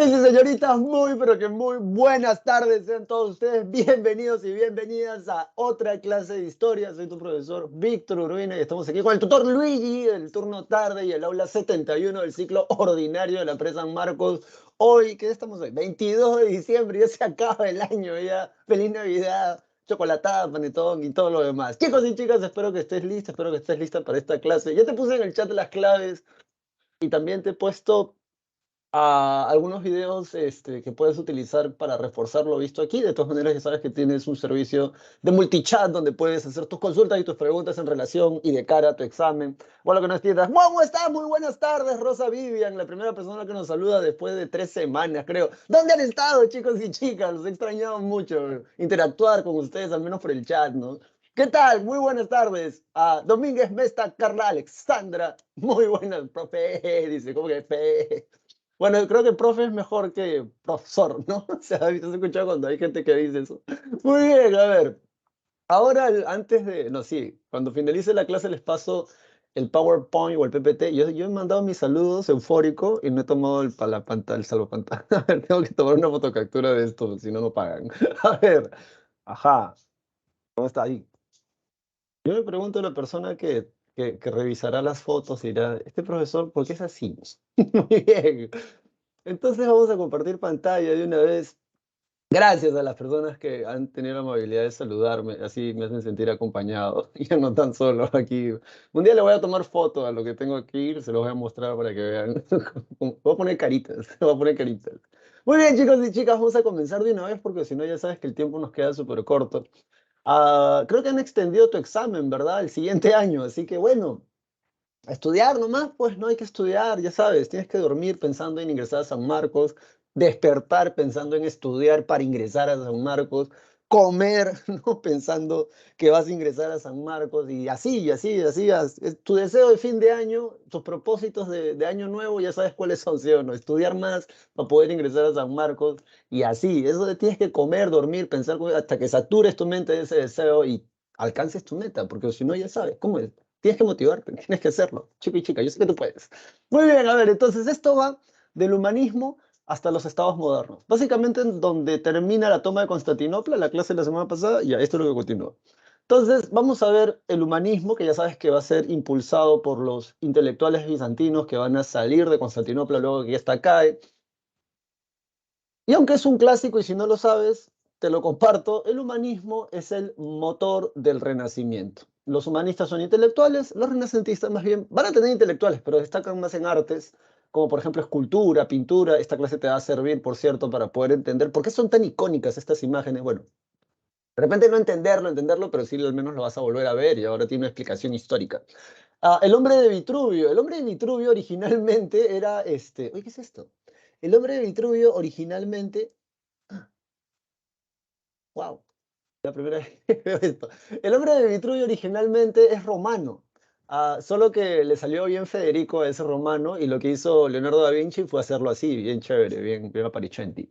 Señores y señoritas, muy pero que muy buenas tardes. Sean todos ustedes bienvenidos y bienvenidas a otra clase de historia. Soy tu profesor Víctor Urbina y estamos aquí con el tutor Luigi del turno tarde y el aula 71 del ciclo ordinario de la Presa San Marcos. Hoy, ¿qué estamos hoy? 22 de diciembre, ya se acaba el año ya. Feliz Navidad, chocolatada, panetón y todo lo demás. Chicos y chicas, espero que estés lista, espero que estés lista para esta clase. Ya te puse en el chat las claves y también te he puesto algunos videos que puedes utilizar para reforzar lo visto aquí. De todas maneras, ya sabes que tienes un servicio de multichat donde puedes hacer tus consultas y tus preguntas en relación y de cara a tu examen. O lo que no entiendas. ¿Cómo estás? Muy buenas tardes, Rosa Vivian, la primera persona que nos saluda después de 3 semanas, creo. ¿Dónde han estado, chicos y chicas? Los he extrañado mucho interactuar con ustedes, al menos por el chat, ¿no? ¿Qué tal? Muy buenas tardes. Domínguez Mesta, Carla Alexandra. Muy buenas, profe. Dice, ¿cómo que fe? Bueno, creo que profe es mejor que profesor, ¿no? O sea, ¿has escuchado cuando hay gente que dice eso? Muy bien, a ver. Ahora, antes de, no, sí, cuando finalice la clase les paso el PowerPoint o el PPT. Yo he mandado mis saludos eufórico y no he tomado la pantalla, el salvapantalla. A ver, tengo que tomar una fotocaptura de esto, si no, no pagan. A ver, ajá, ¿cómo está ahí? Yo me pregunto a la persona que revisará las fotos y dirá, este profesor, ¿por qué es así? Muy bien. Entonces vamos a compartir pantalla de una vez. Gracias a las personas que han tenido la amabilidad de saludarme, así me hacen sentir acompañado y ya no tan solo aquí. Un día le voy a tomar foto a lo que tengo aquí, se los voy a mostrar para que vean. Voy a poner caritas, voy a poner caritas. Muy bien, chicos y chicas, vamos a comenzar de una vez porque si no ya sabes que el tiempo nos queda súper corto. Creo que han extendido tu examen, ¿verdad? El siguiente año, así que bueno. A estudiar nomás, pues no hay que estudiar, ya sabes, tienes que dormir pensando en ingresar a San Marcos, despertar pensando en estudiar para ingresar a San Marcos, comer, ¿no? Pensando que vas a ingresar a San Marcos y así, y así, y así. Tu deseo de fin de año, tus propósitos de año nuevo, ya sabes cuáles son, ¿sí o no? Estudiar más para poder ingresar a San Marcos y así. Eso de tienes que comer, dormir, pensar hasta que satures tu mente de ese deseo y alcances tu meta, porque si no, ya sabes, ¿cómo es? Tienes que motivarte, tienes que hacerlo. Chico y chica, yo sé que tú puedes. Muy bien, a ver, entonces esto va del humanismo hasta los estados modernos. Básicamente en donde termina la toma de Constantinopla, la clase de la semana pasada, ya, esto es lo que continúa. Entonces, vamos a ver el humanismo, que ya sabes que va a ser impulsado por los intelectuales bizantinos que van a salir de Constantinopla luego que esta cae. Y aunque es un clásico y si no lo sabes, te lo comparto, el humanismo es el motor del Renacimiento. Los humanistas son intelectuales, los renacentistas más bien van a tener intelectuales, pero destacan más en artes, como por ejemplo escultura, pintura. Esta clase te va a servir, por cierto, para poder entender por qué son tan icónicas estas imágenes. Bueno, de repente no entenderlo, pero sí al menos lo vas a volver a ver y ahora tiene una explicación histórica. El hombre de Vitruvio. El hombre de Vitruvio originalmente era Oye, ¿qué es esto? El hombre de Vitruvio originalmente. Wow, la primera vez que veo esto. El hombre de Vitruvio originalmente es romano, solo que le salió bien Federico a ese romano y lo que hizo Leonardo da Vinci fue hacerlo así, bien chévere, bien, bien aparicenti.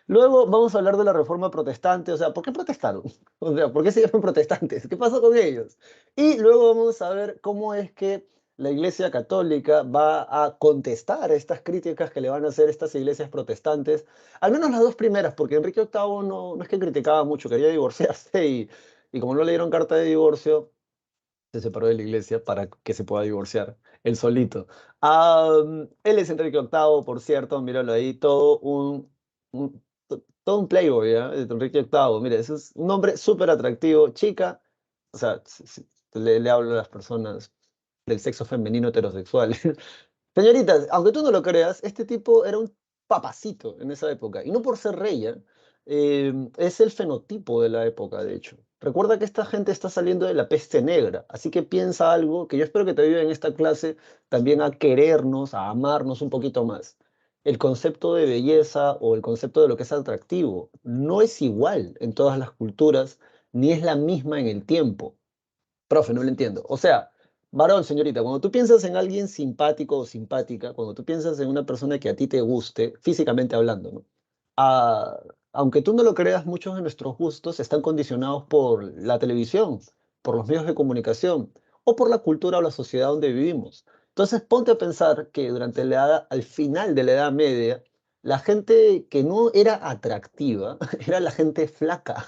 Luego vamos a hablar de la reforma protestante, o sea, ¿por qué protestaron? O sea, ¿por qué se llaman protestantes? ¿Qué pasó con ellos? Y luego vamos a ver cómo es que la Iglesia Católica va a contestar estas críticas que le van a hacer estas iglesias protestantes, al menos las dos primeras, porque Enrique VIII no es que criticaba mucho, quería divorciarse y como no le dieron carta de divorcio, se separó de la iglesia para que se pueda divorciar él solito. Él es Enrique VIII, por cierto, míralo ahí, un- todo un playboy, ¿ya? Enrique VIII, mira, eso es un hombre súper atractivo, chica, o sea, le hablo a las personas del sexo femenino heterosexual. Señoritas, aunque tú no lo creas, este tipo era un papacito en esa época. Y no por ser rey, ¿eh? Es el fenotipo de la época, de hecho. Recuerda que esta gente está saliendo de la peste negra, así que piensa algo que yo espero que te ayude en esta clase también a querernos, a amarnos un poquito más. El concepto de belleza o el concepto de lo que es atractivo no es igual en todas las culturas, ni es la misma en el tiempo. Profe, no lo entiendo. O sea, varón, señorita, cuando tú piensas en alguien simpático o simpática, cuando tú piensas en una persona que a ti te guste, físicamente hablando, ¿no? Ah, aunque tú no lo creas, muchos de nuestros gustos están condicionados por la televisión, por los medios de comunicación o por la cultura o la sociedad donde vivimos. Entonces, ponte a pensar que durante al final de la Edad Media, la gente que no era atractiva era la gente flaca.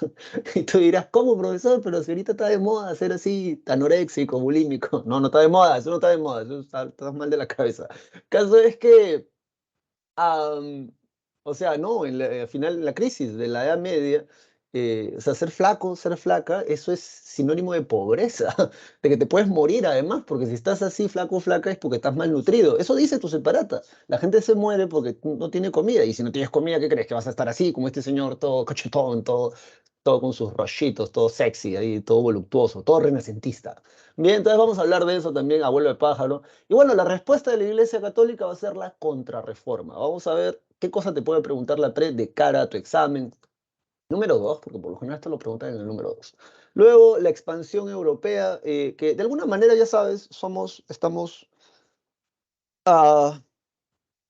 Y tú dirás, ¿cómo, profesor? Pero si ahorita está de moda ser así, anoréxico, bulímico. No, no está de moda, eso no está de moda, eso estás mal de la cabeza. Caso es que o sea, no, al final la crisis de la Edad Media, o sea, ser flaco, ser flaca, eso es sinónimo de pobreza, de que te puedes morir además, porque si estás así flaco o flaca es porque estás malnutrido. Eso dice tu separata. La gente se muere porque no tiene comida, y si no tienes comida, ¿qué crees? Que vas a estar así, como este señor, todo cachetón, todo con sus rollitos, todo sexy, ahí, todo voluptuoso, todo renacentista. Bien, entonces vamos a hablar de eso también, abuelo de pájaro. Y bueno, la respuesta de la Iglesia Católica va a ser la contrarreforma. Vamos a ver qué cosa te puede preguntar la PRE de cara a tu examen. Número dos, porque por lo general esto lo preguntan en el número dos. Luego, la expansión europea, que de alguna manera, ya sabes, estamos ah,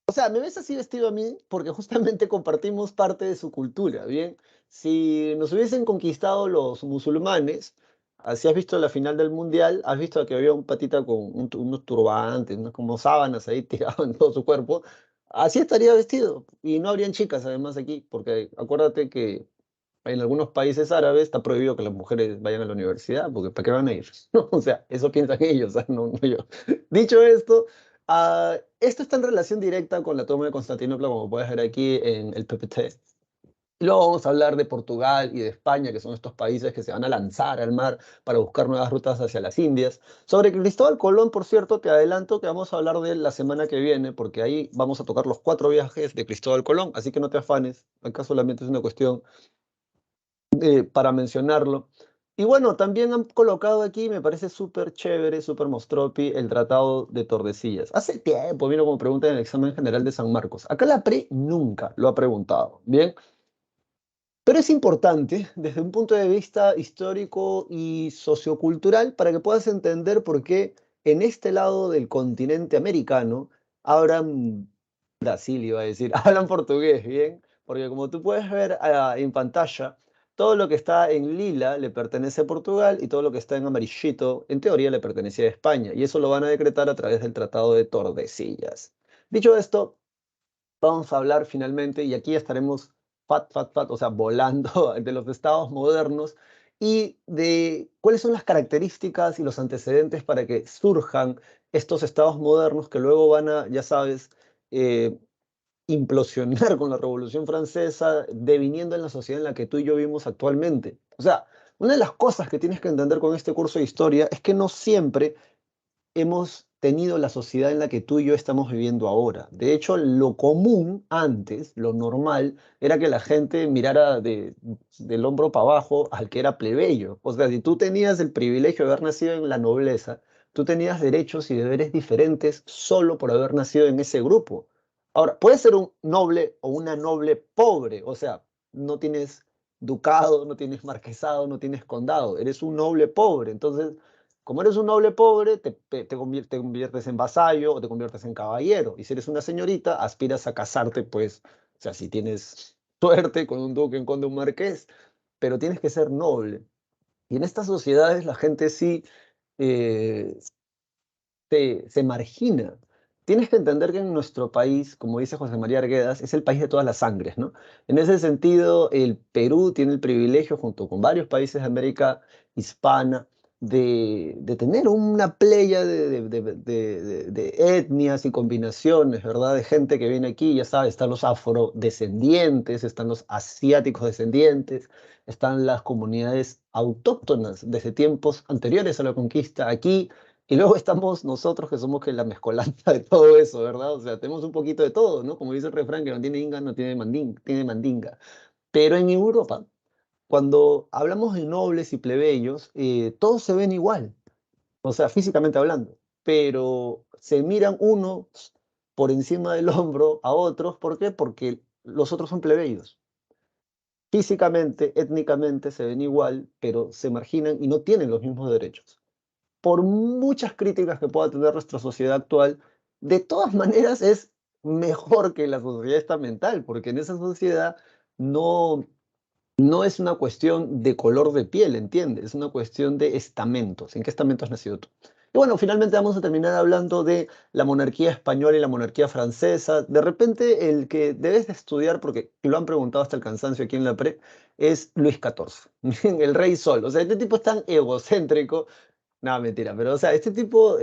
o sea, me ves así vestido a mí porque justamente compartimos parte de su cultura, ¿bien? Si nos hubiesen conquistado los musulmanes, así has visto la final del mundial, has visto que había un patita con unos turbantes, unas como sábanas ahí tiradas en todo su cuerpo, así estaría vestido. Y no habrían chicas además aquí, porque acuérdate que en algunos países árabes está prohibido que las mujeres vayan a la universidad, porque ¿para qué van a ir? ¿No? O sea, eso piensan ellos, no yo. Dicho esto, esto está en relación directa con la toma de Constantinopla, como puedes ver aquí en el PPT. Y luego vamos a hablar de Portugal y de España, que son estos países que se van a lanzar al mar para buscar nuevas rutas hacia las Indias. Sobre Cristóbal Colón, por cierto, te adelanto que vamos a hablar de él la semana que viene, porque ahí vamos a tocar los 4 viajes de Cristóbal Colón, así que no te afanes, acá solamente es una cuestión para mencionarlo. Y bueno, también han colocado aquí, me parece súper chévere, súper mostropi, el Tratado de Tordesillas. Hace tiempo vino como pregunta en el examen general de San Marcos. Acá la PRE nunca lo ha preguntado, ¿bien? Pero es importante desde un punto de vista histórico y sociocultural para que puedas entender por qué en este lado del continente americano hablan Brasil, iba a decir, hablan portugués, ¿bien? Porque como tú puedes ver en pantalla, todo lo que está en lila le pertenece a Portugal y todo lo que está en amarillito, en teoría, le pertenece a España. Y eso lo van a decretar a través del Tratado de Tordesillas. Dicho esto, vamos a hablar finalmente, y aquí estaremos o sea, volando de los estados modernos y de cuáles son las características y los antecedentes para que surjan estos estados modernos que luego van a, ya sabes, eh, implosionar con la Revolución Francesa, deviniendo en la sociedad en la que tú y yo vivimos actualmente. O sea, una de las cosas que tienes que entender con este curso de historia es que no siempre hemos tenido la sociedad en la que tú y yo estamos viviendo ahora. De hecho, lo común antes, lo normal, era que la gente mirara del hombro para abajo al que era plebeyo. O sea, si tú tenías el privilegio de haber nacido en la nobleza, tú tenías derechos y deberes diferentes solo por haber nacido en ese grupo. Ahora, puedes ser un noble o una noble pobre, o sea, no tienes ducado, no tienes marquesado, no tienes condado, eres un noble pobre. Entonces, como eres un noble pobre, te conviertes en vasallo o te conviertes en caballero. Y si eres una señorita, aspiras a casarte, pues, o sea, si tienes suerte con un duque, un conde, un marqués, pero tienes que ser noble. Y en estas sociedades la gente sí eh, se margina. Tienes que entender que en nuestro país, como dice José María Arguedas, es el país de todas las sangres, ¿no? En ese sentido, el Perú tiene el privilegio, junto con varios países de América hispana, de tener una playa de etnias y combinaciones, ¿verdad? De gente que viene aquí, ya sabes, están los afrodescendientes, están los asiáticos descendientes, están las comunidades autóctonas desde tiempos anteriores a la conquista aquí, y luego estamos nosotros que somos que la mezcolanza de todo eso, ¿verdad? O sea, tenemos un poquito de todo, ¿no? Como dice el refrán, que no tiene inga, no tiene mandinga, tiene mandinga. Pero en Europa, cuando hablamos de nobles y plebeyos, todos se ven igual, o sea, físicamente hablando, pero se miran unos por encima del hombro a otros, ¿por qué? Porque los otros son plebeyos. Físicamente, étnicamente se ven igual, pero se marginan y no tienen los mismos derechos. Por muchas críticas que pueda tener nuestra sociedad actual, de todas maneras es mejor que la sociedad estamental, porque en esa sociedad no, no es una cuestión de color de piel, ¿entiendes? Es una cuestión de estamentos. ¿En qué estamento has nacido tú? Y bueno, finalmente vamos a terminar hablando de la monarquía española y la monarquía francesa. De repente, el que debes de estudiar, porque lo han preguntado hasta el cansancio aquí en la pre, es Luis XIV, el rey Sol. O sea, este tipo es tan egocéntrico. Nada, mentira, pero o sea, este tipo,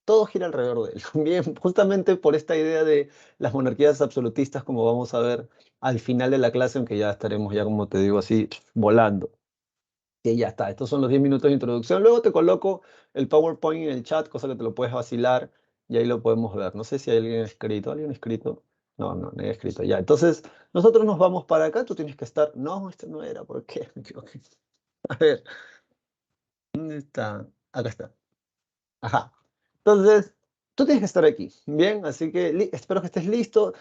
todo gira alrededor de él. Bien, justamente por esta idea de las monarquías absolutistas, como vamos a ver al final de la clase, aunque ya estaremos ya, como te digo, así, volando. Que ya está, estos son los 10 minutos de introducción. Luego te coloco el PowerPoint en el chat, cosa que te lo puedes vacilar y ahí lo podemos ver. No sé si hay alguien escrito. ¿Alguien escrito? No, no, no hay escrito. Ya, entonces nosotros nos vamos para acá. Tú tienes que estar. No, este no era. ¿Por qué? Me equivoqué. A ver, ¿dónde está? Acá está. Ajá. Entonces, tú tienes que estar aquí. Bien, así que espero que estés listo.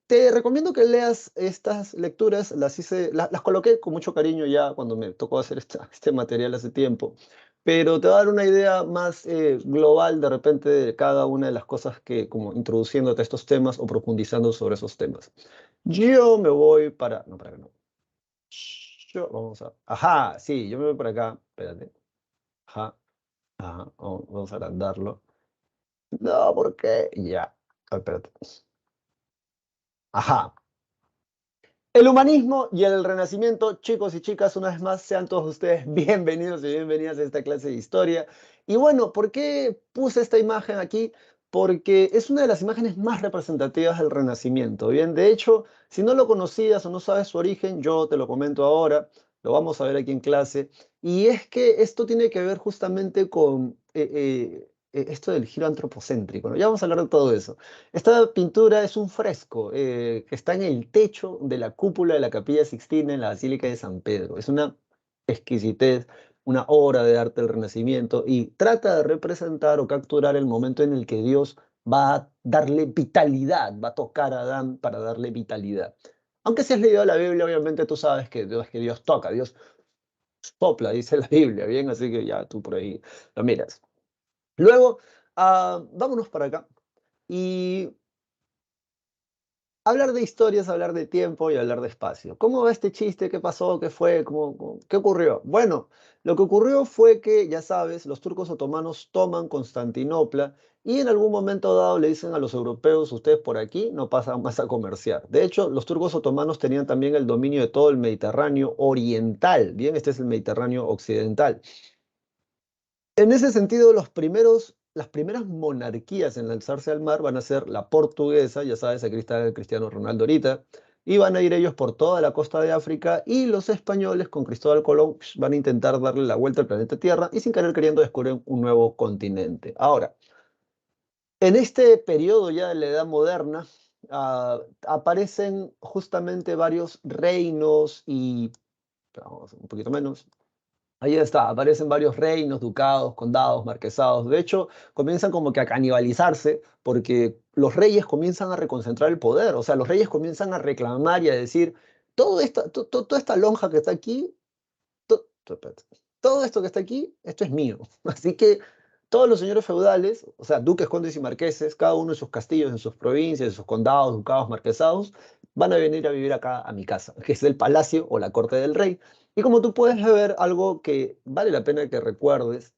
Te recomiendo que leas estas lecturas, las coloqué con mucho cariño ya cuando me tocó hacer este material hace tiempo, pero te va a dar una idea más global de repente de cada una de las cosas que, como introduciéndote a estos temas o profundizando sobre esos temas. Yo me voy para, no, para acá no. Vamos a, ajá, sí, yo me voy para acá, espérate, ajá, ajá, vamos a agrandarlo. No, ¿por qué? Ya, espérate, ajá. El humanismo y el renacimiento, chicos y chicas, una vez más, sean todos ustedes bienvenidos y bienvenidas a esta clase de historia. Y bueno, ¿por qué puse esta imagen aquí? Porque es una de las imágenes más representativas del Renacimiento. Bien, de hecho, si no lo conocías o no sabes su origen, yo te lo comento ahora, lo vamos a ver aquí en clase. Y es que esto tiene que ver justamente con esto del giro antropocéntrico, ¿no? Ya vamos a hablar de todo eso. Esta pintura es un fresco que está en el techo de la cúpula de la Capilla Sixtina en la Basílica de San Pedro. Es una exquisitez, una obra de arte del Renacimiento y trata de representar o capturar el momento en el que Dios va a darle vitalidad, va a tocar a Adán para darle vitalidad. Aunque si has leído la Biblia, obviamente tú sabes que Dios toca, Dios sopla, dice la Biblia, ¿bien? Así que ya tú por ahí lo miras. Luego, vámonos para acá. Y hablar de historias, hablar de tiempo y hablar de espacio. ¿Cómo va este chiste? ¿Qué pasó? ¿Qué fue? ¿Qué ocurrió? Bueno, lo que ocurrió fue que, ya sabes, los turcos otomanos toman Constantinopla y en algún momento dado le dicen a los europeos, ustedes por aquí no pasan más a comerciar. De hecho, los turcos otomanos tenían también el dominio de todo el Mediterráneo oriental. Bien, este es el Mediterráneo occidental. En ese sentido, las primeras monarquías en lanzarse al mar van a ser la portuguesa, ya sabes, aquí está el Cristiano Ronaldo ahorita, y van a ir ellos por toda la costa de África, y los españoles con Cristóbal Colón van a intentar darle la vuelta al planeta Tierra y sin querer queriendo descubrir un nuevo continente. Ahora, en este periodo ya de la Edad Moderna, aparecen justamente varios reinos y, vamos, un poquito menos. Ahí está, aparecen varios reinos, ducados, condados, marquesados. De hecho, comienzan como que a canibalizarse porque los reyes comienzan a reconcentrar el poder. O sea, los reyes comienzan a reclamar y a decir, toda esta lonja que está aquí, espérate, todo esto que está aquí, esto es mío. Así que todos los señores feudales, o sea, duques, condes y marqueses, cada uno en sus castillos, en sus provincias, en sus condados, ducados, marquesados, van a venir a vivir acá a mi casa, que es el palacio o la corte del rey. Y como tú puedes ver, algo que vale la pena que recuerdes,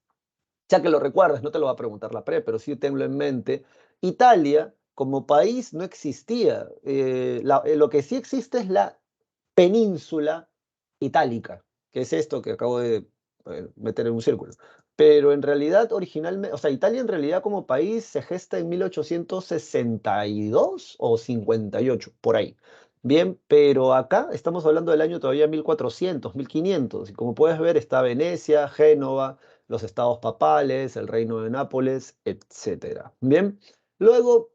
ya que lo recuerdes, no te lo va a preguntar la pre, pero sí tenlo en mente, Italia como país no existía. Lo que sí existe es la península itálica, que es esto que acabo de meter en un círculo. Pero en realidad, originalmente, o sea, Italia en realidad como país se gesta en 1862 o 58 por ahí. Bien, pero acá estamos hablando del año todavía 1400, 1500, y como puedes ver está Venecia, Génova, los estados papales, el reino de Nápoles, etcétera. Bien, luego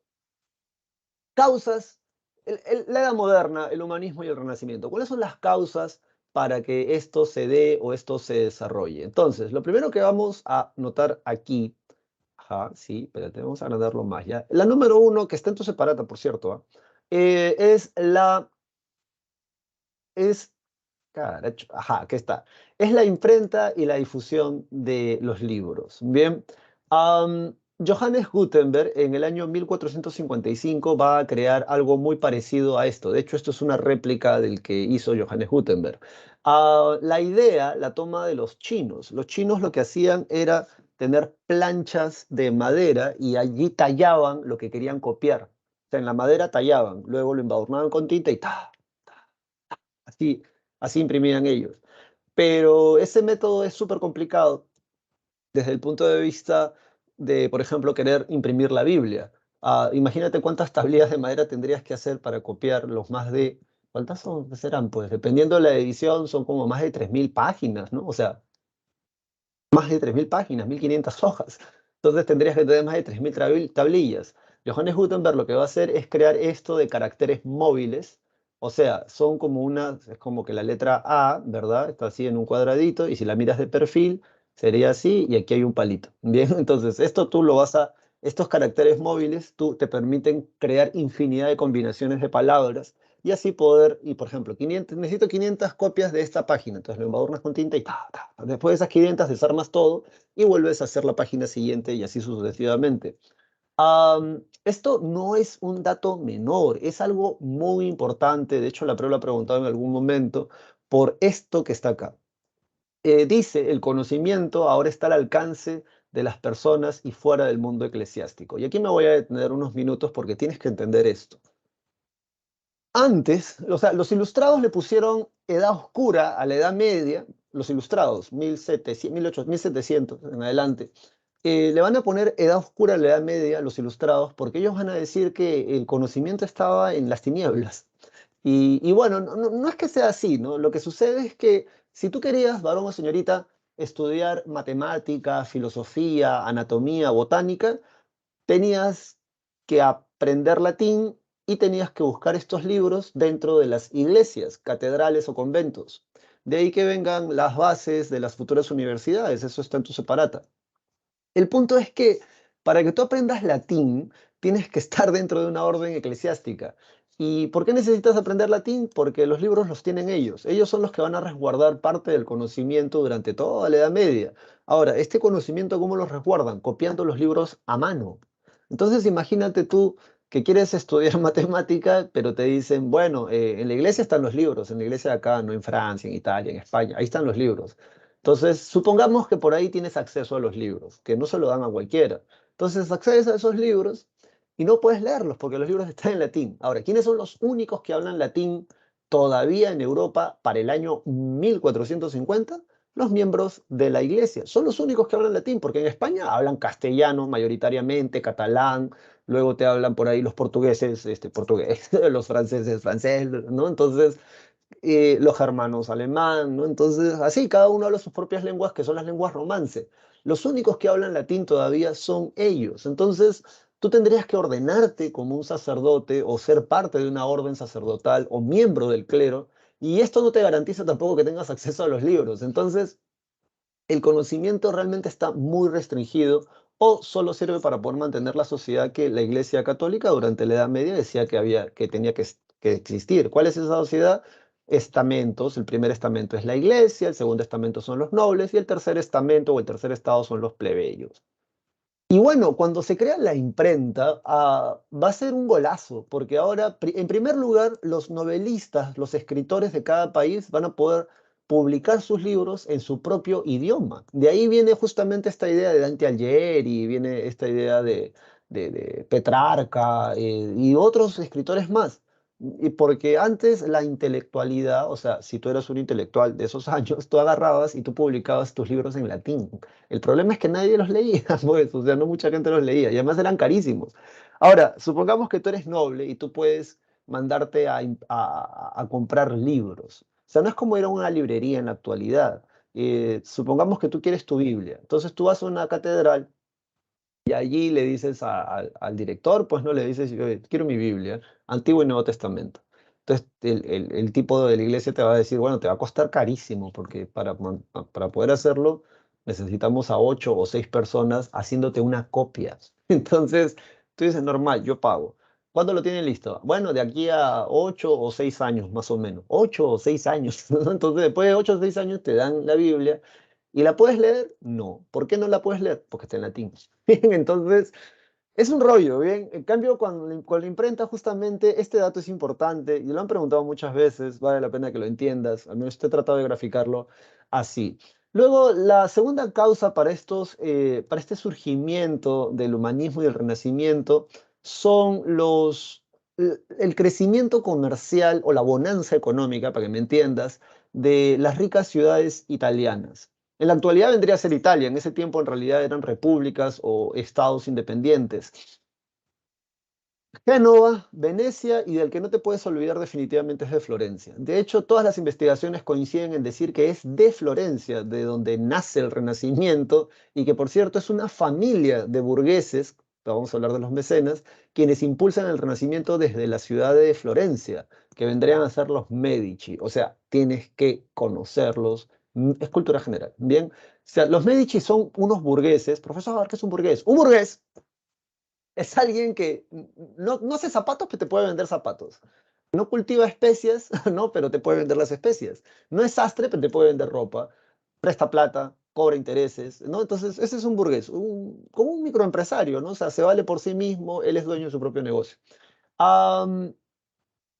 causas, la edad moderna, el humanismo y el renacimiento. ¿Cuáles son las causas para que esto se dé o esto se desarrolle? Entonces, lo primero que vamos a notar aquí, ajá, sí, espérate, vamos a agrandarlo más, ¿ya? La número uno, que está en tu separata, por cierto, es es, caracho, ajá, aquí está, es la imprenta y la difusión de los libros, ¿bien? Johannes Gutenberg en el año 1455 va a crear algo muy parecido a esto. De hecho, esto es una réplica del que hizo Johannes Gutenberg. La idea la toma de los chinos. Los chinos lo que hacían era tener planchas de madera y allí tallaban lo que querían copiar. O sea, en la madera tallaban, luego lo embadurnaban con tinta y así, así imprimían ellos. Pero ese método es súper complicado desde el punto de vista de, por ejemplo, querer imprimir la Biblia. Imagínate cuántas tablillas de madera tendrías que hacer para copiar los más de, ¿cuántas son? Serán, pues, dependiendo de la edición, son como más de 3.000 páginas, ¿no? O sea, más de 3.000 páginas, 1.500 hojas. Entonces tendrías que tener más de 3.000 tablillas. Johannes Gutenberg lo que va a hacer es crear esto de caracteres móviles. O sea, son como una, es como que la letra A, ¿verdad? Está así en un cuadradito y si la miras de perfil sería así y aquí hay un palito. Bien, entonces esto tú lo vas a, estos caracteres móviles tú, te permiten crear infinidad de combinaciones de palabras y así poder, y por ejemplo, 500, necesito 500 copias de esta página, entonces lo embadurnas con tinta y después de esas 500 desarmas todo y vuelves a hacer la página siguiente y así sucesivamente. Esto no es un dato menor, es algo muy importante, de hecho la prueba lo ha preguntado en algún momento, por esto que está acá. Dice, el conocimiento ahora está al alcance de las personas y fuera del mundo eclesiástico. Y aquí me voy a detener unos minutos porque tienes que entender esto. Antes, o sea, los ilustrados le pusieron edad oscura a la Edad Media, los ilustrados, 1700, 1800, 1700 en adelante, le van a poner edad oscura a la Edad Media, los ilustrados, porque ellos van a decir que el conocimiento estaba en las tinieblas. Y bueno, no es que sea así, ¿no? Lo que sucede es que si tú querías, varón o señorita, estudiar matemática, filosofía, anatomía, botánica, tenías que aprender latín y tenías que buscar estos libros dentro de las iglesias, catedrales o conventos. De ahí que vengan las bases de las futuras universidades, eso está en tu separata. El punto es que para que tú aprendas latín, tienes que estar dentro de una orden eclesiástica. ¿Y por qué necesitas aprender latín? Porque los libros los tienen ellos. Ellos son los que van a resguardar parte del conocimiento durante toda la Edad Media. Ahora, este conocimiento, ¿cómo lo resguardan? Copiando los libros a mano. Entonces, imagínate tú que quieres estudiar matemática, pero te dicen, bueno, en la iglesia están los libros, en la iglesia de acá, no en Francia, en Italia, en España, ahí están los libros. Entonces, supongamos que por ahí tienes acceso a los libros, que no se lo dan a cualquiera. Entonces, accedes a esos libros y no puedes leerlos porque los libros están en latín. Ahora, ¿quiénes son los únicos que hablan latín todavía en Europa para el año 1450? Los miembros de la iglesia. Son los únicos que hablan latín, porque en España hablan castellano mayoritariamente, catalán, luego te hablan por ahí los portugueses, portugués, los franceses, francés, ¿no? Entonces, los germanos alemán, ¿no? Entonces, así, cada uno habla sus propias lenguas, que son las lenguas romance. Los únicos que hablan latín todavía son ellos. Entonces, tú tendrías que ordenarte como un sacerdote o ser parte de una orden sacerdotal o miembro del clero, y esto no te garantiza tampoco que tengas acceso a los libros. Entonces, el conocimiento realmente está muy restringido o solo sirve para poder mantener la sociedad que la Iglesia Católica durante la Edad Media decía que había, que tenía que existir. ¿Cuál es esa sociedad? Estamentos. El primer estamento es la Iglesia, el segundo estamento son los nobles y el tercer estamento o el tercer estado son los plebeyos. Y bueno, cuando se crea la imprenta, va a ser un golazo, porque ahora, en primer lugar, los novelistas, los escritores de cada país van a poder publicar sus libros en su propio idioma. De ahí viene justamente esta idea de Dante Alighieri, viene esta idea de Petrarca y otros escritores más. Y porque antes la intelectualidad, o sea, si tú eras un intelectual de esos años, tú agarrabas y tú publicabas tus libros en latín. El problema es que nadie los leía, pues, o sea, no mucha gente los leía y además eran carísimos. Ahora, supongamos que tú eres noble y tú puedes mandarte a comprar libros. O sea, no es como ir a una librería en la actualidad. Supongamos que tú quieres tu Biblia. Entonces tú vas a una catedral y allí le dices al director, pues no le dices, "Oye, quiero mi Biblia, Antiguo y Nuevo Testamento". Entonces el tipo de la iglesia te va a decir, bueno, te va a costar carísimo porque para poder hacerlo necesitamos a 8 o 6 personas haciéndote una copia. Entonces tú dices, normal, yo pago. ¿Cuándo lo tienen listo? Bueno, de aquí a 8 o 6 años más o menos. 8 o 6 años, ¿no? Entonces después de 8 o 6 años te dan la Biblia. ¿Y la puedes leer? No. ¿Por qué no la puedes leer? Porque está en latín. Bien, entonces, es un rollo, ¿bien? En cambio, con la imprenta, justamente, este dato es importante y lo han preguntado muchas veces, vale la pena que lo entiendas, al menos te he tratado de graficarlo así. Luego, la segunda causa para para este surgimiento del humanismo y el renacimiento son el crecimiento comercial o la bonanza económica, para que me entiendas, de las ricas ciudades italianas. En la actualidad vendría a ser Italia, en ese tiempo en realidad eran repúblicas o estados independientes. Génova, Venecia y del que no te puedes olvidar definitivamente es de Florencia. De hecho, todas las investigaciones coinciden en decir que es de Florencia de donde nace el Renacimiento y que por cierto es una familia de burgueses, vamos a hablar de los mecenas, quienes impulsan el Renacimiento desde la ciudad de Florencia, que vendrían a ser los Medici. O sea, tienes que conocerlos. Es cultura general. Bien, o sea, los Medici son unos burgueses. Profesor, ¿qué es un burgués? Un burgués es alguien que no hace zapatos, pero te puede vender zapatos. No cultiva especias, no, pero te puede vender las especias. No es sastre, pero te puede vender ropa. Presta plata, cobra intereses, ¿no? Entonces, ese es un burgués, como un microempresario, ¿no? O sea, se vale por sí mismo, él es dueño de su propio negocio. Am,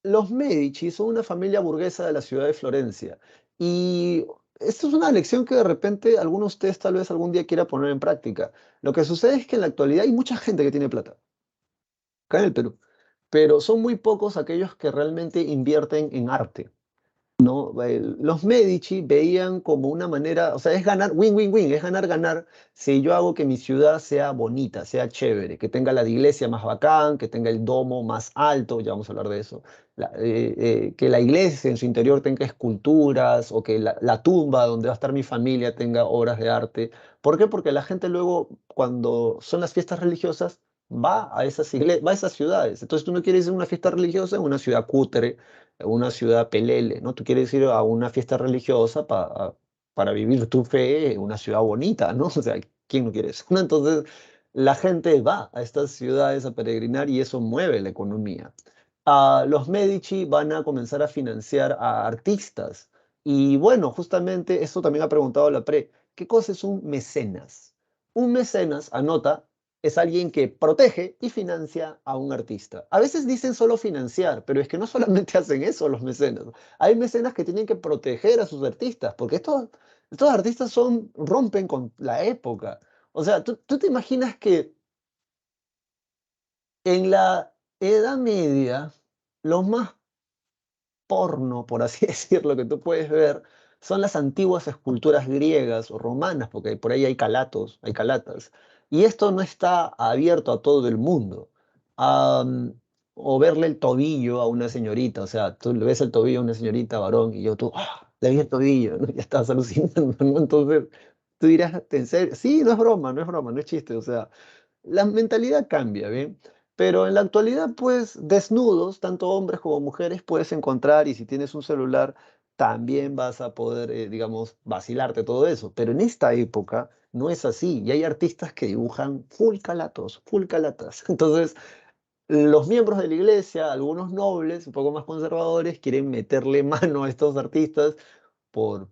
los Medici son una familia burguesa de la ciudad de Florencia. Y esto es una lección que de repente alguno de ustedes tal vez algún día quiera poner en práctica. Lo que sucede es que en la actualidad hay mucha gente que tiene plata acá en el Perú, pero son muy pocos aquellos que realmente invierten en arte. ¿No? Los Medici veían como una manera, o sea, es ganar, win-win-win, es ganar-ganar si yo hago que mi ciudad sea bonita, sea chévere, que tenga la iglesia más bacán, que tenga el domo más alto, ya vamos a hablar de eso, que la iglesia en su interior tenga esculturas o que la tumba donde va a estar mi familia tenga obras de arte. ¿Por qué? Porque la gente luego, cuando son las fiestas religiosas, va a esas iglesias, va a esas ciudades. Entonces tú no quieres ir a una fiesta religiosa en una ciudad cutre, una ciudad pelele, ¿no? Tú quieres ir a una fiesta religiosa para vivir tu fe en una ciudad bonita, ¿no? O sea, ¿quién no quiere eso? ¿No? Entonces, la gente va a estas ciudades a peregrinar y eso mueve la economía. Los Medici van a comenzar a financiar a artistas. Y bueno, justamente esto también ha preguntado la PRE. ¿Qué cosa es un mecenas? Un mecenas, anota, es alguien que protege y financia a un artista. A veces dicen solo financiar, pero es que no solamente hacen eso los mecenas. Hay mecenas que tienen que proteger a sus artistas, porque estos artistas rompen con la época. O sea, tú te imaginas que en la Edad Media, los más porno, por así decirlo, que tú puedes ver, son las antiguas esculturas griegas o romanas, porque por ahí hay calatos, hay calatas. Y esto no está abierto a todo el mundo. Am, o verle el tobillo a una señorita, o sea, tú le ves el tobillo a una señorita varón y yo tú, ¡ah! Le vi el tobillo, ¿no? Ya estabas alucinando, ¿no? Entonces, tú dirás, ¿en serio? Sí, no es broma, no es broma, no es chiste, o sea, la mentalidad cambia, ¿bien? Pero en la actualidad, pues, desnudos, tanto hombres como mujeres, puedes encontrar y si tienes un celular, también vas a poder, digamos, vacilarte todo eso. Pero en esta época no es así y hay artistas que dibujan full calatos, full calatas. Entonces, los miembros de la iglesia, algunos nobles, un poco más conservadores, quieren meterle mano a estos artistas por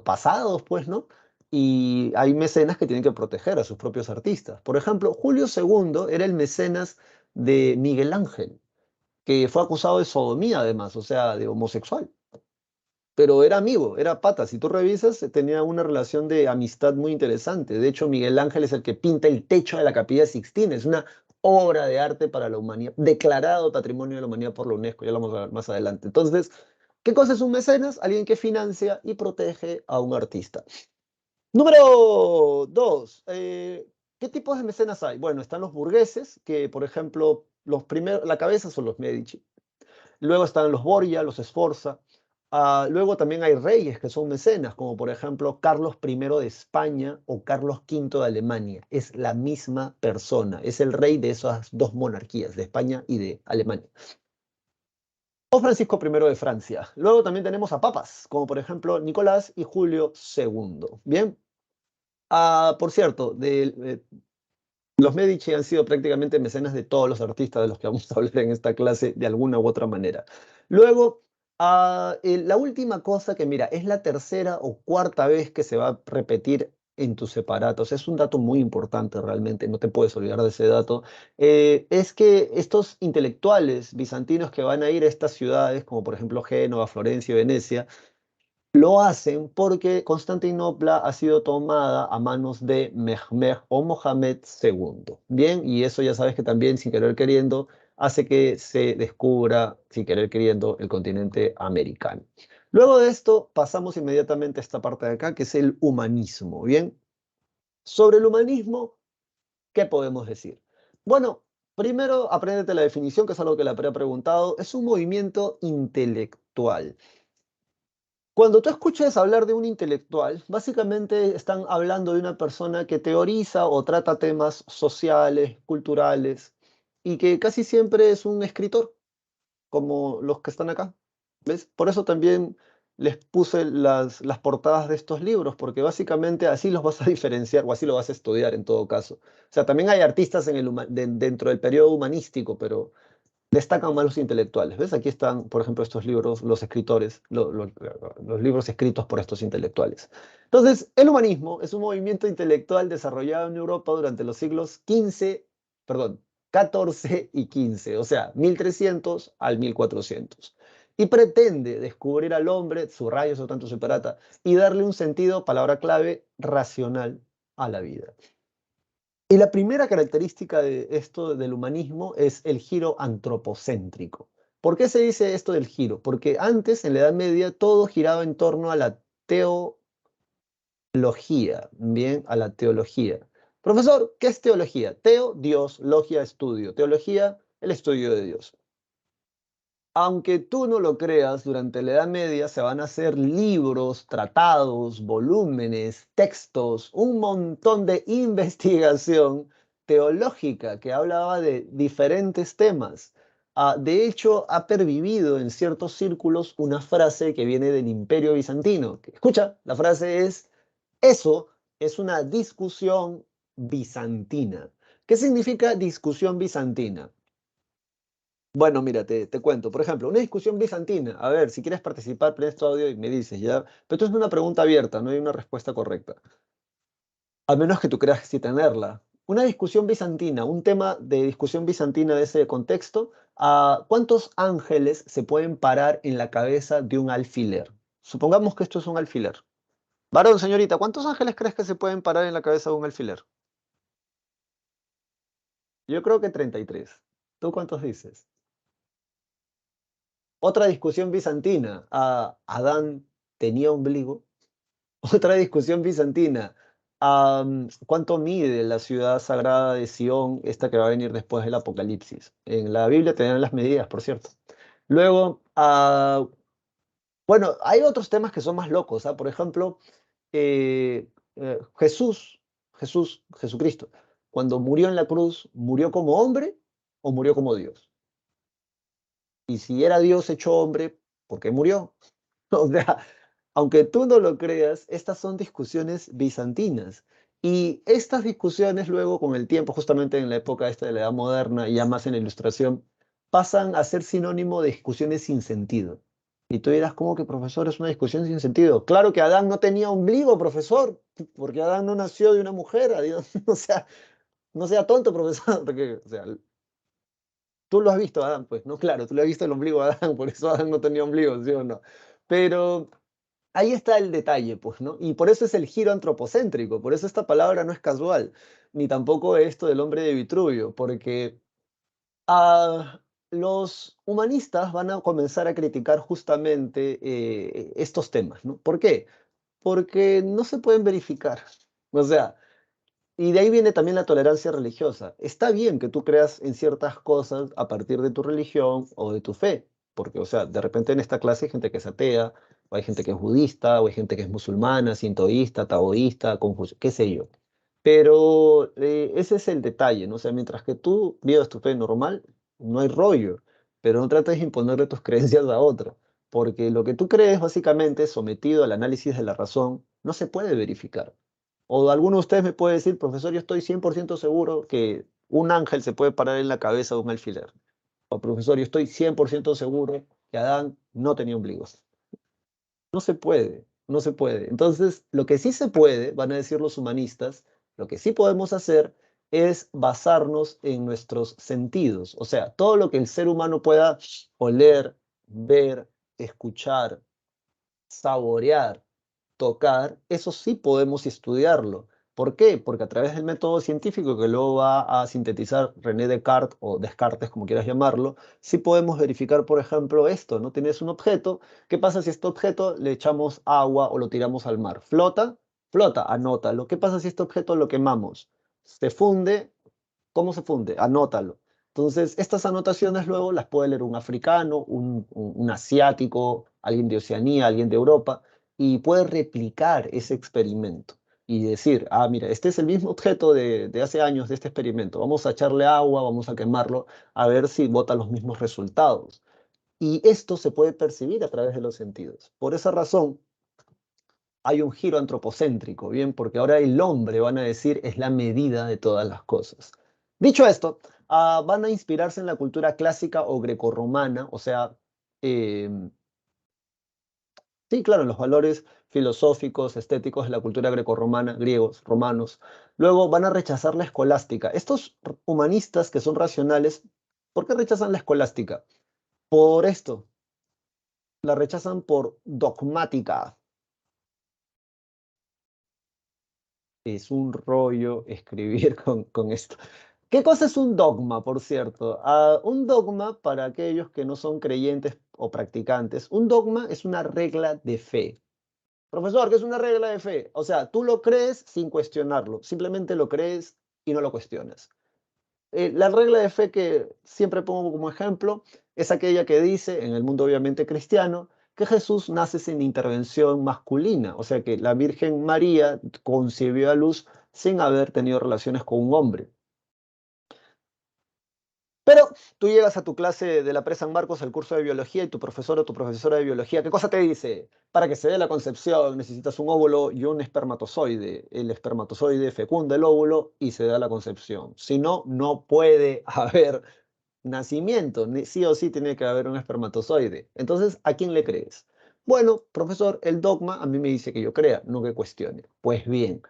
pasados, pues, ¿no? Y hay mecenas que tienen que proteger a sus propios artistas. Por ejemplo, Julio II era el mecenas de Miguel Ángel, que fue acusado de sodomía además, o sea, de homosexual. Pero era amigo, era pata. Si tú revisas, tenía una relación de amistad muy interesante. De hecho, Miguel Ángel es el que pinta el techo de la Capilla Sixtina. Es una obra de arte para la humanidad, declarado Patrimonio de la Humanidad por la UNESCO. Ya lo vamos a ver más adelante. Entonces, ¿qué cosa es un mecenas? Alguien que financia y protege a un artista. Número dos, ¿qué tipos de mecenas hay? Bueno, están los burgueses, que por ejemplo, la cabeza son los Medici. Luego están los Borgia, los Sforza. Luego también hay reyes que son mecenas, como por ejemplo Carlos I de España o Carlos V de Alemania. Es la misma persona, es el rey de esas dos monarquías, de España y de Alemania. O Francisco I de Francia. Luego también tenemos a papas, como por ejemplo Nicolás y Julio II. Bien, por cierto, los Medici han sido prácticamente mecenas de todos los artistas de los que vamos a hablar en esta clase de alguna u otra manera. Luego, la última cosa que mira, es la tercera o cuarta vez que se va a repetir en tus separatos. Es un dato muy importante realmente, no te puedes olvidar de ese dato. Es que estos intelectuales bizantinos que van a ir a estas ciudades, como por ejemplo Génova, Florencia y Venecia, Lo hacen porque Constantinopla ha sido tomada a manos de Mehmed o Mohamed II. Bien, y eso ya sabes que también, sin querer queriendo, hace que se descubra, sin querer queriendo, el continente americano. Luego de esto, pasamos inmediatamente a esta parte de acá, que es el humanismo. Bien, sobre el humanismo, ¿qué podemos decir? Bueno, primero, apréndete la definición, que es algo que le habría preguntado. Es un movimiento intelectual. Cuando tú escuches hablar de un intelectual, básicamente están hablando de una persona que teoriza o trata temas sociales, culturales, y que casi siempre es un escritor, como los que están acá. ¿Ves? Por eso también les puse las portadas de estos libros, porque básicamente así los vas a diferenciar, o así lo vas a estudiar en todo caso. O sea, también hay artistas dentro del periodo humanístico, pero destacan más los intelectuales. ¿Ves? Aquí están, por ejemplo, estos libros, los escritores, los libros escritos por estos intelectuales. Entonces, el humanismo es un movimiento intelectual desarrollado en Europa durante los siglos XV, perdón, XIV y XV, o sea, 1300 al 1400. Y pretende descubrir al hombre, su rayo, su tanto superata, y darle un sentido, palabra clave, racional a la vida. Y la primera característica de esto del humanismo es el giro antropocéntrico. ¿Por qué se dice esto del giro? Porque antes, en la Edad Media, todo giraba en torno a la teología, bien, a la teología. Profesor, ¿qué es teología? Teo, Dios, logia, estudio. Teología, el estudio de Dios. Aunque tú no lo creas, durante la Edad Media se van a hacer libros, tratados, volúmenes, textos, un montón de investigación teológica que hablaba de diferentes temas. De hecho, ha pervivido en ciertos círculos una frase que viene del Imperio Bizantino. Escucha, la frase es, eso es una discusión bizantina. ¿Qué significa discusión bizantina? Bueno, mira, te cuento. Por ejemplo, una discusión bizantina. A ver, si quieres participar, presta tu audio y me dices, ¿ya? Pero esto es una pregunta abierta, no hay una respuesta correcta. A menos que tú creas que sí tenerla. Una discusión bizantina, un tema de discusión bizantina de ese contexto, ¿cuántos ángeles se pueden parar en la cabeza de un alfiler? Supongamos que esto es un alfiler. Varón, señorita, ¿cuántos ángeles crees que se pueden parar en la cabeza de un alfiler? Yo creo que 33. ¿Tú cuántos dices? Otra discusión bizantina. ¿Adán tenía ombligo? Otra discusión bizantina. ¿Cuánto mide la ciudad sagrada de Sion, esta que va a venir después del Apocalipsis? En la Biblia tenían las medidas, por cierto. Luego, bueno, hay otros temas que son más locos. Por ejemplo, eh, Jesucristo, cuando murió en la cruz, ¿murió como hombre o murió como Dios? Y si era Dios hecho hombre, ¿por qué murió? O sea, aunque tú no lo creas, estas son discusiones bizantinas. Y estas discusiones luego, con el tiempo, justamente en la época esta de la Edad Moderna y ya más en la Ilustración, pasan a ser sinónimo de discusiones sin sentido. Y tú dirás, ¿cómo que, profesor, es una discusión sin sentido? Claro que Adán no tenía ombligo, profesor, porque Adán no nació de una mujer. Adiós. O sea, no sea tonto, profesor, porque, o sea, tú lo has visto, Adán, pues, no, claro, tú le has visto el ombligo a Adán, por eso Adán no tenía ombligo, ¿sí o no? Pero ahí está el detalle, pues, ¿no? Y por eso es el giro antropocéntrico, por eso esta palabra no es casual, ni tampoco esto del hombre de Vitruvio, porque los humanistas van a comenzar a criticar justamente estos temas, ¿no? ¿Por qué? Porque no se pueden verificar. O sea, y de ahí viene también la tolerancia religiosa. Está bien que tú creas en ciertas cosas a partir de tu religión o de tu fe, porque, o sea, de repente en esta clase hay gente que es atea, o hay gente que es budista, o hay gente que es musulmana, sintoísta, taoísta, qué sé yo. Pero ese es el detalle, ¿no? O sea, mientras que tú vivas tu fe normal, no hay rollo, pero no trates de imponerle tus creencias a otro, porque lo que tú crees, básicamente, sometido al análisis de la razón, no se puede verificar. O alguno de ustedes me puede decir, profesor, yo estoy 100% seguro que un ángel se puede parar en la cabeza de un alfiler. O profesor, yo estoy 100% seguro que Adán no tenía ombligos. No se puede, no se puede. Entonces, lo que sí se puede, van a decir los humanistas, lo que sí podemos hacer es basarnos en nuestros sentidos. O sea, todo lo que el ser humano pueda oler, ver, escuchar, saborear, tocar, eso sí podemos estudiarlo. ¿Por qué? Porque a través del método científico que luego va a sintetizar René Descartes o Descartes, como quieras llamarlo, sí podemos verificar, por ejemplo, esto, ¿no? Tienes un objeto, ¿qué pasa si a este objeto le echamos agua o lo tiramos al mar? ¿Flota? Flota, anótalo. ¿Qué pasa si este objeto lo quemamos? Se funde. ¿Cómo se funde? Anótalo. Entonces, estas anotaciones luego las puede leer un africano, un asiático, alguien de Oceanía, alguien de Europa, y puede replicar ese experimento y decir, ah, mira, este es el mismo objeto de hace años de este experimento, vamos a echarle agua, vamos a quemarlo, a ver si bota los mismos resultados. Y esto se puede percibir a través de los sentidos. Por esa razón, hay un giro antropocéntrico, ¿bien? Porque ahora el hombre, van a decir, es la medida de todas las cosas. Dicho esto, van a inspirarse en la cultura clásica o grecorromana, o sea, em, sí, claro, en los valores filosóficos, estéticos de la cultura grecorromana, griegos, romanos. Luego van a rechazar la escolástica. Estos humanistas que son racionales, ¿por qué rechazan la escolástica? Por esto, la rechazan por dogmática. Es un rollo escribir con esto. ¿Qué cosa es un dogma, por cierto? Un dogma, para aquellos que no son creyentes o practicantes, un dogma es una regla de fe. Profesor, ¿qué es una regla de fe? O sea, tú lo crees sin cuestionarlo, simplemente lo crees y no lo cuestionas. La regla de fe que siempre pongo como ejemplo es aquella que dice, en el mundo obviamente cristiano, que Jesús nace sin intervención masculina, o sea que la Virgen María concibió a luz sin haber tenido relaciones con un hombre. Pero tú llegas a tu clase de la Pre San Marcos, al curso de biología, y tu profesor o tu profesora de biología, ¿qué cosa te dice? Para que se dé la concepción necesitas un óvulo y un espermatozoide. El espermatozoide fecunda el óvulo y se da la concepción. Si no, no puede haber nacimiento. Sí o sí tiene que haber un espermatozoide. Entonces, ¿a quién le crees? Bueno, profesor, el dogma a mí me dice que yo crea, no que cuestione. Pues bien,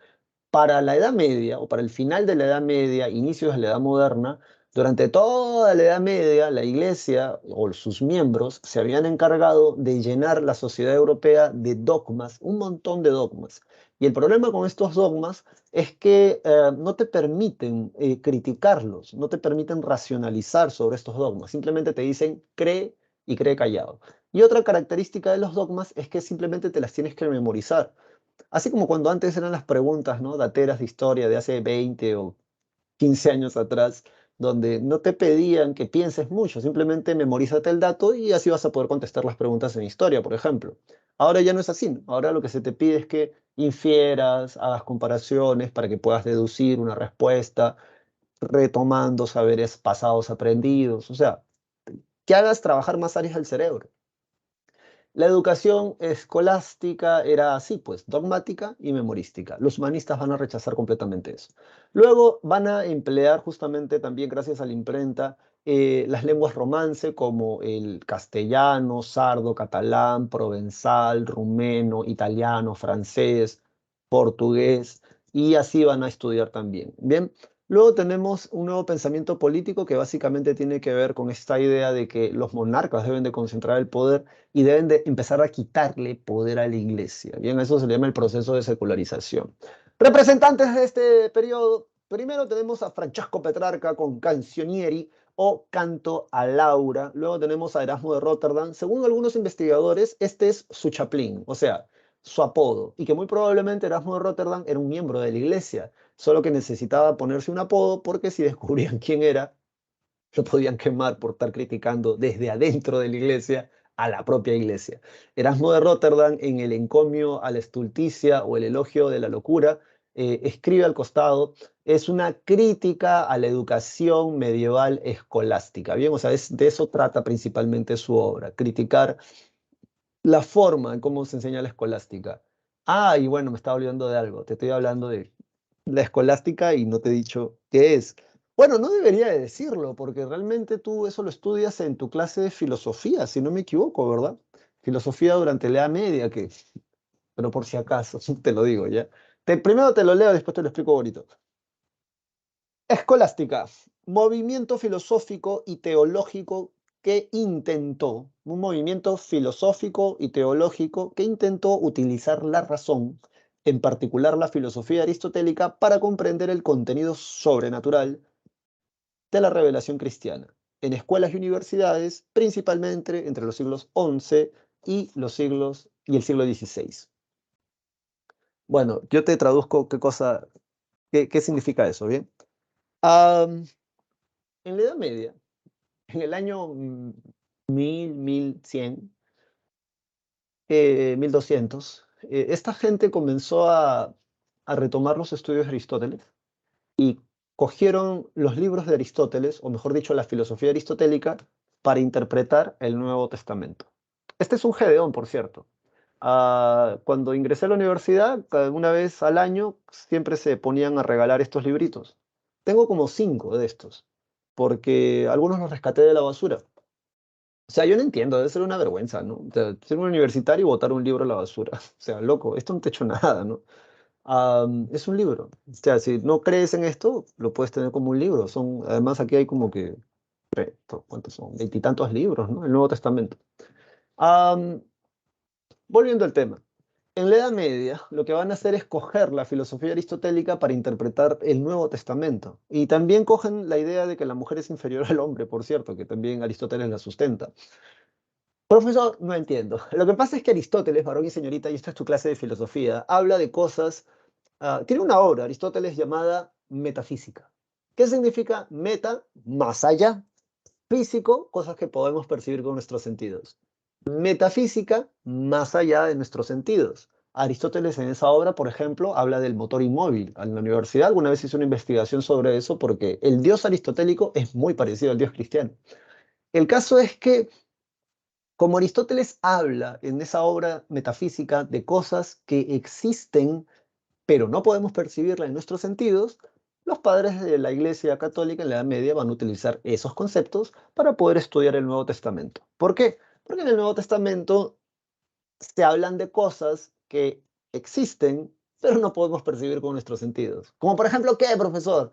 para la Edad Media o para el final de la Edad Media, inicios de la Edad Moderna, durante toda la Edad Media, la Iglesia o sus miembros se habían encargado de llenar la sociedad europea de dogmas, un montón de dogmas. Y el problema con estos dogmas es que no te permiten criticarlos, no te permiten racionalizar sobre estos dogmas, simplemente te dicen cree y cree callado. Y otra característica de los dogmas es que simplemente te las tienes que memorizar. Así como cuando antes eran las preguntas, ¿no? Dateras de historia de hace 20 o 15 años atrás, donde no te pedían que pienses mucho, simplemente memorízate el dato y así vas a poder contestar las preguntas en historia, por ejemplo. Ahora ya no es así, ¿no? Ahora lo que se te pide es que infieras, hagas comparaciones para que puedas deducir una respuesta, retomando saberes pasados aprendidos, o sea, que hagas trabajar más áreas del cerebro. La educación escolástica era así, pues, dogmática y memorística. Los humanistas van a rechazar completamente eso. Luego van a emplear justamente también, gracias a la imprenta, las lenguas romance como el castellano, sardo, catalán, provenzal, rumeno, italiano, francés, portugués, y así van a estudiar también. Bien, luego tenemos un nuevo pensamiento político que básicamente tiene que ver con esta idea de que los monarcas deben de concentrar el poder y deben de empezar a quitarle poder a la iglesia. Bien, eso se le llama el proceso de secularización. Representantes de este periodo, primero tenemos a Francesco Petrarca con Canzonieri o Canto a Laura. Luego tenemos a Erasmo de Rotterdam. Según algunos investigadores, este es su chaplín, o sea, su apodo, y que muy probablemente Erasmo de Rotterdam era un miembro de la iglesia, solo que necesitaba ponerse un apodo porque si descubrían quién era, lo podían quemar por estar criticando desde adentro de la iglesia a la propia iglesia. Erasmo de Rotterdam, en el encomio a la estulticia o el elogio de la locura, escribe al costado, es una crítica a la educación medieval escolástica. Bien, o sea, de eso trata principalmente su obra, criticar la forma en cómo se enseña la escolástica. Ah, y bueno, me estaba olvidando de algo, te estoy hablando de la escolástica y no te he dicho qué es. Bueno, no debería de decirlo, porque realmente tú eso lo estudias en tu clase de filosofía, si no me equivoco, ¿verdad? Filosofía durante la Edad Media, que, pero por si acaso, te lo digo, ¿ya? Primero te lo leo, después te lo explico bonito. Escolástica, movimiento filosófico y teológico un movimiento filosófico y teológico que intentó utilizar la razón, en particular la filosofía aristotélica, para comprender el contenido sobrenatural de la revelación cristiana, en escuelas y universidades, principalmente entre los siglos XI y el siglo XVI. Bueno, yo te traduzco qué significa eso, ¿bien? Am, en la Edad Media, en el año 1100, 1200, esta gente comenzó a retomar los estudios de Aristóteles y cogieron los libros de Aristóteles, o mejor dicho, la filosofía aristotélica, para interpretar el Nuevo Testamento. Este es un Gedeón, por cierto. Cuando ingresé a la universidad, una vez al año, siempre se ponían a regalar estos libritos. Tengo como 5 de estos, porque algunos los rescaté de la basura. O sea, yo no entiendo, debe ser una vergüenza, ¿no? O sea, ser un universitario y botar un libro a la basura. O sea, loco, esto no te ha hecho nada, ¿no? Es un libro. O sea, si no crees en esto, lo puedes tener como un libro. Además, aquí hay como que, ¿cuántos son? Veintitantos libros, ¿no? El Nuevo Testamento. Am, Volviendo al tema. En la Edad Media, lo que van a hacer es coger la filosofía aristotélica para interpretar el Nuevo Testamento. Y también cogen la idea de que la mujer es inferior al hombre, por cierto, que también Aristóteles la sustenta. Profesor, no entiendo. Lo que pasa es que Aristóteles, varón y señorita, y esta es tu clase de filosofía, habla de cosas. Tiene una obra, Aristóteles, llamada Metafísica. ¿Qué significa meta? Más allá. Físico, cosas que podemos percibir con nuestros sentidos. Metafísica, más allá de nuestros sentidos. Aristóteles en esa obra, por ejemplo, habla del motor inmóvil. En la universidad alguna vez hice una investigación sobre eso porque el dios aristotélico es muy parecido al dios cristiano. El caso es que, como Aristóteles habla en esa obra metafísica de cosas que existen pero no podemos percibirla en nuestros sentidos, los padres de la Iglesia Católica en la Edad Media van a utilizar esos conceptos para poder estudiar el Nuevo Testamento. ¿Por qué? Porque en el Nuevo Testamento se hablan de cosas que existen, pero no podemos percibir con nuestros sentidos. Como por ejemplo, ¿qué, profesor?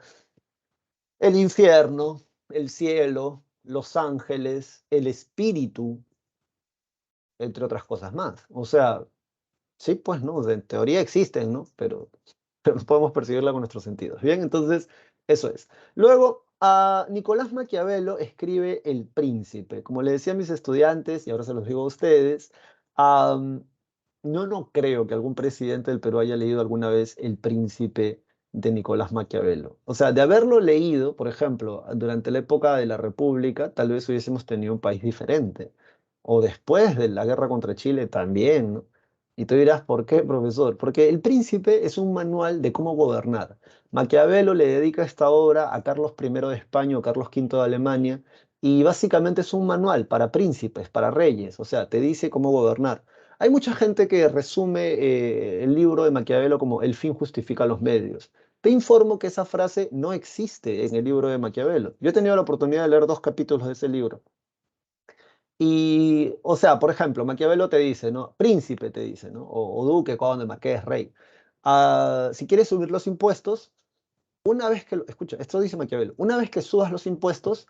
El infierno, el cielo, los ángeles, el espíritu, entre otras cosas más. O sea, sí, pues no, en teoría existen, ¿no? Pero no podemos percibirla con nuestros sentidos. Bien, entonces, eso es. Luego, Nicolás Maquiavelo escribe El Príncipe. Como le decía a mis estudiantes, y ahora se los digo a ustedes, no creo que algún presidente del Perú haya leído alguna vez El Príncipe de Nicolás Maquiavelo. O sea, de haberlo leído, por ejemplo, durante la época de la República, tal vez hubiésemos tenido un país diferente. O después de la guerra contra Chile también, ¿no? Y tú dirás, ¿por qué, profesor? Porque El Príncipe es un manual de cómo gobernar. Maquiavelo le dedica esta obra a Carlos I de España o Carlos V de Alemania, y básicamente es un manual para príncipes, para reyes, o sea, te dice cómo gobernar. Hay mucha gente que resume el libro de Maquiavelo como el fin justifica los medios. Te informo que esa frase no existe en el libro de Maquiavelo. Yo he tenido la oportunidad de leer 2 capítulos de ese libro. Y, o sea, por ejemplo, Maquiavelo te dice, ¿no? Príncipe te dice, ¿no? O duque, conde, marqués, rey. Si quieres subir los impuestos, escucha, esto dice Maquiavelo, una vez que subas los impuestos,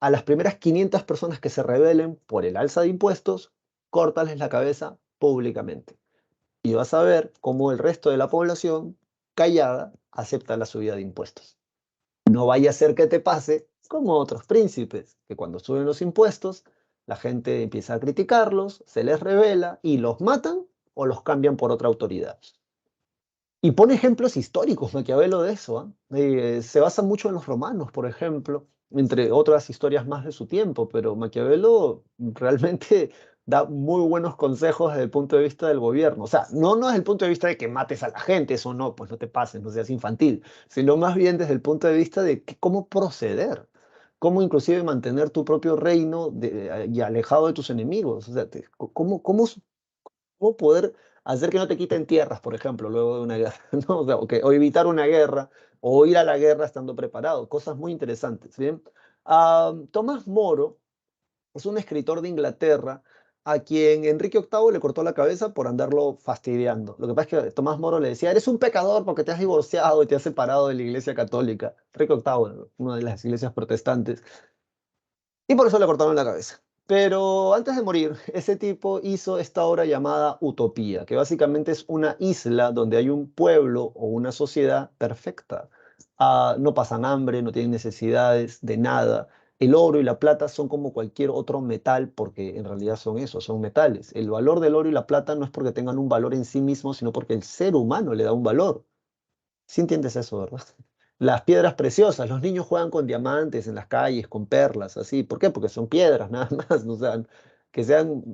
a las primeras 500 personas que se rebelen por el alza de impuestos, córtales la cabeza públicamente. Y vas a ver cómo el resto de la población, callada, acepta la subida de impuestos. No vaya a ser que te pase como otros príncipes, que cuando suben los impuestos, la gente empieza a criticarlos, se les revela y los matan o los cambian por otra autoridad. Y pone ejemplos históricos, Maquiavelo, de eso. Se basa mucho en los romanos, por ejemplo, entre otras historias más de su tiempo, pero Maquiavelo realmente da muy buenos consejos desde el punto de vista del gobierno. O sea, no desde el punto de vista de que mates a la gente, eso no, pues no te pases, no seas infantil, sino más bien desde el punto de vista de cómo proceder, cómo inclusive mantener tu propio reino y alejado de tus enemigos. O sea, cómo poder hacer que no te quiten tierras, por ejemplo, luego de una guerra, ¿no? O evitar una guerra, o ir a la guerra estando preparado, cosas muy interesantes, ¿bien? Tomás Moro es un escritor de Inglaterra a quien Enrique VIII le cortó la cabeza por andarlo fastidiando. Lo que pasa es que Tomás Moro le decía, eres un pecador porque te has divorciado y te has separado de la Iglesia Católica. Enrique VIII, una de las iglesias protestantes. Y por eso le cortaron la cabeza. Pero antes de morir, ese tipo hizo esta obra llamada Utopía, que básicamente es una isla donde hay un pueblo o una sociedad perfecta. No pasan hambre, no tienen necesidades de nada. El oro y la plata son como cualquier otro metal, porque en realidad son eso, son metales. El valor del oro y la plata no es porque tengan un valor en sí mismo, sino porque el ser humano le da un valor. Sí entiendes eso, ¿verdad? Las piedras preciosas, los niños juegan con diamantes en las calles, con perlas, así. ¿Por qué? Porque son piedras, nada más. O sea, que sean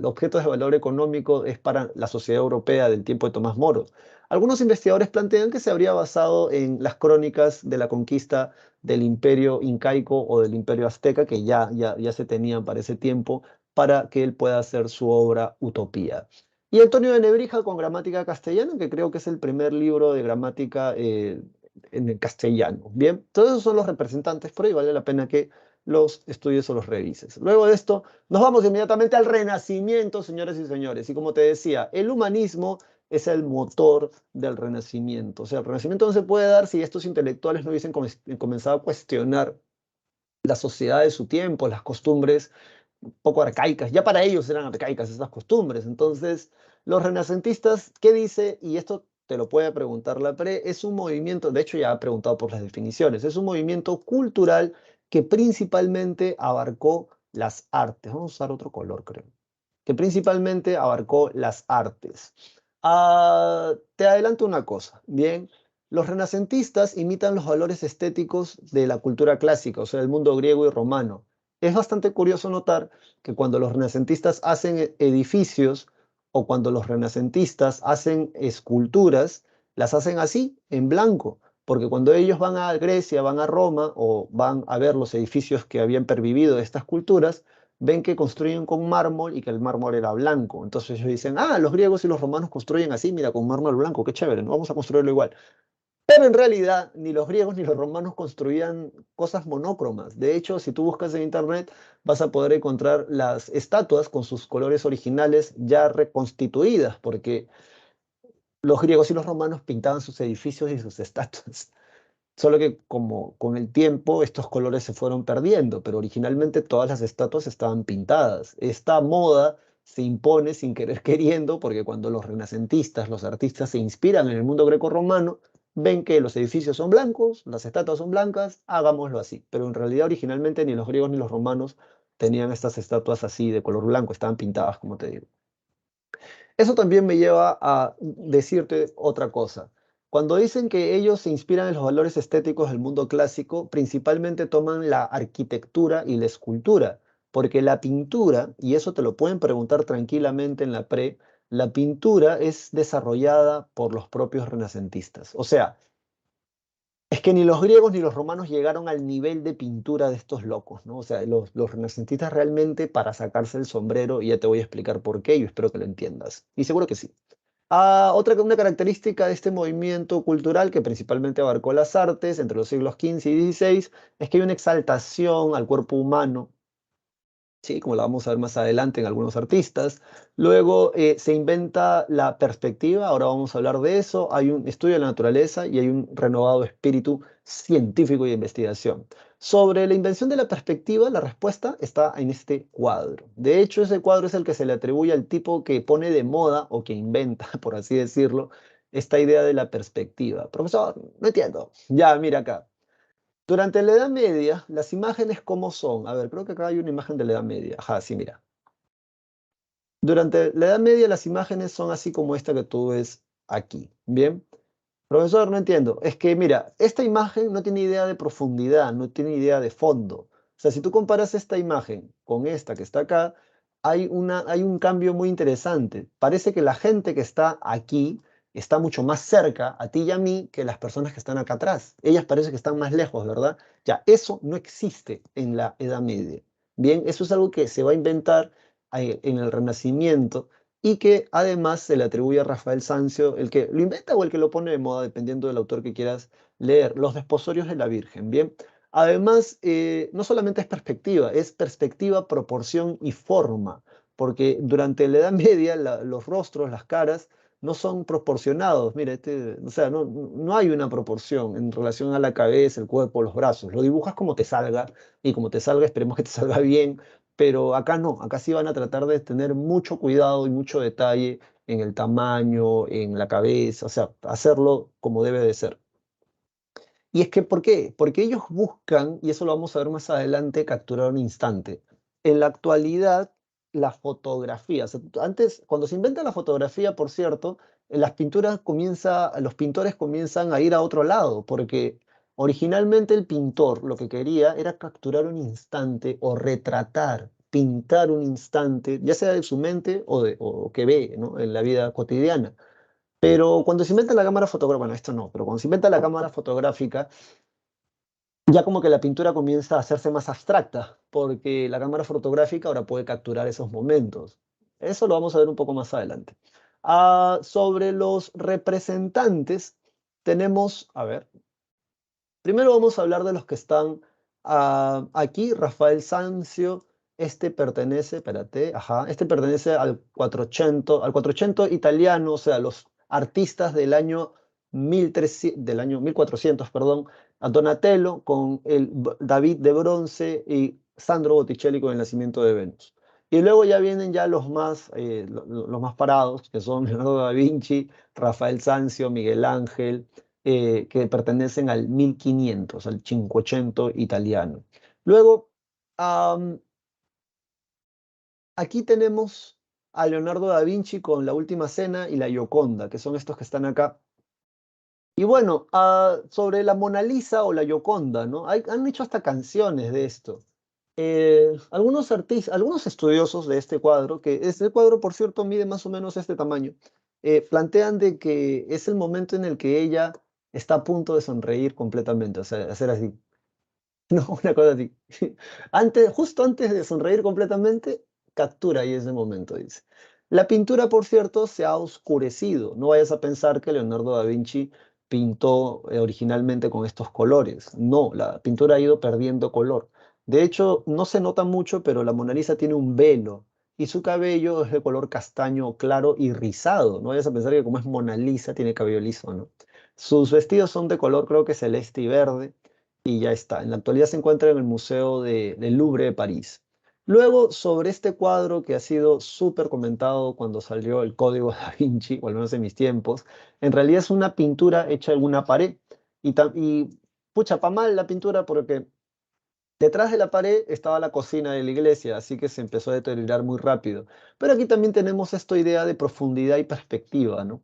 objetos de valor económico es para la sociedad europea del tiempo de Tomás Moro. Algunos investigadores plantean que se habría basado en las crónicas de la conquista del imperio incaico o del imperio azteca, que ya se tenían para ese tiempo, para que él pueda hacer su obra Utopía. Y Antonio de Nebrija con gramática castellana, que creo que es el primer libro de gramática en el castellano. Bien, todos esos son los representantes, por ahí vale la pena que los estudies o los revises. Luego de esto, nos vamos inmediatamente al Renacimiento, señores y señores. Y como te decía, el humanismo es el motor del Renacimiento. O sea, el Renacimiento no se puede dar si estos intelectuales no hubiesen comenzado a cuestionar la sociedad de su tiempo, las costumbres un poco arcaicas. Ya para ellos eran arcaicas esas costumbres. Entonces, los renacentistas, ¿qué dice? Y esto te lo puede preguntar la PRE, es un movimiento, de hecho ya ha preguntado por las definiciones, es un movimiento cultural que principalmente abarcó las artes. Vamos a usar otro color, creo. Que principalmente abarcó las artes. Te adelanto una cosa, bien. Los renacentistas imitan los valores estéticos de la cultura clásica, o sea, del mundo griego y romano. Es bastante curioso notar que cuando los renacentistas hacen edificios o cuando los renacentistas hacen esculturas, las hacen así, en blanco, porque cuando ellos van a Grecia, van a Roma o van a ver los edificios que habían pervivido de estas culturas, ven que construyen con mármol y que el mármol era blanco. Entonces ellos dicen, los griegos y los romanos construyen así, mira, con mármol blanco, qué chévere, no vamos a construirlo igual. Pero en realidad ni los griegos ni los romanos construían cosas monócromas. De hecho, si tú buscas en internet, vas a poder encontrar las estatuas con sus colores originales ya reconstituidas, porque los griegos y los romanos pintaban sus edificios y sus estatuas. Solo que como con el tiempo estos colores se fueron perdiendo, pero originalmente todas las estatuas estaban pintadas. Esta moda se impone sin querer queriendo, porque cuando los renacentistas, los artistas se inspiran en el mundo greco-romano, ven que los edificios son blancos, las estatuas son blancas, hagámoslo así. Pero en realidad originalmente ni los griegos ni los romanos tenían estas estatuas así de color blanco, estaban pintadas, como te digo. Eso también me lleva a decirte otra cosa. Cuando dicen que ellos se inspiran en los valores estéticos del mundo clásico, principalmente toman la arquitectura y la escultura, porque la pintura, y eso te lo pueden preguntar tranquilamente en la pre, la pintura es desarrollada por los propios renacentistas. O sea, es que ni los griegos ni los romanos llegaron al nivel de pintura de estos locos, ¿no? O sea, los renacentistas realmente para sacarse el sombrero, y ya te voy a explicar por qué, yo espero que lo entiendas. Y seguro que sí. Una característica de este movimiento cultural que principalmente abarcó las artes entre los siglos XV y XVI es que hay una exaltación al cuerpo humano, ¿sí? Como la vamos a ver más adelante en algunos artistas. Luego se inventa la perspectiva, ahora vamos a hablar de eso. Hay un estudio de la naturaleza y hay un renovado espíritu científico y de investigación. Sobre la invención de la perspectiva, la respuesta está en este cuadro. De hecho, ese cuadro es el que se le atribuye al tipo que pone de moda o que inventa, por así decirlo, esta idea de la perspectiva. Profesor, no entiendo. Ya, mira acá. Durante la Edad Media, las imágenes, ¿cómo son? A ver, creo que acá hay una imagen de la Edad Media. Ajá, sí, mira. Durante la Edad Media, las imágenes son así como esta que tú ves aquí. Bien. Profesor, no entiendo. Es que, mira, esta imagen no tiene idea de profundidad, no tiene idea de fondo. O sea, si tú comparas esta imagen con esta que está acá, hay un cambio muy interesante. Parece que la gente que está aquí está mucho más cerca a ti y a mí que las personas que están acá atrás. Ellas parece que están más lejos, ¿verdad? Ya, eso no existe en la Edad Media. Bien, eso es algo que se va a inventar en el Renacimiento y que además se le atribuye a Rafael Sanzio, el que lo inventa o el que lo pone de moda, dependiendo del autor que quieras leer, los desposorios de la Virgen, ¿bien? Además, no solamente es perspectiva, proporción y forma, porque durante la Edad Media los rostros, las caras, no son proporcionados. Mira, o sea, no hay una proporción en relación a la cabeza, el cuerpo, los brazos. Lo dibujas como te salga y como te salga, esperemos que te salga bien, pero acá no, acá sí van a tratar de tener mucho cuidado y mucho detalle en el tamaño, en la cabeza, o sea, hacerlo como debe de ser. Y es que, ¿por qué? Porque ellos buscan, y eso lo vamos a ver más adelante, capturar un instante. En la actualidad, la fotografía, o sea, antes, cuando se inventa la fotografía, por cierto, los pintores comienzan a ir a otro lado, porque originalmente el pintor lo que quería era capturar un instante o retratar, pintar un instante, ya sea de su mente o que ve, ¿no? En la vida cotidiana. Pero cuando se inventa la cámara fotográfica, bueno, esto no, pero cuando se inventa la cámara fotográfica, ya como que la pintura comienza a hacerse más abstracta, porque la cámara fotográfica ahora puede capturar esos momentos. Eso lo vamos a ver un poco más adelante. Sobre los representantes, tenemos, a ver, primero vamos a hablar de los que están aquí. Rafael Sanzio, este pertenece, espérate, ajá, este pertenece al 400 italiano, o sea, los artistas del año 1300, del año 1400, perdón, a Donatello con el David de bronce y Sandro Botticelli con el nacimiento de Venus. Y luego ya vienen ya los más parados, que son Leonardo da Vinci, Rafael Sanzio, Miguel Ángel, que pertenecen al 1500, al Cinquecento italiano. Luego, am, aquí tenemos a Leonardo da Vinci con La Última Cena y la Gioconda, que son estos que están acá. Y bueno, sobre la Mona Lisa o la Gioconda, ¿no? Han hecho hasta canciones de esto. Algunos artistas, algunos estudiosos de este cuadro, que este cuadro, por cierto, mide más o menos este tamaño, plantean de que es el momento en el que ella está a punto de sonreír completamente, o sea, hacer así. No, una cosa así. Justo antes de sonreír completamente, captura ahí ese momento, dice. La pintura, por cierto, se ha oscurecido. No vayas a pensar que Leonardo da Vinci pintó originalmente con estos colores. No, la pintura ha ido perdiendo color. De hecho, no se nota mucho, pero la Mona Lisa tiene un velo y su cabello es de color castaño claro y rizado. No vayas a pensar que como es Mona Lisa, tiene cabello liso, ¿no? Sus vestidos son de color, creo que celeste y verde y ya está. En la actualidad se encuentra en el Museo del Louvre de París. Luego, sobre este cuadro que ha sido súper comentado cuando salió el Código Da Vinci, o al menos en mis tiempos, en realidad es una pintura hecha en una pared. Y pucha, pa' mal la pintura porque detrás de la pared estaba la cocina de la iglesia, así que se empezó a deteriorar muy rápido. Pero aquí también tenemos esta idea de profundidad y perspectiva, ¿no?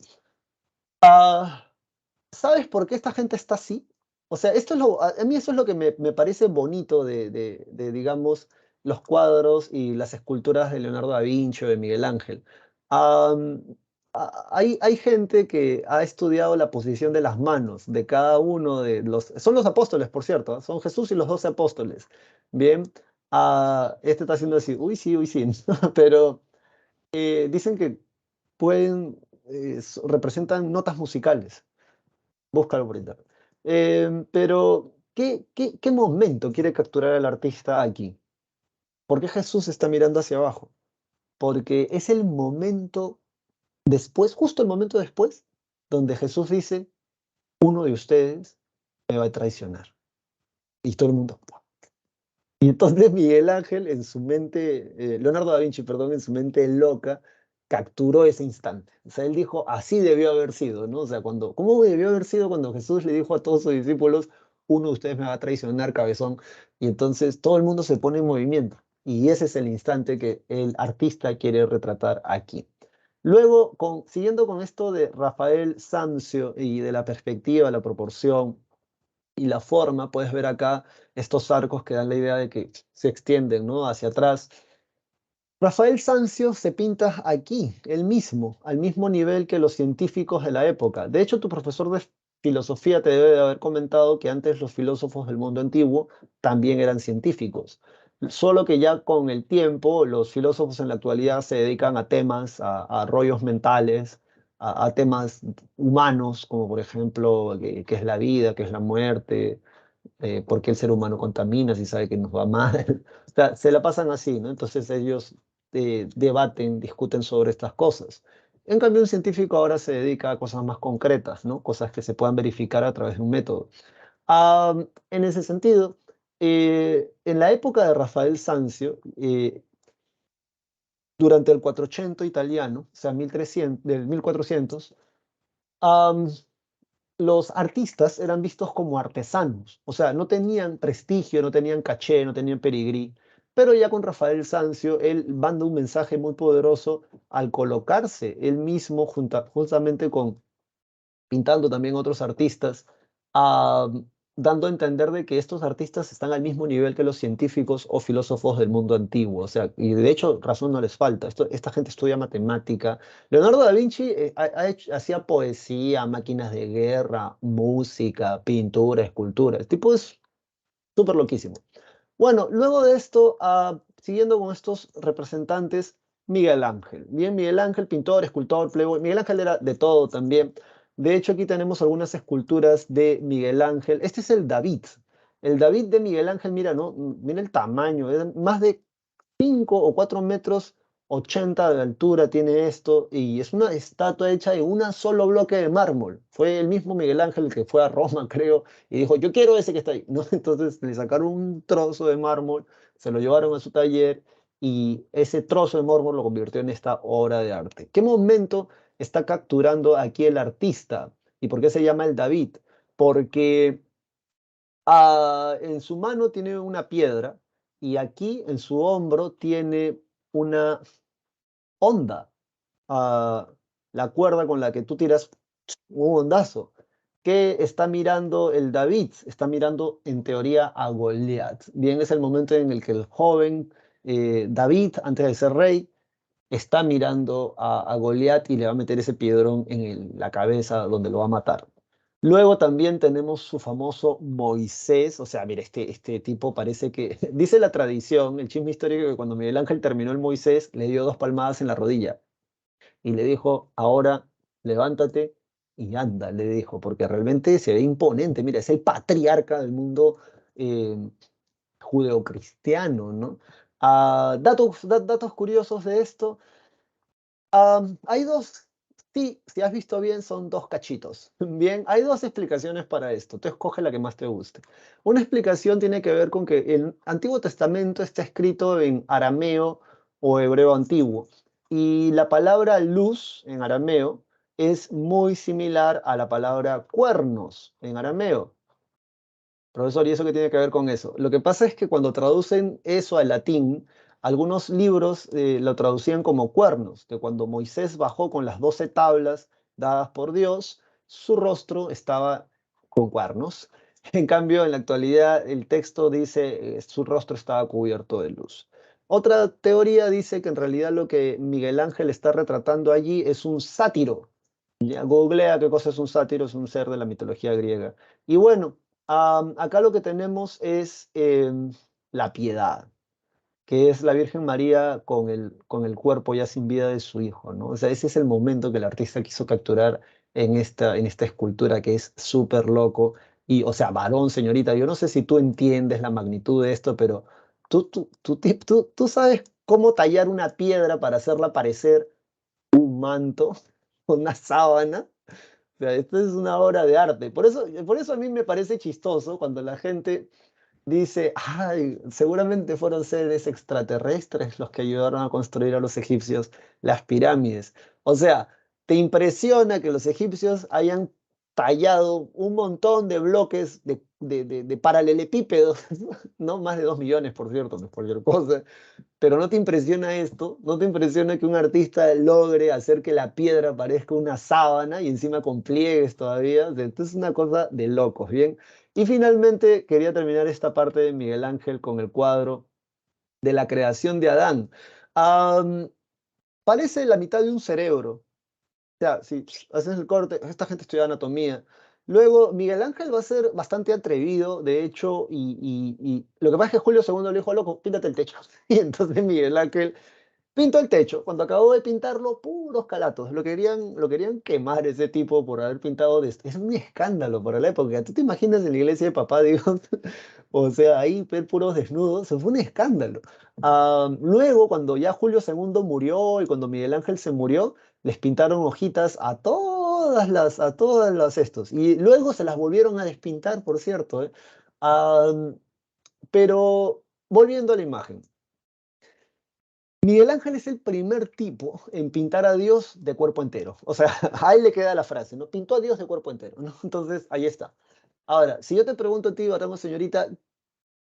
¿Sabes por qué esta gente está así? O sea, a mí eso es lo que me parece bonito digamos, los cuadros y las esculturas de Leonardo da Vinci o de Miguel Ángel. Am, hay gente que ha estudiado la posición de las manos de cada uno de los... Son los apóstoles, por cierto, ¿ah? Son Jesús y los 12 apóstoles. Bien, este está haciendo así, uy, sí, pero dicen que representan notas musicales. Búscalo por internet. Pero, ¿qué momento quiere capturar el artista aquí? ¿Por qué Jesús está mirando hacia abajo? Porque es el momento después, justo el momento después, donde Jesús dice, uno de ustedes me va a traicionar. Y todo el mundo. ¡Pua! Y entonces Miguel Ángel, en su mente, Leonardo da Vinci, perdón, en su mente loca, capturó ese instante. O sea, él dijo, así debió haber sido, ¿no? O sea, ¿cómo debió haber sido cuando Jesús le dijo a todos sus discípulos, uno de ustedes me va a traicionar, cabezón? Y entonces todo el mundo se pone en movimiento. Y ese es el instante que el artista quiere retratar aquí. Luego, siguiendo con esto de Rafael Sanzio y de la perspectiva, la proporción, y la forma, puedes ver acá estos arcos que dan la idea de que se extienden, ¿no? Hacia atrás. Rafael Sanzio se pinta aquí, él mismo, al mismo nivel que los científicos de la época. De hecho, tu profesor de filosofía te debe de haber comentado que antes los filósofos del mundo antiguo también eran científicos. Solo que ya con el tiempo, los filósofos en la actualidad se dedican a temas, a rollos mentales, a temas humanos, como por ejemplo, qué es la vida, qué es la muerte, por qué el ser humano contamina, si sabe que nos va mal. O sea, se la pasan así, ¿no? Entonces ellos debaten, discuten sobre estas cosas. En cambio, un científico ahora se dedica a cosas más concretas, ¿no? Cosas que se puedan verificar a través de un método. En ese sentido, en la época de Rafael Sanzio, durante el 480 italiano, o sea, 1300, del 1400, am, los artistas eran vistos como artesanos, o sea, no tenían prestigio, no tenían caché, no tenían pedigrí, pero ya con Rafael Sanzio, él manda un mensaje muy poderoso al colocarse él mismo justamente con pintando también otros artistas, ah, dando a entender de que estos artistas están al mismo nivel que los científicos o filósofos del mundo antiguo. O sea, y de hecho razón no les falta. Esta gente estudia matemática. Leonardo da Vinci hacía poesía, máquinas de guerra, música, pintura, escultura. El tipo es súper loquísimo. Bueno, luego de esto, siguiendo con estos representantes, Miguel Ángel. Bien, Miguel Ángel, pintor, escultor, playboy. Miguel Ángel era de todo también. De hecho, aquí tenemos algunas esculturas de Miguel Ángel. Este es el David. El David de Miguel Ángel, mira, ¿no? Mira el tamaño, es más de 5 o 4 metros 80 de altura tiene esto y es una estatua hecha de un solo bloque de mármol. Fue el mismo Miguel Ángel que fue a Roma, creo, y dijo, yo quiero ese que está ahí, ¿no? Entonces le sacaron un trozo de mármol, se lo llevaron a su taller y ese trozo de mármol lo convirtió en esta obra de arte. ¿Qué momento está capturando aquí el artista? ¿Y por qué se llama el David? Porque en su mano tiene una piedra y aquí en su hombro tiene una onda, ah, la cuerda con la que tú tiras un ondazo. ¿Qué está mirando el David? Está mirando en teoría a Goliat. Bien, es el momento en el que el joven David, antes de ser rey, está mirando a Goliat y le va a meter ese piedrón en la cabeza donde lo va a matar. Luego también tenemos su famoso Moisés, o sea, mira, este tipo parece que, dice la tradición, el chisme histórico, que cuando Miguel Ángel terminó el Moisés, le dio dos palmadas en la rodilla y le dijo, ahora levántate y anda, le dijo, porque realmente se ve imponente, mira, es el patriarca del mundo eh, judeocristiano, ¿no? Datos curiosos de esto. Hay dos, sí, si has visto bien, son dos cachitos. Bien, hay dos explicaciones para esto. Tú escoge la que más te guste. Una explicación tiene que ver con que el Antiguo Testamento está escrito en arameo o hebreo antiguo. Y la palabra luz en arameo es muy similar a la palabra cuernos en arameo. Profesor, ¿y eso qué tiene que ver con eso? Lo que pasa es que cuando traducen eso al latín, algunos libros lo traducían como cuernos, que cuando Moisés bajó con las 12 tablas dadas por Dios, su rostro estaba con cuernos. En cambio, en la actualidad, el texto dice su rostro estaba cubierto de luz. Otra teoría dice que en realidad lo que Miguel Ángel está retratando allí es un sátiro. Ya, googlea qué cosa es un sátiro, es un ser de la mitología griega. Y bueno, acá lo que tenemos es la piedad, que es la Virgen María con el cuerpo ya sin vida de su hijo, ¿no? O sea, ese es el momento que el artista quiso capturar en esta escultura que es súper loco. Y, o sea, varón, señorita, yo no sé si tú entiendes la magnitud de esto, pero tú sabes cómo tallar una piedra para hacerla parecer un manto, una sábana. O sea, esto es una obra de arte. Por eso a mí me parece chistoso cuando la gente dice, ay, seguramente fueron seres extraterrestres los que ayudaron a construir a los egipcios las pirámides. O sea, ¿te impresiona que los egipcios hayan tallado un montón de bloques de paralelepípedos, ¿no? Más de 2 millones, por cierto, no es cualquier cosa. Pero ¿no te impresiona esto? ¿No te impresiona que un artista logre hacer que la piedra parezca una sábana y encima con pliegues todavía? O sea, esto es una cosa de locos, ¿bien? Y finalmente quería terminar esta parte de Miguel Ángel con el cuadro de la creación de Adán. Am, Parece la mitad de un cerebro. O sea, si haces el corte, esta gente estudia anatomía. Luego, Miguel Ángel va a ser bastante atrevido, de hecho, y lo que pasa es que Julio II le dijo, loco, píntate el techo. Y entonces Miguel Ángel Pintó el techo. Cuando acabó de pintarlo, puros calatos. Lo querían quemar ese tipo por haber pintado de esto. Es un escándalo para la época. ¿Tú te imaginas en la iglesia de Papá Dios? O sea, ahí ver puros desnudos. Eso fue un escándalo. Luego, cuando ya Julio II murió y cuando Miguel Ángel se murió, les pintaron hojitas a todas las estos. Y luego se las volvieron a despintar, por cierto, ¿eh? Pero volviendo a la imagen. Miguel Ángel es el primer tipo en pintar a Dios de cuerpo entero. O sea, ahí le queda la frase, ¿no? Pintó a Dios de cuerpo entero, ¿no? Entonces, ahí está. Ahora, si yo te pregunto a ti, Baramo señorita,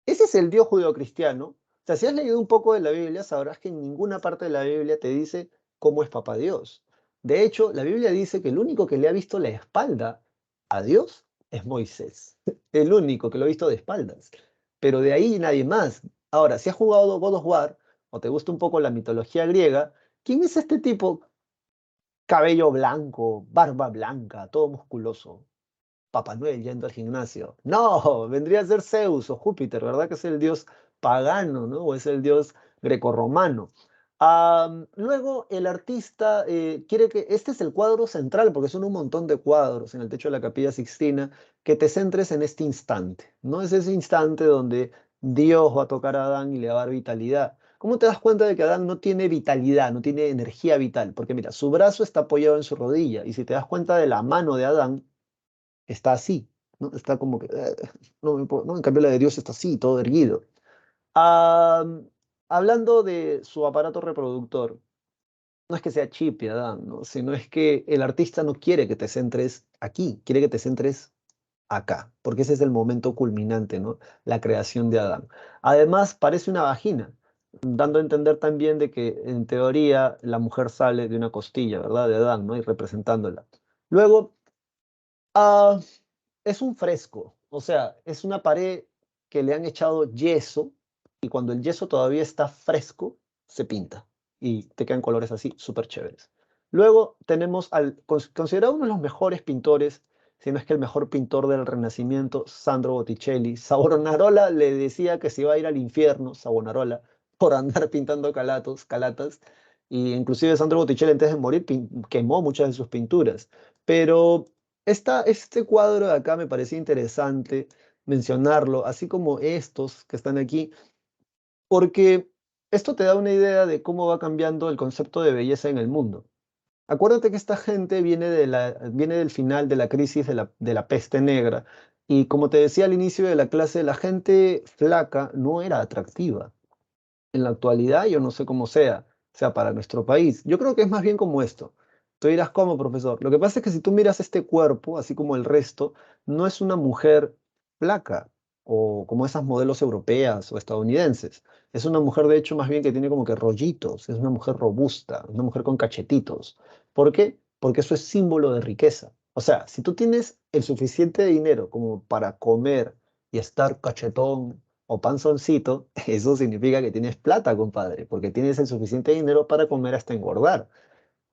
¿ese es el Dios judeocristiano? O sea, si has leído un poco de la Biblia, sabrás que en ninguna parte de la Biblia te dice cómo es papá Dios. De hecho, la Biblia dice que el único que le ha visto la espalda a Dios es Moisés. El único que lo ha visto de espaldas. Pero de ahí nadie más. Ahora, si has jugado God of War o te gusta un poco la mitología griega, ¿quién es este tipo? Cabello blanco, barba blanca, todo musculoso. Papá Noel yendo al gimnasio. No, vendría a ser Zeus o Júpiter, ¿verdad? Que es el dios pagano, ¿no? O es el dios grecorromano. Luego el artista quiere que, este es el cuadro central, porque son un montón de cuadros en el techo de la Capilla Sixtina, que te centres en este instante, ¿no? Es ese instante donde Dios va a tocar a Adán y le va a dar vitalidad. ¿Cómo te das cuenta de que Adán no tiene vitalidad, no tiene energía vital? Porque mira, su brazo está apoyado en su rodilla, y si te das cuenta de la mano de Adán, está así, ¿no? Está como que, no, no, en cambio la de Dios está así, todo erguido. Ah, hablando de su aparato reproductor, no es que sea chip y Adán, ¿no? Sino es que el artista no quiere que te centres aquí, quiere que te centres acá, porque ese es el momento culminante, ¿no? La creación de Adán. Además, parece una vagina, dando a entender también de que en teoría la mujer sale de una costilla, ¿verdad? De Adán, ¿no? Y representándola. Luego, ah, es un fresco, o sea, es una pared que le han echado yeso y cuando el yeso todavía está fresco, se pinta y te quedan colores así súper chéveres. Luego tenemos considerado uno de los mejores pintores, si no es que el mejor pintor del Renacimiento, Sandro Botticelli. Savonarola le decía que se iba a ir al infierno, Savonarola, por andar pintando calatas, y inclusive Sandro Botticelli antes de morir quemó muchas de sus pinturas. Pero este cuadro de acá me parecía interesante mencionarlo, así como estos que están aquí, porque esto te da una idea de cómo va cambiando el concepto de belleza en el mundo. Acuérdate que esta gente viene del final de la crisis de la peste negra, y como te decía al inicio de la clase, la gente flaca no era atractiva. En la actualidad yo no sé cómo sea para nuestro país. Yo creo que es más bien como esto. Tú dirás, ¿cómo, profesor? Lo que pasa es que si tú miras este cuerpo, así como el resto, no es una mujer flaca o como esas modelos europeas o estadounidenses. Es una mujer, de hecho, más bien que tiene como que rollitos, es una mujer robusta, una mujer con cachetitos. ¿Por qué? Porque eso es símbolo de riqueza. O sea, si tú tienes el suficiente dinero como para comer y estar cachetón o panzoncito, eso significa que tienes plata, compadre, porque tienes el suficiente dinero para comer hasta engordar.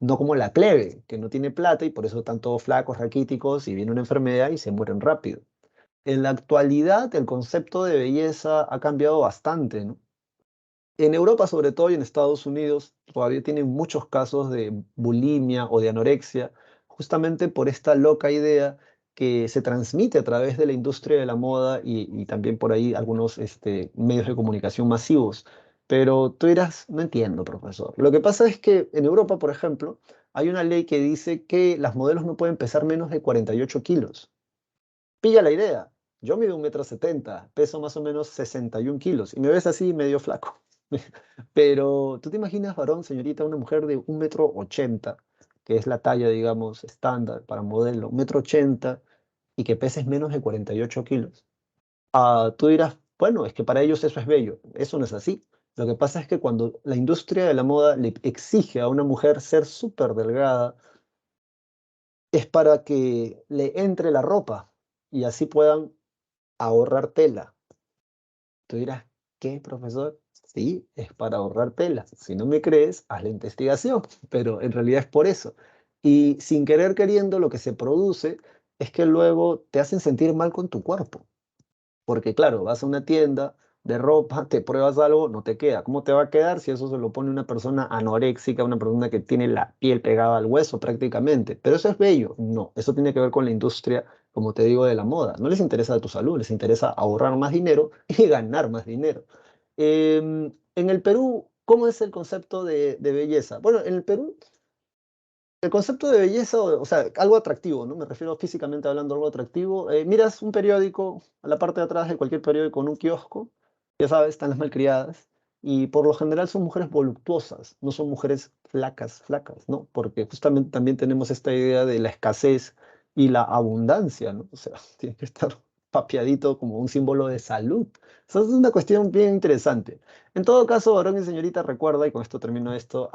No como la plebe, que no tiene plata y por eso están todos flacos, raquíticos y viene una enfermedad y se mueren rápido. En la actualidad, el concepto de belleza ha cambiado bastante, ¿no? En Europa, sobre todo, y en Estados Unidos, todavía tienen muchos casos de bulimia o de anorexia, justamente por esta loca idea que se transmite a través de la industria de la moda y también por ahí algunos medios de comunicación masivos. Pero tú dirás, no entiendo, profesor. Lo que pasa es que en Europa, por ejemplo, hay una ley que dice que las modelos no pueden pesar menos de 48 kilos. Pilla la idea. Yo mido 1,70 m, peso más o menos 61 kilos y me ves así medio flaco. Pero, ¿tú te imaginas, varón, señorita, una mujer de 1,80 m, que es la talla, digamos, estándar para modelo, 1,80 m, y que peses menos de 48 kilos? Tú dirás, bueno, es que para ellos eso es bello. Eso no es así. Lo que pasa es que cuando la industria de la moda le exige a una mujer ser súper delgada, es para que le entre la ropa y así puedan ahorrar tela. Tú dirás, ¿qué, profesor? Sí, es para ahorrar tela. Si no me crees, haz la investigación, pero en realidad es por eso. Y sin querer queriendo, lo que se produce es que luego te hacen sentir mal con tu cuerpo. Porque claro, vas a una tienda de ropa, te pruebas algo, no te queda. ¿Cómo te va a quedar si eso se lo pone una persona anoréxica, una persona que tiene la piel pegada al hueso prácticamente? Pero eso es bello. No, eso tiene que ver con la industria, como te digo, de la moda. No les interesa tu salud, les interesa ahorrar más dinero y ganar más dinero. En el Perú, ¿cómo es el concepto de belleza? Bueno, en el Perú el concepto de belleza, o sea, algo atractivo, ¿no? Me refiero físicamente hablando, algo atractivo. Miras un periódico, a la parte de atrás de cualquier periódico en un kiosco, ya sabes, están las malcriadas, y por lo general son mujeres voluptuosas, no son mujeres flacas, flacas, ¿no? Porque justamente también tenemos esta idea de la escasez y la abundancia, ¿no? O sea, tiene que estar papiadito como un símbolo de salud. Eso es una cuestión bien interesante. En todo caso, varón y señorita, recuerda, y con esto termino esto,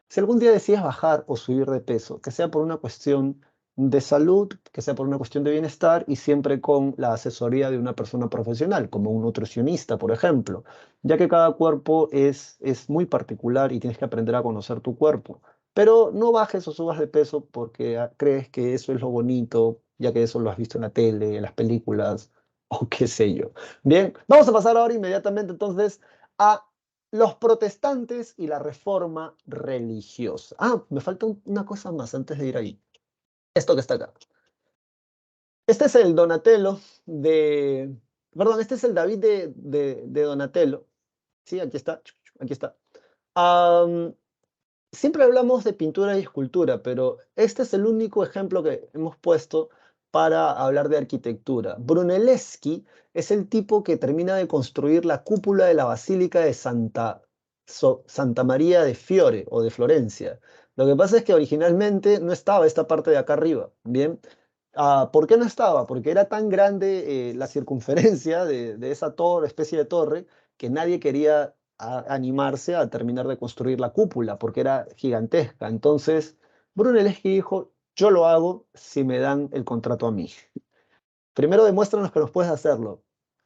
si algún día decides bajar o subir de peso, que sea por una cuestión de salud, que sea por una cuestión de bienestar y siempre con la asesoría de una persona profesional, como un nutricionista, por ejemplo, ya que cada cuerpo es muy particular y tienes que aprender a conocer tu cuerpo. Pero no bajes o subas de peso porque crees que eso es lo bonito, ya que eso lo has visto en la tele, en las películas o qué sé yo. Bien, vamos a pasar ahora inmediatamente entonces a los protestantes y la reforma religiosa. Ah, me falta una cosa más antes de ir ahí. Esto que está acá. Este es el Donatello de... Perdón, este es el David de Donatello. Sí, aquí está. Aquí está. Am, Siempre hablamos de pintura y escultura, pero este es el único ejemplo que hemos puesto para hablar de arquitectura. Brunelleschi es el tipo que termina de construir la cúpula de la Basílica de Santa María de Fiore o de Florencia. Lo que pasa es que originalmente no estaba esta parte de acá arriba, ¿bien? ¿Por qué no estaba? Porque era tan grande la circunferencia de esa torre, especie de torre, que nadie quería animarse a terminar de construir la cúpula, porque era gigantesca. Entonces, Brunelleschi dijo, yo lo hago si me dan el contrato a mí. Primero demuéstranos que nos puedes hacerlo.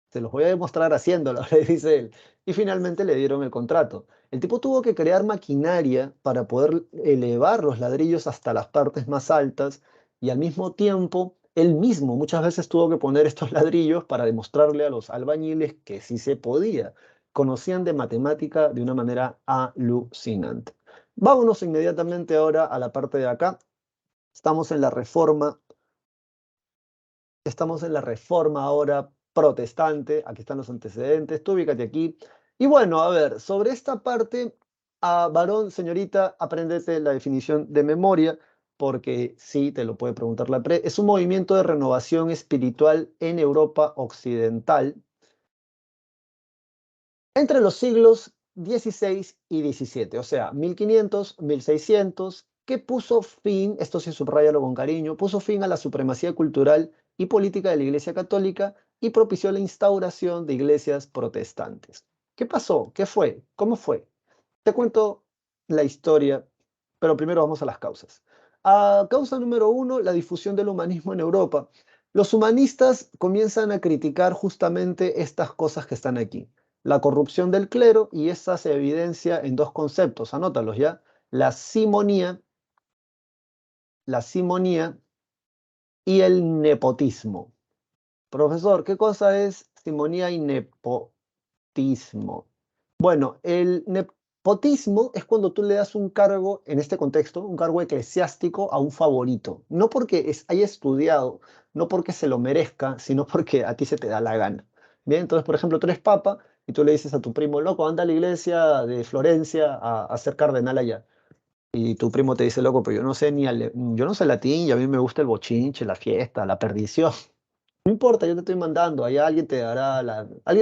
Se los voy a demostrar haciéndolo, le dice él. Y finalmente le dieron el contrato. El tipo tuvo que crear maquinaria para poder elevar los ladrillos hasta las partes más altas y al mismo tiempo él mismo muchas veces tuvo que poner estos ladrillos para demostrarle a los albañiles que sí se podía. Conocían de matemática de una manera alucinante. Vámonos inmediatamente ahora a la parte de acá. Estamos en la reforma Estamos en la reforma ahora protestante. Aquí están los antecedentes. Tú ubícate aquí. Y bueno, a ver, sobre esta parte, a varón, señorita, aprendete la definición de memoria, porque sí, te lo puede preguntar la pre. Es un movimiento de renovación espiritual en Europa Occidental entre los siglos XVI y XVII, o sea, 1500, 1600, que puso fin, esto sí subrayalo con cariño, puso fin a la supremacía cultural y política de la Iglesia Católica y propició la instauración de iglesias protestantes. ¿Qué pasó? ¿Qué fue? ¿Cómo fue? Te cuento la historia, pero primero vamos a las causas. Causa número uno, la difusión del humanismo en Europa. Los humanistas comienzan a criticar justamente estas cosas que están aquí. La corrupción del clero, y esta se evidencia en dos conceptos, anótalos ya. La simonía, la simonía y el nepotismo. Profesor, ¿qué cosa es simonía y nepotismo? Bueno, el nepotismo es cuando tú le das un cargo, en este contexto, un cargo eclesiástico a un favorito. No porque haya estudiado, no porque se lo merezca, sino porque a ti se te da la gana. Bien, entonces, por ejemplo, tú eres papa y tú le dices a tu primo, loco, anda a la iglesia de Florencia a ser cardenal allá. Y tu primo te dice, loco, pero yo no sé yo no sé latín y a mí me gusta el bochinche, la fiesta, la perdición. No importa, yo te estoy mandando, allá alguien te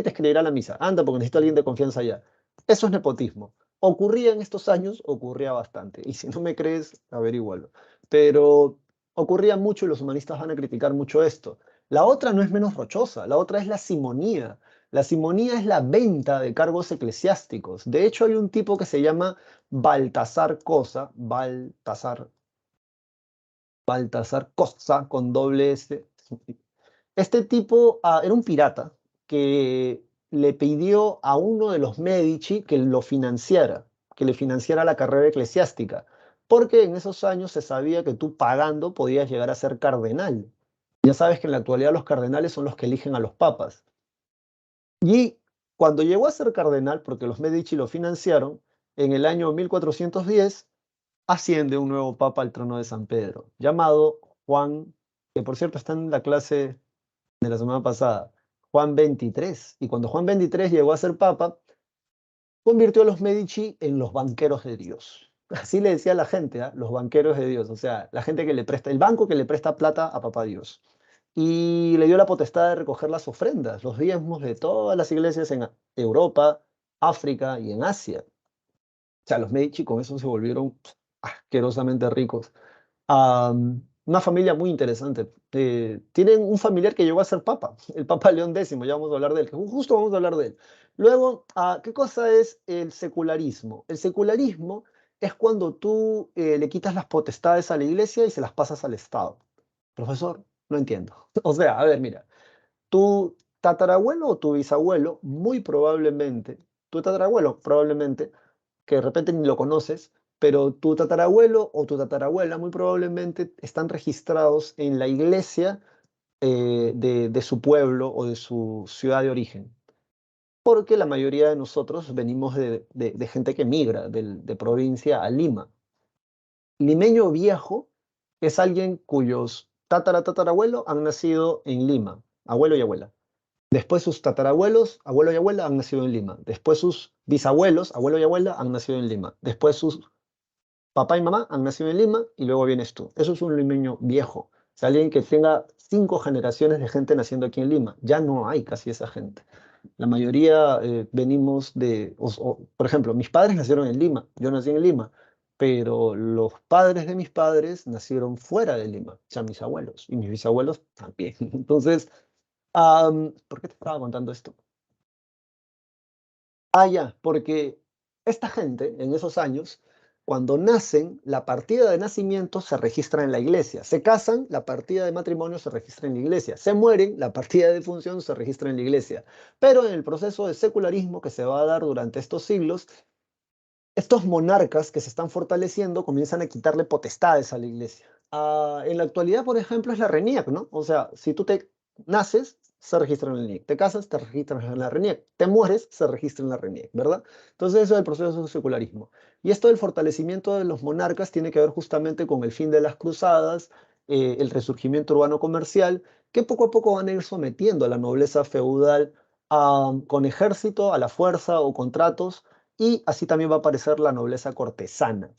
escribirá la misa. Anda, porque necesito a alguien de confianza allá. Eso es nepotismo. ¿Ocurría en estos años? Ocurría bastante. Y si no me crees, averígualo. Pero ocurría mucho y los humanistas van a criticar mucho esto. La otra no es menos rochosa, la otra es la simonía. La simonía es la venta de cargos eclesiásticos. De hecho, hay un tipo que se llama Baltasar Cosa, Baltasar Cosa con doble S. Este tipo era un pirata que le pidió a uno de los Medici que lo financiara, que le financiara la carrera eclesiástica, porque en esos años se sabía que tú pagando podías llegar a ser cardenal. Ya sabes que en la actualidad los cardenales son los que eligen a los papas. Y Cuando llegó a ser cardenal, porque los Medici lo financiaron, en el año 1410 asciende un nuevo papa al trono de San Pedro, llamado Juan, que por cierto está en la clase de la semana pasada, Juan XXIII. Y cuando Juan XXIII llegó a ser papa, convirtió a los Medici en los banqueros de Dios. Así le decía a la gente, ¿ah? Los banqueros de Dios, o sea, la gente que le presta, el banco que le presta plata a papá Dios. Y le dio la potestad de recoger las ofrendas, los diezmos de todas las iglesias en Europa, África y en Asia. O sea, los Medici con eso se volvieron asquerosamente ricos. Una familia muy interesante. Tienen un familiar que llegó a ser papa, el Papa León X, ya vamos a hablar de él, que justo vamos a hablar de él. Luego, ¿qué cosa es el secularismo? El secularismo es cuando tú le quitas las potestades a la iglesia y se las pasas al Estado. Profesor, no entiendo. O sea, a ver, mira, tu tatarabuelo o tu bisabuelo, muy probablemente, tu tatarabuelo probablemente, que de repente ni lo conoces, pero tu tatarabuelo o tu tatarabuela muy probablemente están registrados en la iglesia de su pueblo o de su ciudad de origen. Porque la mayoría de nosotros venimos de gente que migra de provincia a Lima. Limeño viejo es alguien cuyos tatarabuelos han nacido en Lima, abuelo y abuela. Después sus tatarabuelos, abuelo y abuela, han nacido en Lima. Después sus bisabuelos, abuelo y abuela, han nacido en Lima. Después sus papá y mamá han nacido en Lima y luego vienes tú. Eso es un limeño viejo. O sea, alguien que tenga 5 generaciones de gente naciendo aquí en Lima. Ya no hay casi esa gente. La mayoría venimos por ejemplo, mis padres nacieron en Lima, yo nací en Lima, pero los padres de mis padres nacieron fuera de Lima, o sea, mis abuelos y mis bisabuelos también. Entonces, ¿por qué te estaba contando esto? Ya, porque esta gente en esos años, cuando nacen, la partida de nacimiento se registra en la iglesia. Se casan, la partida de matrimonio se registra en la iglesia. Se mueren, la partida de defunción se registra en la iglesia. Pero en el proceso de secularismo que se va a dar durante estos siglos, estos monarcas que se están fortaleciendo comienzan a quitarle potestades a la iglesia. En la actualidad, por ejemplo, es la RENIEC, ¿no? O sea, si tú te naces, se registra en la RENIEC. Te casas, te registras en la RENIEC. Te mueres, se registra en la RENIEC, ¿verdad? Entonces, eso es el proceso de secularismo. Y esto del fortalecimiento de los monarcas tiene que ver justamente con el fin de las cruzadas, el resurgimiento urbano comercial, que poco a poco van a ir sometiendo a la nobleza feudal con ejército, a la fuerza o contratos, y así también va a aparecer la nobleza cortesana.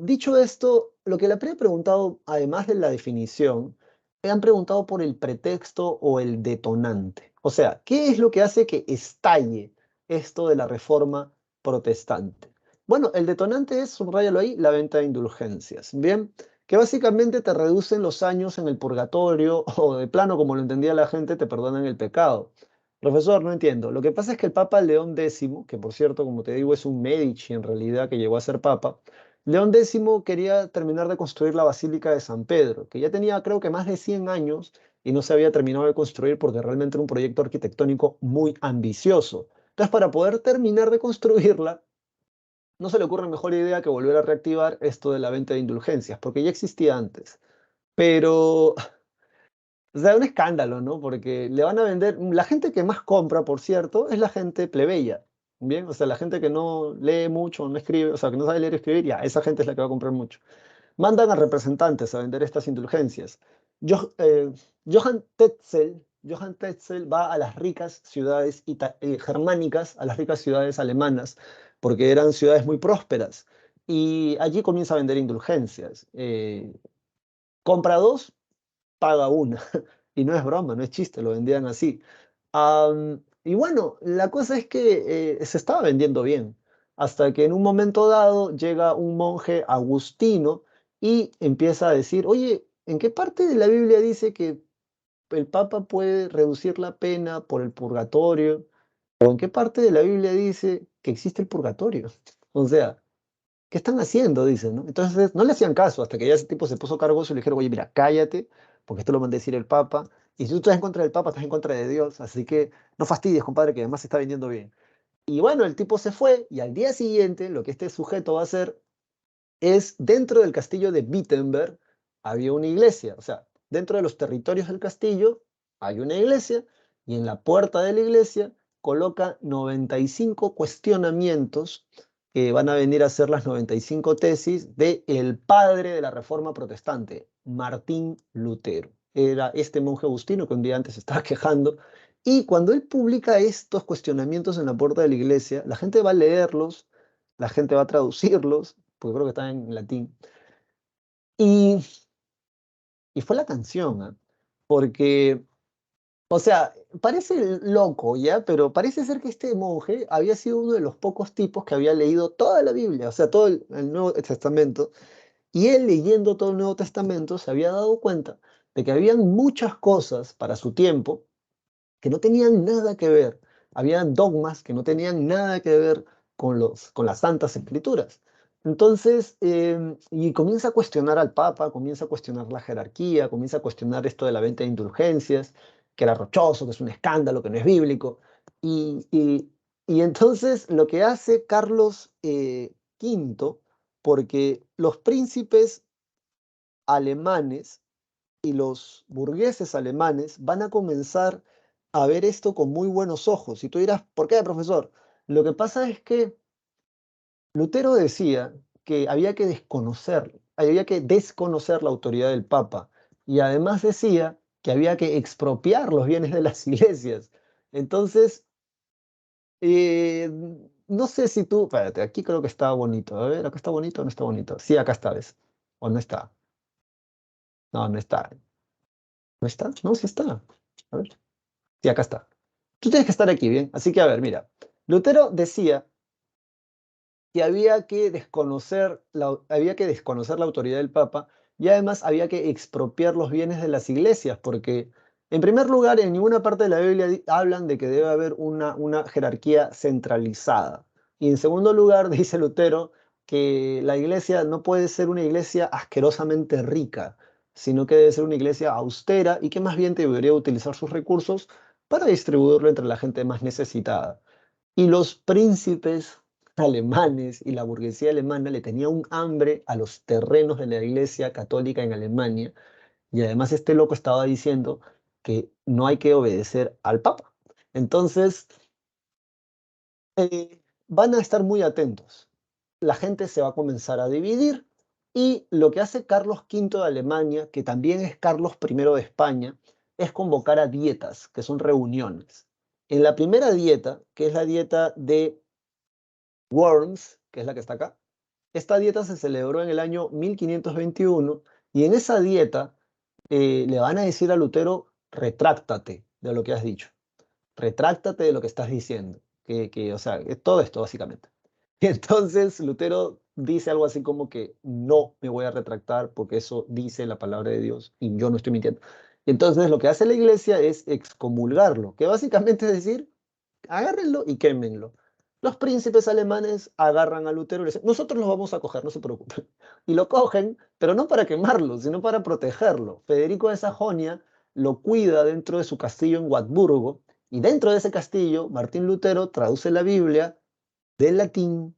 Dicho esto, lo que le habría preguntado, además de la definición, le han preguntado por el pretexto o el detonante. O sea, ¿qué es lo que hace que estalle esto de la reforma protestante? Bueno, el detonante es, subrayalo ahí, la venta de indulgencias. Bien, que básicamente te reducen los años en el purgatorio o de plano, como lo entendía la gente, te perdonan el pecado. Profesor, no entiendo. Lo que pasa es que el Papa León X, que por cierto, como te digo, es un Medici en realidad que llegó a ser Papa, León X quería terminar de construir la Basílica de San Pedro, que ya tenía creo que más de 100 años y no se había terminado de construir porque realmente era un proyecto arquitectónico muy ambicioso. Entonces, para poder terminar de construirla, no se le ocurre mejor idea que volver a reactivar esto de la venta de indulgencias, porque ya existía antes. Pero o sea, un escándalo, ¿no? Porque le van a vender, la gente que más compra, por cierto, es la gente plebeya, ¿bien? O sea, la gente que no lee mucho, no escribe, o sea, que no sabe leer y escribir, ya, esa gente es la que va a comprar mucho. Mandan a representantes a vender estas indulgencias. Jo- eh, Johann Tetzel va a las ricas ciudades germánicas, a las ricas ciudades alemanas, porque eran ciudades muy prósperas, y allí comienza a vender indulgencias. Compra dos, paga una. Y no es broma, no es chiste, lo vendían así. Y bueno, la cosa es que se estaba vendiendo bien, hasta que en un momento dado llega un monje agustino y empieza a decir, oye, ¿en qué parte de la Biblia dice que el Papa puede reducir la pena por el purgatorio? ¿O en qué parte de la Biblia dice que existe el purgatorio? O sea, ¿qué están haciendo? Dicen, ¿no? Entonces no le hacían caso hasta que ya ese tipo se puso cargoso y le dijeron, oye, mira, cállate, porque esto lo manda a decir el Papa. Y si tú estás en contra del Papa, estás en contra de Dios. Así que no fastidies, compadre, que además se está vendiendo bien. Y bueno, el tipo se fue y al día siguiente lo que este sujeto va a hacer es, dentro del castillo de Wittenberg, había una iglesia. O sea, dentro de los territorios del castillo hay una iglesia y en la puerta de la iglesia coloca 95 cuestionamientos que van a venir a ser las 95 tesis del padre de la Reforma Protestante, Martín Lutero. Era este monje agustino que un día antes estaba quejando. Y cuando él publica estos cuestionamientos en la puerta de la iglesia, la gente va a leerlos, la gente va a traducirlos, porque creo que están en latín. Y, y fue la canción, ¿ah? Porque, o sea, parece loco, ¿ya? Pero parece ser que este monje había sido uno de los pocos tipos que había leído toda la Biblia, o sea, todo el Nuevo Testamento. Y él leyendo todo el Nuevo Testamento se había dado cuenta de que habían muchas cosas para su tiempo que no tenían nada que ver. Habían dogmas que no tenían nada que ver con las Santas Escrituras. Entonces, y comienza a cuestionar al Papa, comienza a cuestionar la jerarquía, comienza a cuestionar esto de la venta de indulgencias, que era rochoso, que es un escándalo, que no es bíblico. Y, y- y entonces lo que hace Carlos V, porque los príncipes alemanes y los burgueses alemanes van a comenzar a ver esto con muy buenos ojos. Y tú dirás, ¿por qué, profesor? Lo que pasa es que Lutero decía que había que desconocer la autoridad del Papa. Y además decía que había que expropiar los bienes de las iglesias. Entonces, eh, no sé si tú, espérate, aquí creo que está bonito. A ver, acá está bonito o no está bonito. Sí, acá está, ¿ves? ¿O no está? No, no está. ¿No está? No, sí está. A ver. Sí, acá está. Tú tienes que estar aquí, ¿bien? Así que, a ver, mira. Lutero decía que había que desconocer la autoridad del Papa y además había que expropiar los bienes de las iglesias, porque, en primer lugar, en ninguna parte de la Biblia hablan de que debe haber una jerarquía centralizada. Y en segundo lugar, dice Lutero que la iglesia no puede ser una iglesia asquerosamente rica, sino que debe ser una iglesia austera y que más bien debería utilizar sus recursos para distribuirlo entre la gente más necesitada. Y los príncipes alemanes y la burguesía alemana le tenían un hambre a los terrenos de la iglesia católica en Alemania. Y además este loco estaba diciendo que no hay que obedecer al Papa. Entonces, van a estar muy atentos. La gente se va a comenzar a dividir y lo que hace Carlos V de Alemania, que también es Carlos I de España, es convocar a dietas, que son reuniones. En la primera dieta, que es la dieta de Worms, que es la que está acá, esta dieta se celebró en el año 1521 y en esa dieta le van a decir a Lutero, retráctate de lo que has dicho, retráctate de lo que estás diciendo, o sea, es todo esto básicamente. Y entonces Lutero dice algo así como que no me voy a retractar porque eso dice la palabra de Dios y yo no estoy mintiendo. Y entonces lo que hace la iglesia es excomulgarlo, que básicamente es decir, agárrenlo y quémenlo. Los príncipes alemanes agarran a Lutero y le dicen, nosotros los vamos a coger, no se preocupen. Y lo cogen, pero no para quemarlo, sino para protegerlo. Federico de Sajonia lo cuida dentro de su castillo en Wartburgo, y dentro de ese castillo, Martín Lutero traduce la Biblia del latín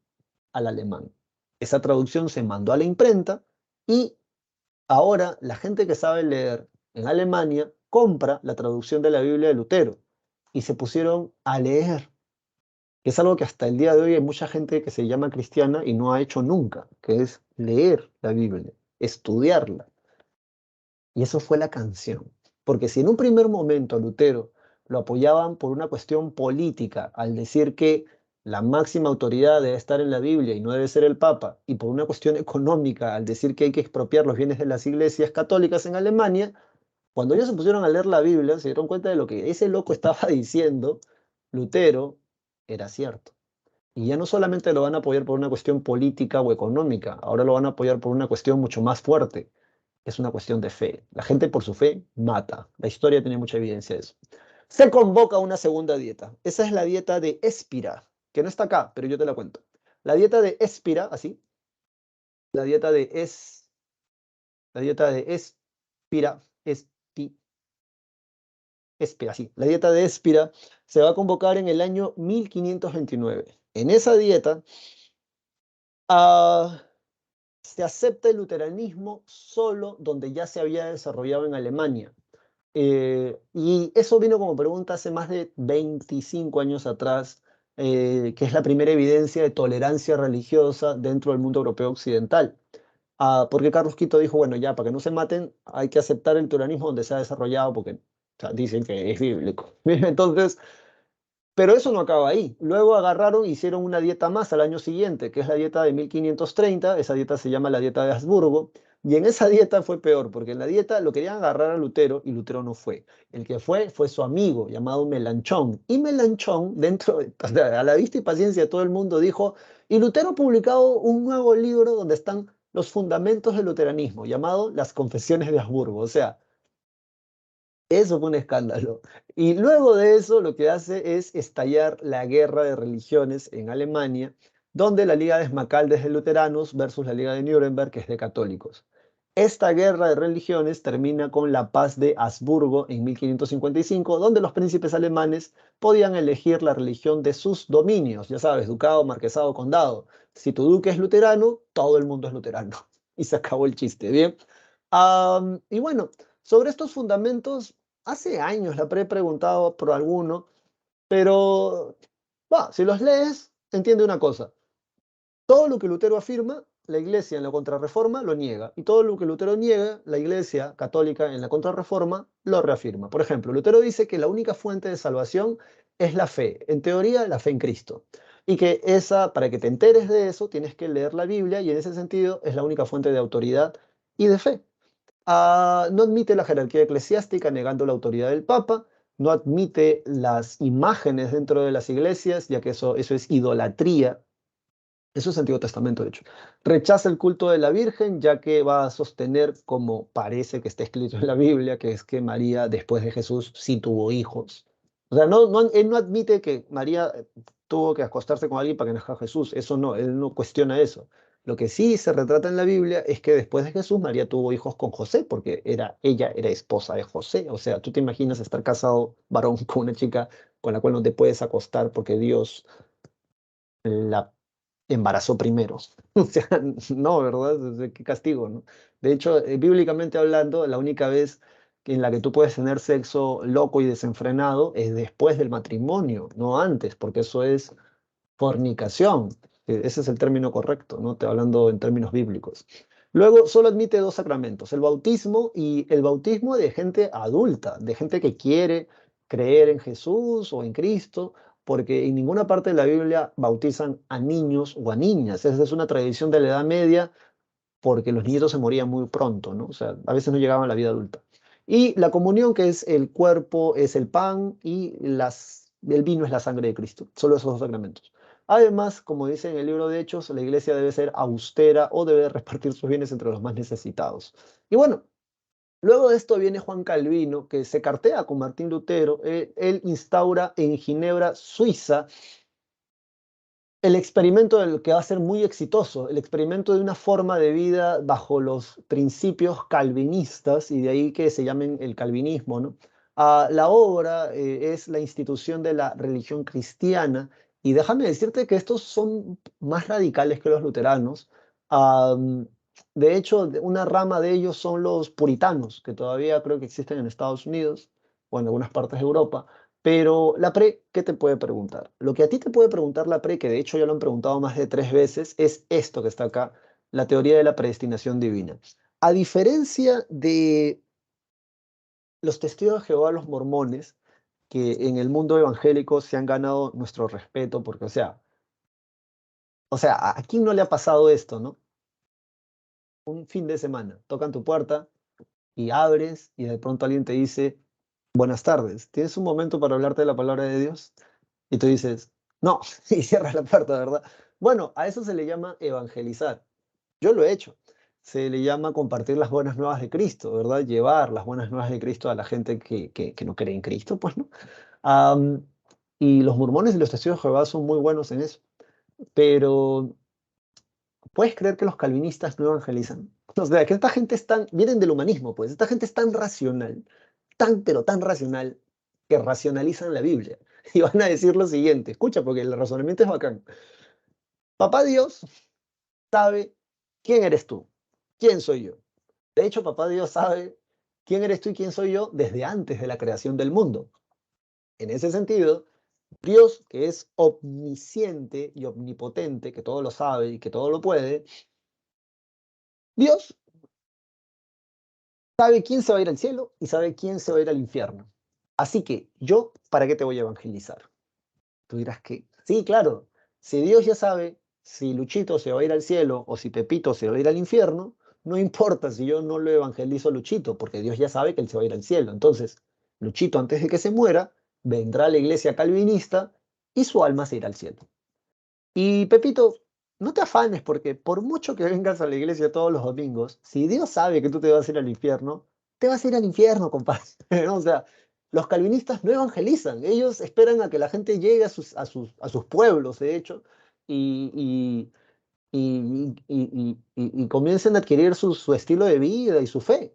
al alemán. Esa traducción se mandó a la imprenta y ahora la gente que sabe leer en Alemania compra la traducción de la Biblia de Lutero y se pusieron a leer, que es algo que hasta el día de hoy hay mucha gente que se llama cristiana y no ha hecho nunca, que es leer la Biblia, estudiarla. Y eso fue la canción. Porque si en un primer momento a Lutero lo apoyaban por una cuestión política, al decir que la máxima autoridad debe estar en la Biblia y no debe ser el Papa, y por una cuestión económica, al decir que hay que expropiar los bienes de las iglesias católicas en Alemania, cuando ellos se pusieron a leer la Biblia, se dieron cuenta de lo que ese loco estaba diciendo, Lutero, era cierto. Y ya no solamente lo van a apoyar por una cuestión política o económica, ahora lo van a apoyar por una cuestión mucho más fuerte, que es una cuestión de fe. La gente por su fe mata. La historia tiene mucha evidencia de eso. Se convoca una segunda dieta. Esa es la dieta de Espira, que no está acá, pero yo te la cuento. La dieta de Espira, así, la dieta de la dieta de Espira, Espira, sí, la dieta de Espira se va a convocar en el año 1529. En esa dieta, ah, se acepta el luteranismo solo donde ya se había desarrollado en Alemania. Y eso vino como pregunta hace más de 25 años atrás, que es la primera evidencia de tolerancia religiosa dentro del mundo europeo occidental. Porque Carlos Quito dijo, bueno, ya, para que no se maten, hay que aceptar el turanismo donde se ha desarrollado, porque o sea, dicen que es bíblico. Entonces, pero eso no acaba ahí. Luego agarraron e hicieron una dieta más al año siguiente, que es la dieta de 1530. Esa dieta se llama la dieta de Habsburgo. Y en esa dieta fue peor, porque en la dieta lo querían agarrar a Lutero y Lutero no fue. El que fue su amigo llamado Melanchón. Y Melanchón, o sea, a la vista y paciencia de todo el mundo, dijo, y Lutero ha publicado un nuevo libro donde están los fundamentos del luteranismo, llamado Las Confesiones de Habsburgo. O sea, eso fue un escándalo. Y luego de eso lo que hace es estallar la guerra de religiones en Alemania, donde la Liga de Esmacalda es de luteranos versus la Liga de Nuremberg, que es de católicos. Esta guerra de religiones termina con la paz de Habsburgo en 1555, donde los príncipes alemanes podían elegir la religión de sus dominios, ya sabes, ducado, marquesado, condado. Si tu duque es luterano, todo el mundo es luterano. Y se acabó el chiste, ¿bien? Y bueno, sobre estos fundamentos, hace años la he preguntado por alguno, pero si los lees, entiende una cosa. Todo lo que Lutero afirma, la Iglesia en la Contrarreforma lo niega. Y todo lo que Lutero niega, la Iglesia católica en la Contrarreforma lo reafirma. Por ejemplo, Lutero dice que la única fuente de salvación es la fe. En teoría, la fe en Cristo. Y que para que te enteres de eso, tienes que leer la Biblia y en ese sentido es la única fuente de autoridad y de fe. No admite la jerarquía eclesiástica negando la autoridad del Papa, no admite las imágenes dentro de las iglesias, ya que eso es idolatría. Eso es Antiguo Testamento, de hecho. Rechaza el culto de la Virgen, ya que va a sostener, como parece que está escrito en la Biblia, que es que María, después de Jesús, sí tuvo hijos. O sea, él no admite que María tuvo que acostarse con alguien para que nazca Jesús. Eso no, él no cuestiona eso. Lo que sí se retrata en la Biblia es que después de Jesús, María tuvo hijos con José, porque ella era esposa de José. O sea, tú te imaginas estar casado varón con una chica con la cual no te puedes acostar porque Dios la embarazó primero. O sea, no, ¿verdad? O sea, qué castigo, ¿no? De hecho, bíblicamente hablando, la única vez en la que tú puedes tener sexo loco y desenfrenado es después del matrimonio, no antes, porque eso es fornicación. Ese es el término correcto, ¿no? Te hablando en términos bíblicos. Luego, solo admite dos sacramentos, el bautismo y el bautismo de gente adulta, de gente que quiere creer en Jesús o en Cristo, porque en ninguna parte de la Biblia bautizan a niños o a niñas. Esa es una tradición de la Edad Media porque los niños se morían muy pronto, ¿no? O sea, a veces no llegaban a la vida adulta. Y la comunión, que es el cuerpo, es el pan y el vino es la sangre de Cristo. Solo esos dos sacramentos. Además, como dice en el libro de Hechos, la iglesia debe ser austera o debe repartir sus bienes entre los más necesitados. Y bueno, luego de esto viene Juan Calvino, que se cartea con Martín Lutero. Él instaura en Ginebra, Suiza, el experimento del que va a ser muy exitoso, el experimento de una forma de vida bajo los principios calvinistas, y de ahí que se llamen el calvinismo, ¿no? La obra es la institución de la religión cristiana, y déjame decirte que estos son más radicales que los luteranos. Am, de hecho, una rama de ellos son los puritanos, que todavía creo que existen en Estados Unidos o en algunas partes de Europa. Pero la pre, ¿qué te puede preguntar? Lo que a ti te puede preguntar la pre, que de hecho ya lo han preguntado más de 3 veces, es esto que está acá, la teoría de la predestinación divina. A diferencia de los testigos de Jehová, los mormones, que en el mundo evangélico se han ganado nuestro respeto, porque, o sea, ¿a quién no le ha pasado esto, no? Un fin de semana, tocan tu puerta y abres y de pronto alguien te dice, buenas tardes, ¿tienes un momento para hablarte de la palabra de Dios? Y tú dices, no, y cierras la puerta, ¿verdad? Bueno, a eso se le llama evangelizar. Yo lo he hecho. Se le llama compartir las buenas nuevas de Cristo, ¿verdad? Llevar las buenas nuevas de Cristo a la gente que no cree en Cristo, pues, ¿no? Am, y los mormones y los testigos de Jehová son muy buenos en eso. Pero, ¿puedes creer que los calvinistas no evangelizan? O sea, que esta gente vienen del humanismo, pues. Esta gente es tan racional, pero tan racional, que racionalizan la Biblia. Y van a decir lo siguiente, escucha, porque el razonamiento es bacán. Papá Dios sabe quién eres tú, quién soy yo. De hecho, papá Dios sabe ¿quién eres tú y quién soy yo? Desde antes de la creación del mundo. En ese sentido, Dios, que es omnisciente y omnipotente, que todo lo sabe y que todo lo puede, Dios sabe quién se va a ir al cielo y sabe quién se va a ir al infierno. Así que yo, ¿para qué te voy a evangelizar? Tú dirás que, sí, claro, si Dios ya sabe si Luchito se va a ir al cielo o si Pepito se va a ir al infierno, no importa si yo no lo evangelizo a Luchito, porque Dios ya sabe que él se va a ir al cielo. Entonces, Luchito, antes de que se muera, vendrá a la iglesia calvinista y su alma se irá al cielo. Y Pepito, no te afanes porque por mucho que vengas a la iglesia todos los domingos, si Dios sabe que tú te vas a ir al infierno, te vas a ir al infierno, compadre. O sea, los calvinistas no evangelizan, ellos esperan a que la gente llegue a sus pueblos, de hecho, y, y comiencen a adquirir su estilo de vida y su fe.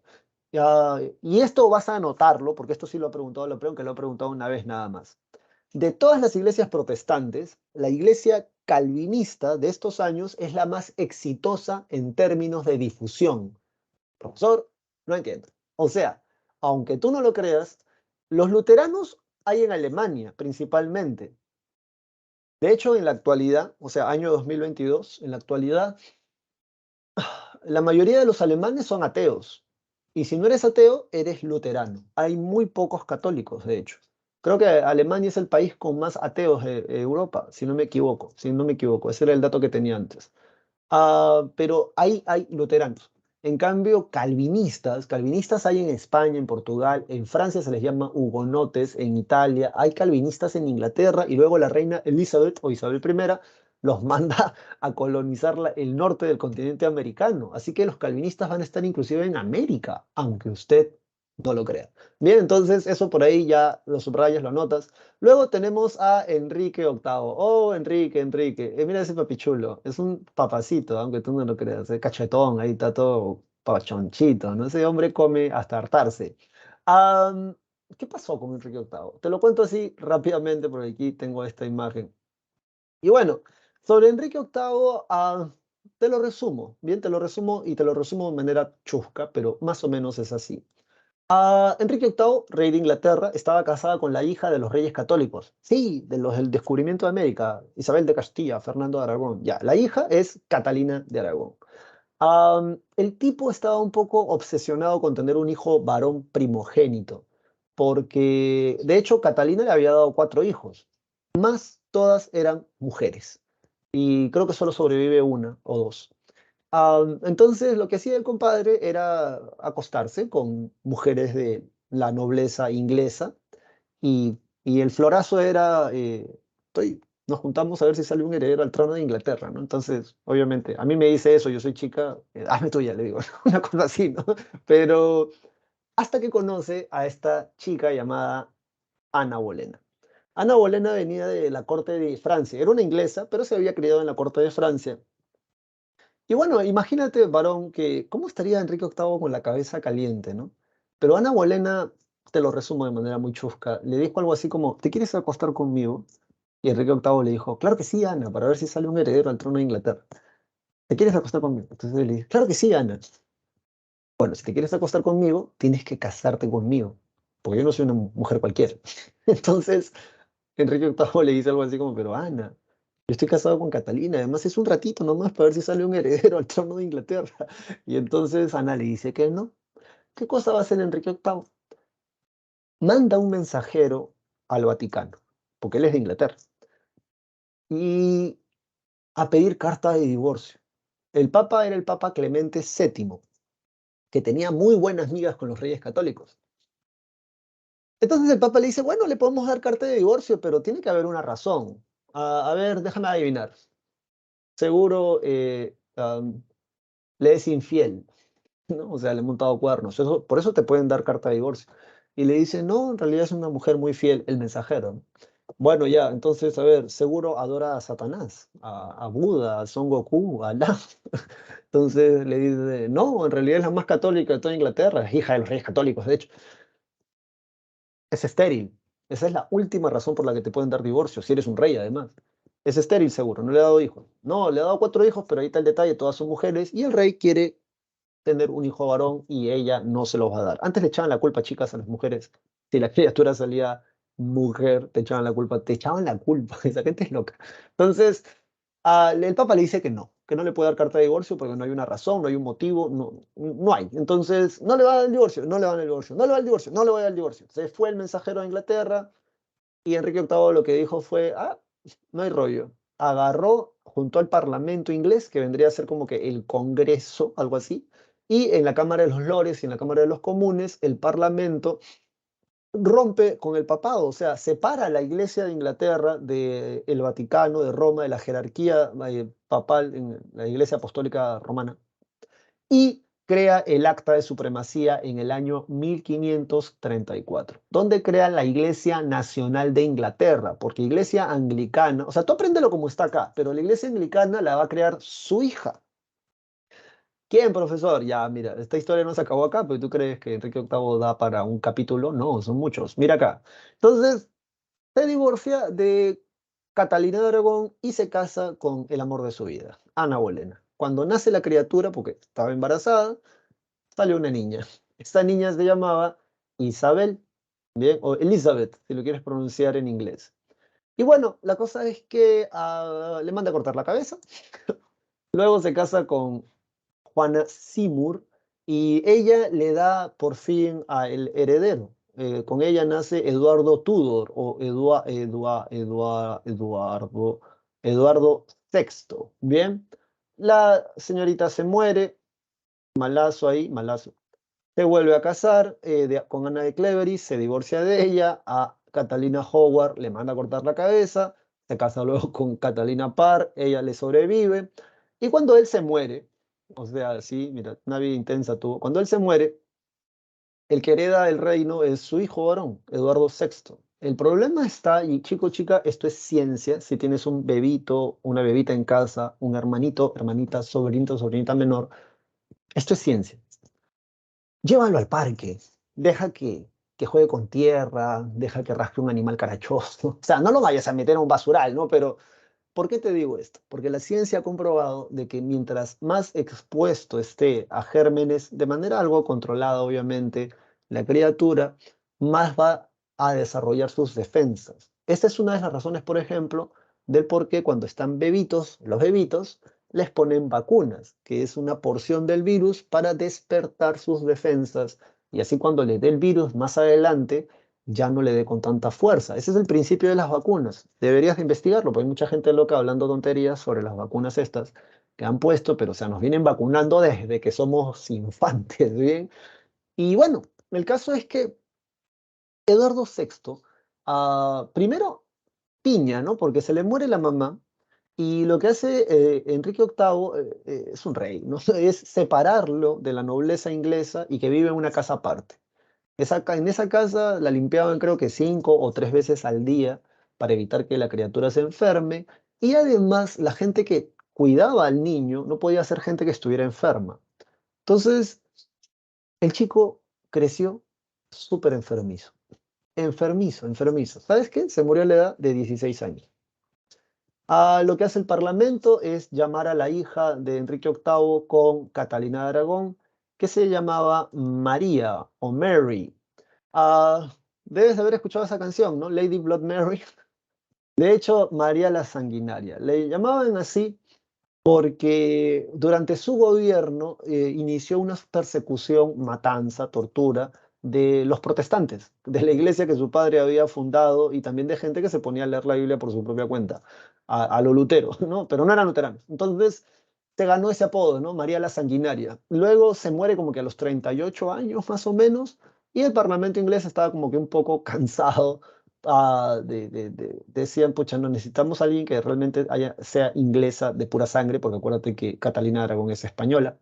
Y esto vas a notarlo, porque esto sí lo ha preguntado, que lo he preguntado una vez nada más. De todas las iglesias protestantes, la iglesia calvinista de estos años es la más exitosa en términos de difusión. Profesor, no entiendo. O sea, aunque tú no lo creas, los luteranos hay en Alemania principalmente. De hecho, en la actualidad, o sea, año 2022, en la actualidad, la mayoría de los alemanes son ateos. Y si no eres ateo, eres luterano. Hay muy pocos católicos, de hecho. Creo que Alemania es el país con más ateos de Europa, si no me equivoco. Si no me equivoco, ese era el dato que tenía antes. Pero hay luteranos. En cambio, calvinistas hay en España, en Portugal, en Francia se les llama hugonotes, en Italia, hay calvinistas en Inglaterra y luego la reina Elizabeth o Isabel I los manda a colonizar el norte del continente americano. Así que los calvinistas van a estar inclusive en América, aunque usted no lo crea. Bien, entonces eso por ahí ya lo subrayas, lo anotas. Luego tenemos a Enrique VIII. Oh, Enrique. Mira ese papichulo. Es un papacito, aunque tú no lo creas. Es cachetón, ahí está todo pachonchito, ¿no? Ese hombre come hasta hartarse. Am, ¿Qué pasó con Enrique VIII? Te lo cuento así rápidamente porque aquí tengo esta imagen. Y bueno, sobre Enrique VIII, te lo resumo. Bien, te lo resumo y te lo resumo de manera chusca, pero más o menos es así. Enrique VIII, rey de Inglaterra, estaba casada con la hija de los reyes católicos. Sí, de los del descubrimiento de América, Isabel de Castilla, Fernando de Aragón. Ya, la hija es Catalina de Aragón. El tipo estaba un poco obsesionado con tener un hijo varón primogénito, porque de hecho Catalina le había dado 4 hijos, más todas eran mujeres, y creo que solo sobrevive una o dos. Entonces, lo que hacía el compadre era acostarse con mujeres de la nobleza inglesa y el florazo era, nos juntamos a ver si sale un heredero al trono de Inglaterra, ¿no? Entonces, obviamente, a mí me dice eso, yo soy chica, hazme tuya, le digo, ¿no? Una cosa así, ¿no? Pero hasta que conoce a esta chica llamada Ana Bolena. Ana Bolena venía de la corte de Francia, era una inglesa, pero se había criado en la corte de Francia. Y bueno, imagínate, varón, que cómo estaría Enrique VIII con la cabeza caliente, ¿no? Pero Ana Bolena, te lo resumo de manera muy chusca, le dijo algo así como, ¿te quieres acostar conmigo? Y Enrique VIII le dijo, claro que sí, Ana, para ver si sale un heredero al trono de Inglaterra. ¿Te quieres acostar conmigo? Entonces le dije, claro que sí, Ana. Bueno, si te quieres acostar conmigo, tienes que casarte conmigo, porque yo no soy una mujer cualquiera. Entonces, Enrique VIII le dice algo así como, pero Ana, yo estoy casado con Catalina, además es un ratito nomás para ver si sale un heredero al trono de Inglaterra. Y entonces Ana le dice que no. ¿Qué cosa va a hacer Enrique VIII? Manda un mensajero al Vaticano, porque él es de Inglaterra, y a pedir carta de divorcio. El Papa era el Papa Clemente VII, que tenía muy buenas migas con los reyes católicos. Entonces el Papa le dice, bueno, le podemos dar carta de divorcio, pero tiene que haber una razón. A ver, déjame adivinar. Seguro le es infiel, ¿no? O sea, le he montado cuernos. Por eso te pueden dar carta de divorcio. Y le dice, no, en realidad es una mujer muy fiel, el mensajero, ¿no? Bueno, ya, entonces, a ver, seguro adora a Satanás, a Buda, a Son Goku, a Alá. Entonces le dice, no, en realidad es la más católica de toda Inglaterra, es hija de los reyes católicos, de hecho. Es estéril. Esa es la última razón por la que te pueden dar divorcio, si eres un rey, además. Es estéril, seguro, no le ha dado hijos. No, le ha dado 4 hijos, pero ahí está el detalle, todas son mujeres, y el rey quiere tener un hijo varón y ella no se los va a dar. Antes le echaban la culpa, chicas, a las mujeres. Si la criatura salía mujer, te echaban la culpa, te echaban la culpa. Esa gente es loca. Entonces, el Papa le dice que no le puede dar carta de divorcio porque no hay una razón, no hay un motivo, no hay. Entonces, no le va a dar el divorcio, no le va a dar el divorcio, no le va a dar el divorcio, no le va a dar el divorcio. Se fue el mensajero a Inglaterra y Enrique VIII lo que dijo fue, no hay rollo. Agarró junto al Parlamento inglés, que vendría a ser como que el Congreso, algo así, y en la Cámara de los Lores y en la Cámara de los Comunes, el Parlamento rompe con el papado, o sea, separa la Iglesia de Inglaterra del Vaticano, de Roma, de la jerarquía papal en la Iglesia Apostólica Romana, y crea el Acta de Supremacía en el año 1534, donde crea la Iglesia Nacional de Inglaterra, porque Iglesia Anglicana, o sea, tú apréndelo como está acá, pero la Iglesia Anglicana la va a crear su hija. ¿Quién, profesor? Ya, mira, esta historia no se acabó acá, pero tú crees que Enrique VIII da para un capítulo. No, son muchos. Mira acá. Entonces, se divorcia de Catalina de Aragón y se casa con el amor de su vida, Ana Bolena. Cuando nace la criatura, porque estaba embarazada, salió una niña. Esta niña se llamaba Isabel, bien, o Elizabeth, si lo quieres pronunciar en inglés. Y bueno, la cosa es que le manda a cortar la cabeza. Luego se casa con Juana Seymour, y ella le da por fin a el heredero. Con ella nace Eduardo Tudor o Eduardo VI. Bien, la señorita se muere, malazo ahí, malazo. Se vuelve a casar con Ana de Clevery, se divorcia de ella, a Catalina Howard le manda a cortar la cabeza, se casa luego con Catalina Parr, ella le sobrevive, y cuando él se muere, o sea, sí, mira, una vida intensa tuvo, cuando él se muere, el que hereda el reino es su hijo varón, Eduardo VI. El problema está, y chico, chica, esto es ciencia, si tienes un bebito, una bebita en casa, un hermanito, hermanita, sobrinito, sobrinita menor, esto es ciencia. Llévalo al parque, deja que juegue con tierra, deja que rasque un animal carachoso. O sea, no lo vayas a meter a un basural, ¿no? Pero, ¿por qué te digo esto? Porque la ciencia ha comprobado de que mientras más expuesto esté a gérmenes, de manera algo controlada, obviamente, la criatura, más va a desarrollar sus defensas. Esta es una de las razones, por ejemplo, del por qué cuando están bebitos, los bebitos, les ponen vacunas, que es una porción del virus para despertar sus defensas y así cuando le dé el virus más adelante ya no le dé con tanta fuerza. Ese es el principio de las vacunas. Deberías de investigarlo, porque hay mucha gente loca hablando tonterías sobre las vacunas estas que han puesto, pero o sea, nos vienen vacunando desde que somos infantes, ¿bien? Y bueno, el caso es que Eduardo VI, primero piña, ¿no? Porque se le muere la mamá y lo que hace Enrique VIII es un rey, ¿no? Es separarlo de la nobleza inglesa y que vive en una casa aparte. En esa casa la limpiaban creo que 5 o 3 veces al día para evitar que la criatura se enferme. Y además la gente que cuidaba al niño no podía ser gente que estuviera enferma. Entonces el chico creció súper enfermizo. Enfermizo, enfermizo. ¿Sabes qué? Se murió a la edad de 16 años. Lo que hace el Parlamento es llamar a la hija de Enrique VIII con Catalina de Aragón, que se llamaba María o Mary. Debes haber escuchado esa canción, ¿no? Lady Blood Mary. De hecho, María la Sanguinaria. Le llamaban así porque durante su gobierno inició una persecución, matanza, tortura de los protestantes, de la iglesia que su padre había fundado y también de gente que se ponía a leer la Biblia por su propia cuenta, a lo Lutero, ¿no? Pero no eran luteranos. Entonces se ganó ese apodo, ¿no? María la Sanguinaria. Luego se muere como que a los 38 años más o menos y el Parlamento inglés estaba como que un poco cansado decían, pucha, no necesitamos a alguien que realmente sea inglesa de pura sangre, porque acuérdate que Catalina de Aragón es española,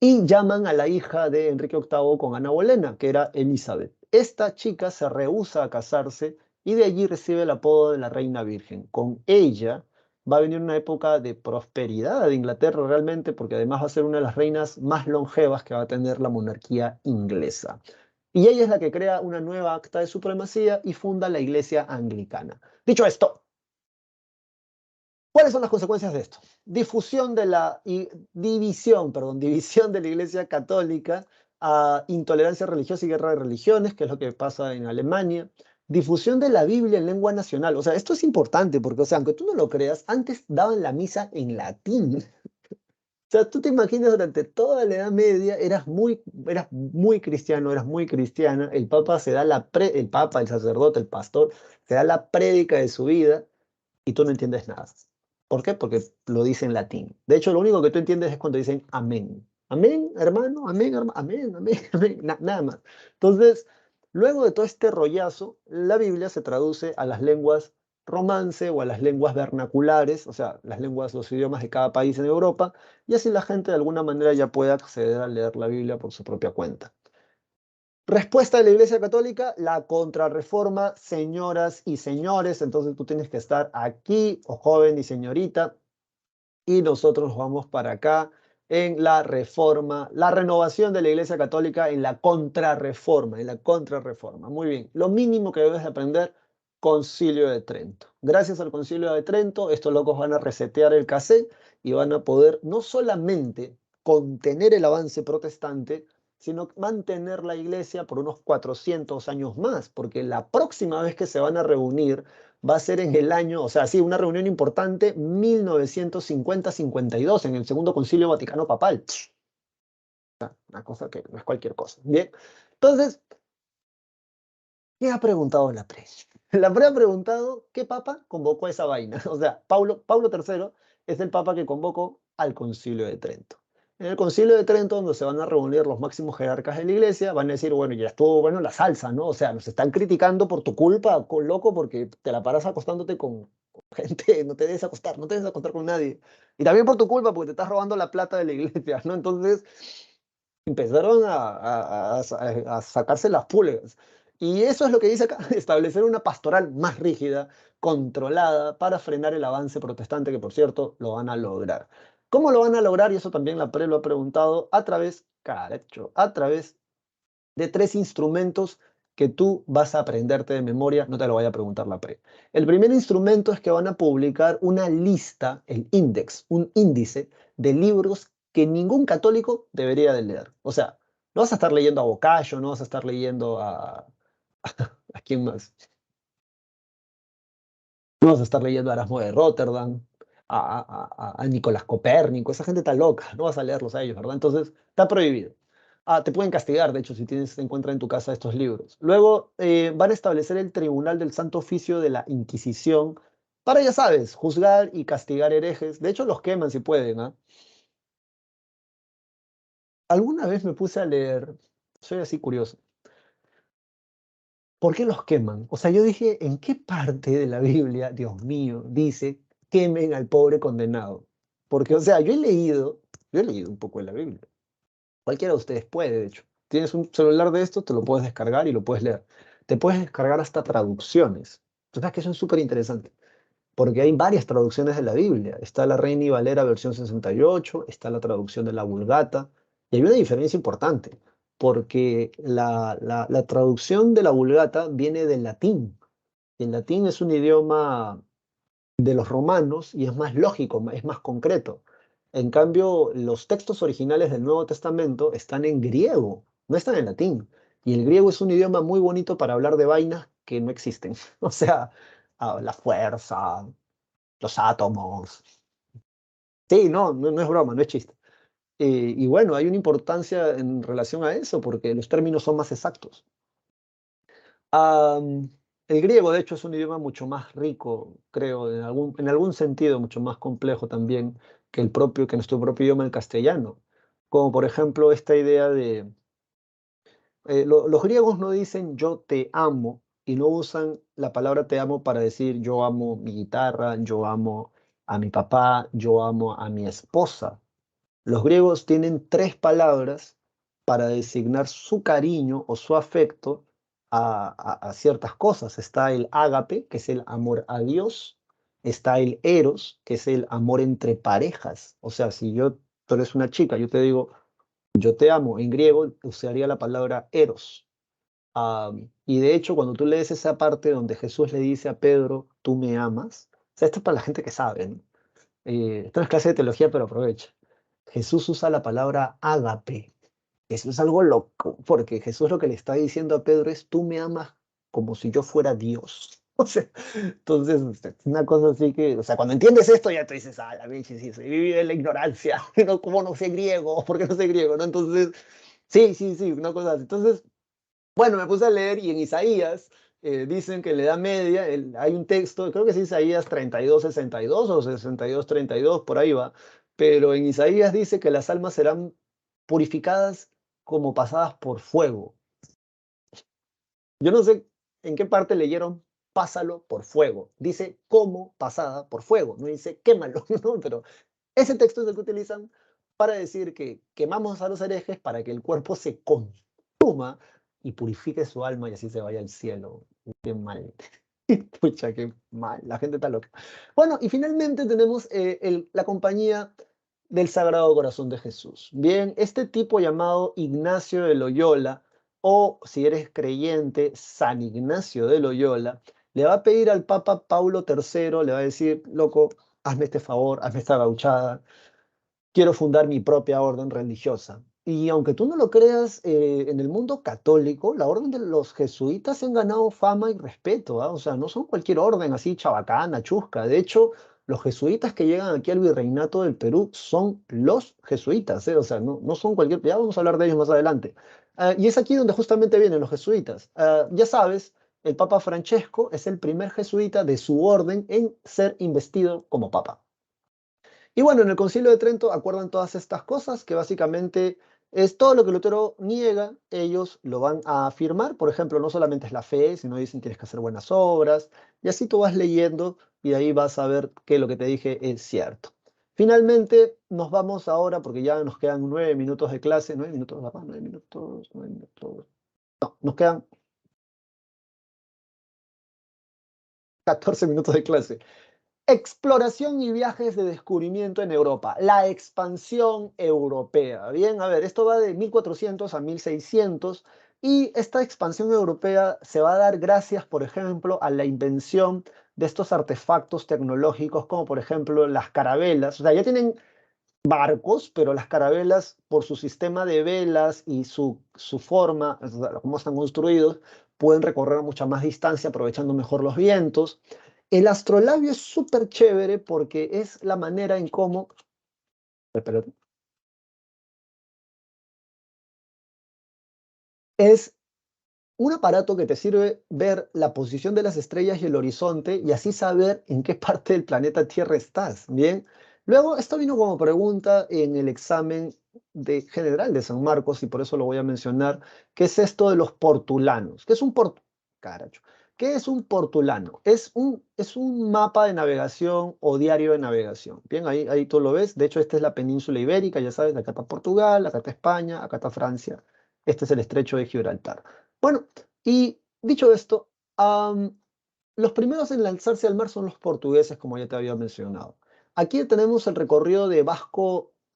y llaman a la hija de Enrique VIII con Ana Bolena, que era Elizabeth. Esta chica se rehúsa a casarse y de allí recibe el apodo de la Reina Virgen. Con ella va a venir una época de prosperidad de Inglaterra realmente, porque además va a ser una de las reinas más longevas que va a tener la monarquía inglesa. Y ella es la que crea una nueva acta de supremacía y funda la Iglesia Anglicana. Dicho esto, ¿Cuáles son las consecuencias de esto? Difusión de la, división, perdón, división de la Iglesia Católica, intolerancia religiosa y guerra de religiones, que es lo que pasa en Alemania. Difusión de la Biblia en lengua nacional. O sea, esto es importante porque, o sea, aunque tú no lo creas, antes daban la misa en latín. O sea, tú te imaginas durante toda la Edad Media eras muy cristiano, eras muy cristiana, el Papa se da el Papa, el sacerdote, el pastor, se da la prédica de su vida y tú no entiendes nada. ¿Por qué? Porque lo dice en latín. De hecho, lo único que tú entiendes es cuando dicen amén. Amén, hermano, amén, hermano, amén, amén, amén, nada más. Entonces, luego de todo este rollazo, la Biblia se traduce a las lenguas romance o a las lenguas vernaculares, o sea, las lenguas, los idiomas de cada país en Europa, y así la gente de alguna manera ya puede acceder a leer la Biblia por su propia cuenta. Respuesta de la Iglesia Católica, la contrarreforma, señoras y señores. Entonces tú tienes que estar aquí, o joven y señorita, y nosotros vamos para acá en la reforma, la renovación de la Iglesia Católica en la contrarreforma, en la contrarreforma. Muy bien, lo mínimo que debes de aprender, Concilio de Trento. Gracias al Concilio de Trento, estos locos van a resetear el cassette y van a poder no solamente contener el avance protestante, sino mantener la iglesia por unos 400 años más, porque la próxima vez que se van a reunir va a ser en el año, o sea, sí, una reunión importante, 1950-52, en el Segundo Concilio Vaticano Papal. Una cosa que no es cualquier cosa. Bien, entonces, ¿qué ha preguntado la pre? La pre ha preguntado qué papa convocó a esa vaina. O sea, Paulo III es el papa que convocó al Concilio de Trento. En el Concilio de Trento, donde se van a reunir los máximos jerarcas de la iglesia, van a decir, bueno, ya estuvo bueno la salsa, ¿no? O sea, nos están criticando por tu culpa, loco, porque te la paras acostándote con gente, no te debes acostar, no te debes acostar con nadie. Y también por tu culpa, porque te estás robando la plata de la iglesia, ¿no? Entonces, empezaron a sacarse las pulgas. Y eso es lo que dice acá, establecer una pastoral más rígida, controlada, para frenar el avance protestante, que por cierto lo van a lograr. ¿Cómo lo van a lograr? Y eso también la PRE lo ha preguntado, a través de tres instrumentos que tú vas a aprenderte de memoria, no te lo vaya a preguntar la PRE. El primer instrumento es que van a publicar una lista, el index, un índice de libros que ningún católico debería de leer. O sea, no vas a estar leyendo a Boccaccio, no vas a estar leyendo ¿a quién más? No vas a estar leyendo a Erasmo de Rotterdam, a Nicolás Copérnico, esa gente está loca, no vas a leerlos a ellos, ¿verdad? Entonces, está prohibido. Te pueden castigar, de hecho, si tienes, se encuentran en tu casa estos libros. Luego van a establecer el Tribunal del Santo Oficio de la Inquisición para, ya sabes, juzgar y castigar herejes. De hecho, los queman si pueden, ¿ah? Alguna vez me puse a leer, soy así curioso, ¿por qué los queman? O sea, yo dije, ¿en qué parte de la Biblia, Dios mío, dice quemen al pobre condenado? Porque, o sea, yo he leído un poco de la Biblia. Cualquiera de ustedes puede, de hecho. Tienes un celular de esto, te lo puedes descargar y lo puedes leer. Te puedes descargar hasta traducciones. Tú sabes que eso es súper interesante, porque hay varias traducciones de la Biblia. Está la Reina y Valera versión 68, está la traducción de la Vulgata, y hay una diferencia importante, porque la traducción de la Vulgata viene del latín. El latín es un idioma de los romanos y es más lógico, es más concreto. En cambio, los textos originales del Nuevo Testamento están en griego, no están en latín. Y el griego es un idioma muy bonito para hablar de vainas que no existen. O sea, la fuerza, los átomos. Sí, no es broma, no es chiste. Y bueno, hay una importancia en relación a eso porque los términos son más exactos. El griego, de hecho, es un idioma mucho más rico, creo, en algún sentido, mucho más complejo también que nuestro propio idioma, el castellano. Como por ejemplo esta idea de, los griegos no dicen yo te amo y no usan la palabra te amo para decir yo amo mi guitarra, yo amo a mi papá, yo amo a mi esposa. Los griegos tienen tres palabras para designar su cariño o su afecto a ciertas cosas. Está el ágape, que es el amor a Dios. Está el eros, que es el amor entre parejas. O sea, si tú eres una chica, yo te digo, yo te amo, en griego usaría la palabra eros. Y de hecho, cuando tú lees esa parte donde Jesús le dice a Pedro, tú me amas, o sea, esto es para la gente que sabe, ¿no? Esto no es clase de teología, pero aprovecha. Jesús usa la palabra ágape. Eso es algo loco, porque Jesús lo que le está diciendo a Pedro es, tú me amas como si yo fuera Dios. O sea, entonces, una cosa así que, o sea, cuando entiendes esto ya tú dices, ah, la bicha, sí, soy vive en la ignorancia, no, ¿cómo no sé griego? ¿Por qué no sé griego? ¿No? Entonces, sí, sí, sí, una cosa así. Entonces, bueno, me puse a leer y en Isaías dicen que en la Edad Media hay un texto, creo que es Isaías 32:62 o 62:32, por ahí va, pero en Isaías dice que las almas serán purificadas como pasadas por fuego. Yo no sé en qué parte leyeron pásalo por fuego. Dice como pasada por fuego, no dice quémalo, ¿no? Pero ese texto es el que utilizan para decir que quemamos a los herejes para que el cuerpo se consuma y purifique su alma y así se vaya al cielo. Qué mal. Pucha, qué mal. La gente está loca. Bueno, y finalmente tenemos la compañía del Sagrado Corazón de Jesús. Bien, este tipo llamado Ignacio de Loyola, o si eres creyente, San Ignacio de Loyola, le va a pedir al Papa Paulo III, le va a decir, loco, hazme este favor, hazme esta gauchada, quiero fundar mi propia orden religiosa. Y aunque tú no lo creas, en el mundo católico, la orden de los jesuitas se han ganado fama y respeto, ¿ah? O sea, no son cualquier orden así chabacana, chusca. De hecho, los jesuitas que llegan aquí al virreinato del Perú son los jesuitas, ¿eh? O sea, no son cualquier... Ya vamos a hablar de ellos más adelante. Y es aquí donde justamente vienen los jesuitas. Ya sabes, el Papa Francesco es el primer jesuita de su orden en ser investido como papa. Y bueno, en el Concilio de Trento acuerdan todas estas cosas, que básicamente es todo lo que Lutero niega, ellos lo van a afirmar. Por ejemplo, no solamente es la fe, sino dicen tienes que hacer buenas obras, y así tú vas leyendo y de ahí vas a ver que lo que te dije es cierto. Finalmente, nos vamos ahora, porque ya nos quedan 9 minutos de clase, 9 minutos, papá, 9 minutos, 9 minutos. No, nos quedan 14 minutos de clase. Exploración y viajes de descubrimiento en Europa, la expansión europea. Bien, a ver, esto va de 1400 a 1600 y esta expansión europea se va a dar gracias, por ejemplo, a la invención de estos artefactos tecnológicos como por ejemplo las carabelas. O sea, ya tienen barcos, pero las carabelas por su sistema de velas y su forma, o sea, cómo están construidos, pueden recorrer mucha más distancia aprovechando mejor los vientos. El astrolabio es súper chévere porque es la manera en cómo... Espérate. Es un aparato que te sirve ver la posición de las estrellas y el horizonte y así saber en qué parte del planeta Tierra estás. Bien. Luego, esto vino como pregunta en el examen de general de San Marcos y por eso lo voy a mencionar. ¿Qué es esto de los portulanos? ¿Qué es un Caracho. ¿Qué es un portulano? Es un mapa de navegación o diario de navegación. Bien, ahí tú lo ves. De hecho, esta es la península ibérica, ya sabes, acá está Portugal, acá está España, acá está Francia. Este es el estrecho de Gibraltar. Bueno, y dicho esto, los primeros en lanzarse al mar son los portugueses, como ya te había mencionado. Aquí tenemos el recorrido de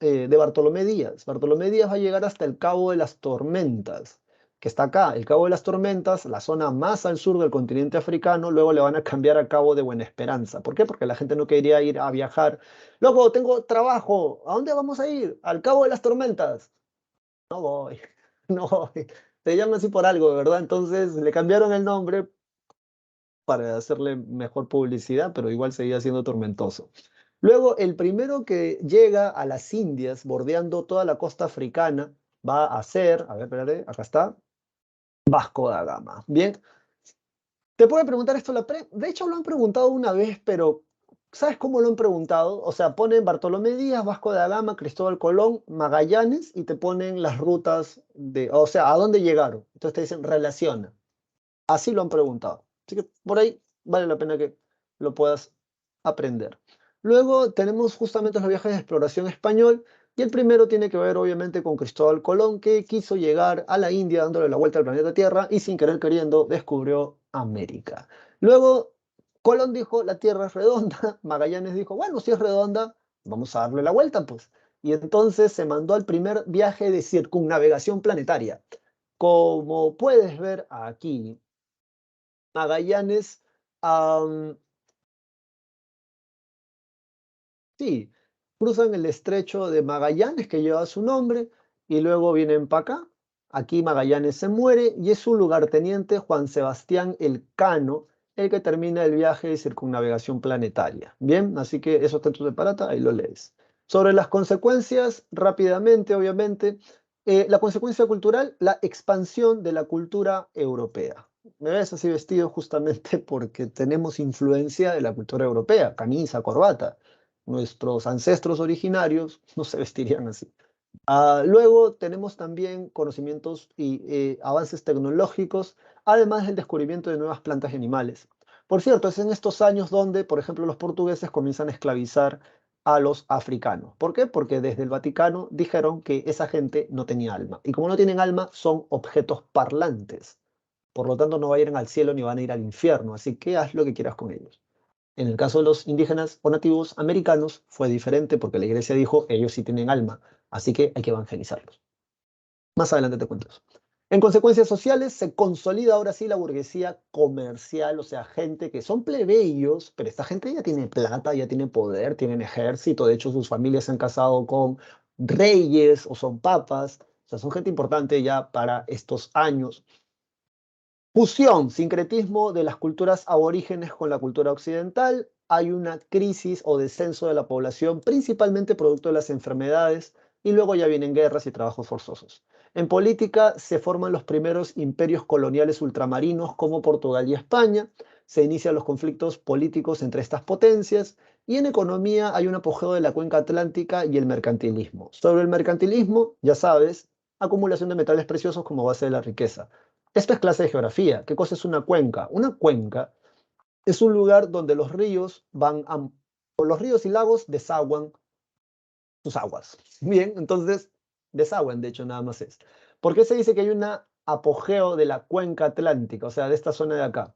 de Bartolomé Díaz. Bartolomé Díaz va a llegar hasta el Cabo de las Tormentas, que está acá. El Cabo de las Tormentas, la zona más al sur del continente africano, luego le van a cambiar a Cabo de Buena Esperanza. ¿Por qué? Porque la gente no quería ir a viajar. Luego tengo trabajo. ¿A dónde vamos a ir? Al Cabo de las Tormentas. No voy, no voy. Se llama así por algo, ¿verdad? Entonces le cambiaron el nombre para hacerle mejor publicidad, pero igual seguía siendo tormentoso. Luego, el primero que llega a las Indias, bordeando toda la costa africana, va a ser, a ver, espérate, acá está, Vasco da Gama. Bien, te puede preguntar esto de hecho lo han preguntado una vez, pero ¿sabes cómo lo han preguntado? O sea, ponen Bartolomé Díaz, Vasco da Gama, Cristóbal Colón, Magallanes y te ponen las rutas o sea, ¿a dónde llegaron? Entonces te dicen relaciona. Así lo han preguntado. Así que por ahí vale la pena que lo puedas aprender. Luego tenemos justamente los viajes de exploración español y el primero tiene que ver obviamente con Cristóbal Colón, que quiso llegar a la India dándole la vuelta al planeta Tierra y sin querer queriendo descubrió América. Luego Colón dijo la Tierra es redonda, Magallanes dijo, bueno, si es redonda, vamos a darle la vuelta pues. Y entonces se mandó al primer viaje de circunnavegación planetaria. Como puedes ver aquí, Magallanes, am, Sí, cruzan el estrecho de Magallanes que lleva su nombre y luego vienen para acá. Aquí Magallanes se muere y es su lugarteniente Juan Sebastián Elcano el que termina el viaje de circunnavegación planetaria. Bien, así que eso está en tu separata, ahí lo lees. Sobre las consecuencias, rápidamente, obviamente, la consecuencia cultural, la expansión de la cultura europea. Me ves así vestido justamente porque tenemos influencia de la cultura europea, camisa, corbata. Nuestros ancestros originarios no se vestirían así. Luego tenemos también conocimientos y avances tecnológicos, además del descubrimiento de nuevas plantas y animales. Por cierto, es en estos años donde, por ejemplo, los portugueses comienzan a esclavizar a los africanos. ¿Por qué? Porque desde el Vaticano dijeron que esa gente no tenía alma. Y como no tienen alma, son objetos parlantes. Por lo tanto, no van a ir al cielo ni van a ir al infierno. Así que haz lo que quieras con ellos. En el caso de los indígenas o nativos americanos fue diferente porque la iglesia dijo, ellos sí tienen alma, así que hay que evangelizarlos. Más adelante te cuento eso. En consecuencias sociales se consolida ahora sí la burguesía comercial, o sea, gente que son plebeyos, pero esta gente ya tiene plata, ya tiene poder, tienen ejército, de hecho sus familias se han casado con reyes o son papas, o sea, son gente importante ya para estos años. Fusión, sincretismo de las culturas aborígenes con la cultura occidental. Hay una crisis o descenso de la población, principalmente producto de las enfermedades, y luego ya vienen guerras y trabajos forzosos. En política se forman los primeros imperios coloniales ultramarinos como Portugal y España. Se inician los conflictos políticos entre estas potencias. Y en economía hay un apogeo de la cuenca atlántica y el mercantilismo. Sobre el mercantilismo, ya sabes, acumulación de metales preciosos como base de la riqueza. Esto es clase de geografía. ¿Qué cosa es una cuenca? Una cuenca es un lugar donde los ríos o los ríos y lagos desaguan sus aguas. Bien, entonces desaguan, de hecho, nada más es. ¿Por qué se dice que hay un apogeo de la cuenca atlántica, o sea, de esta zona de acá?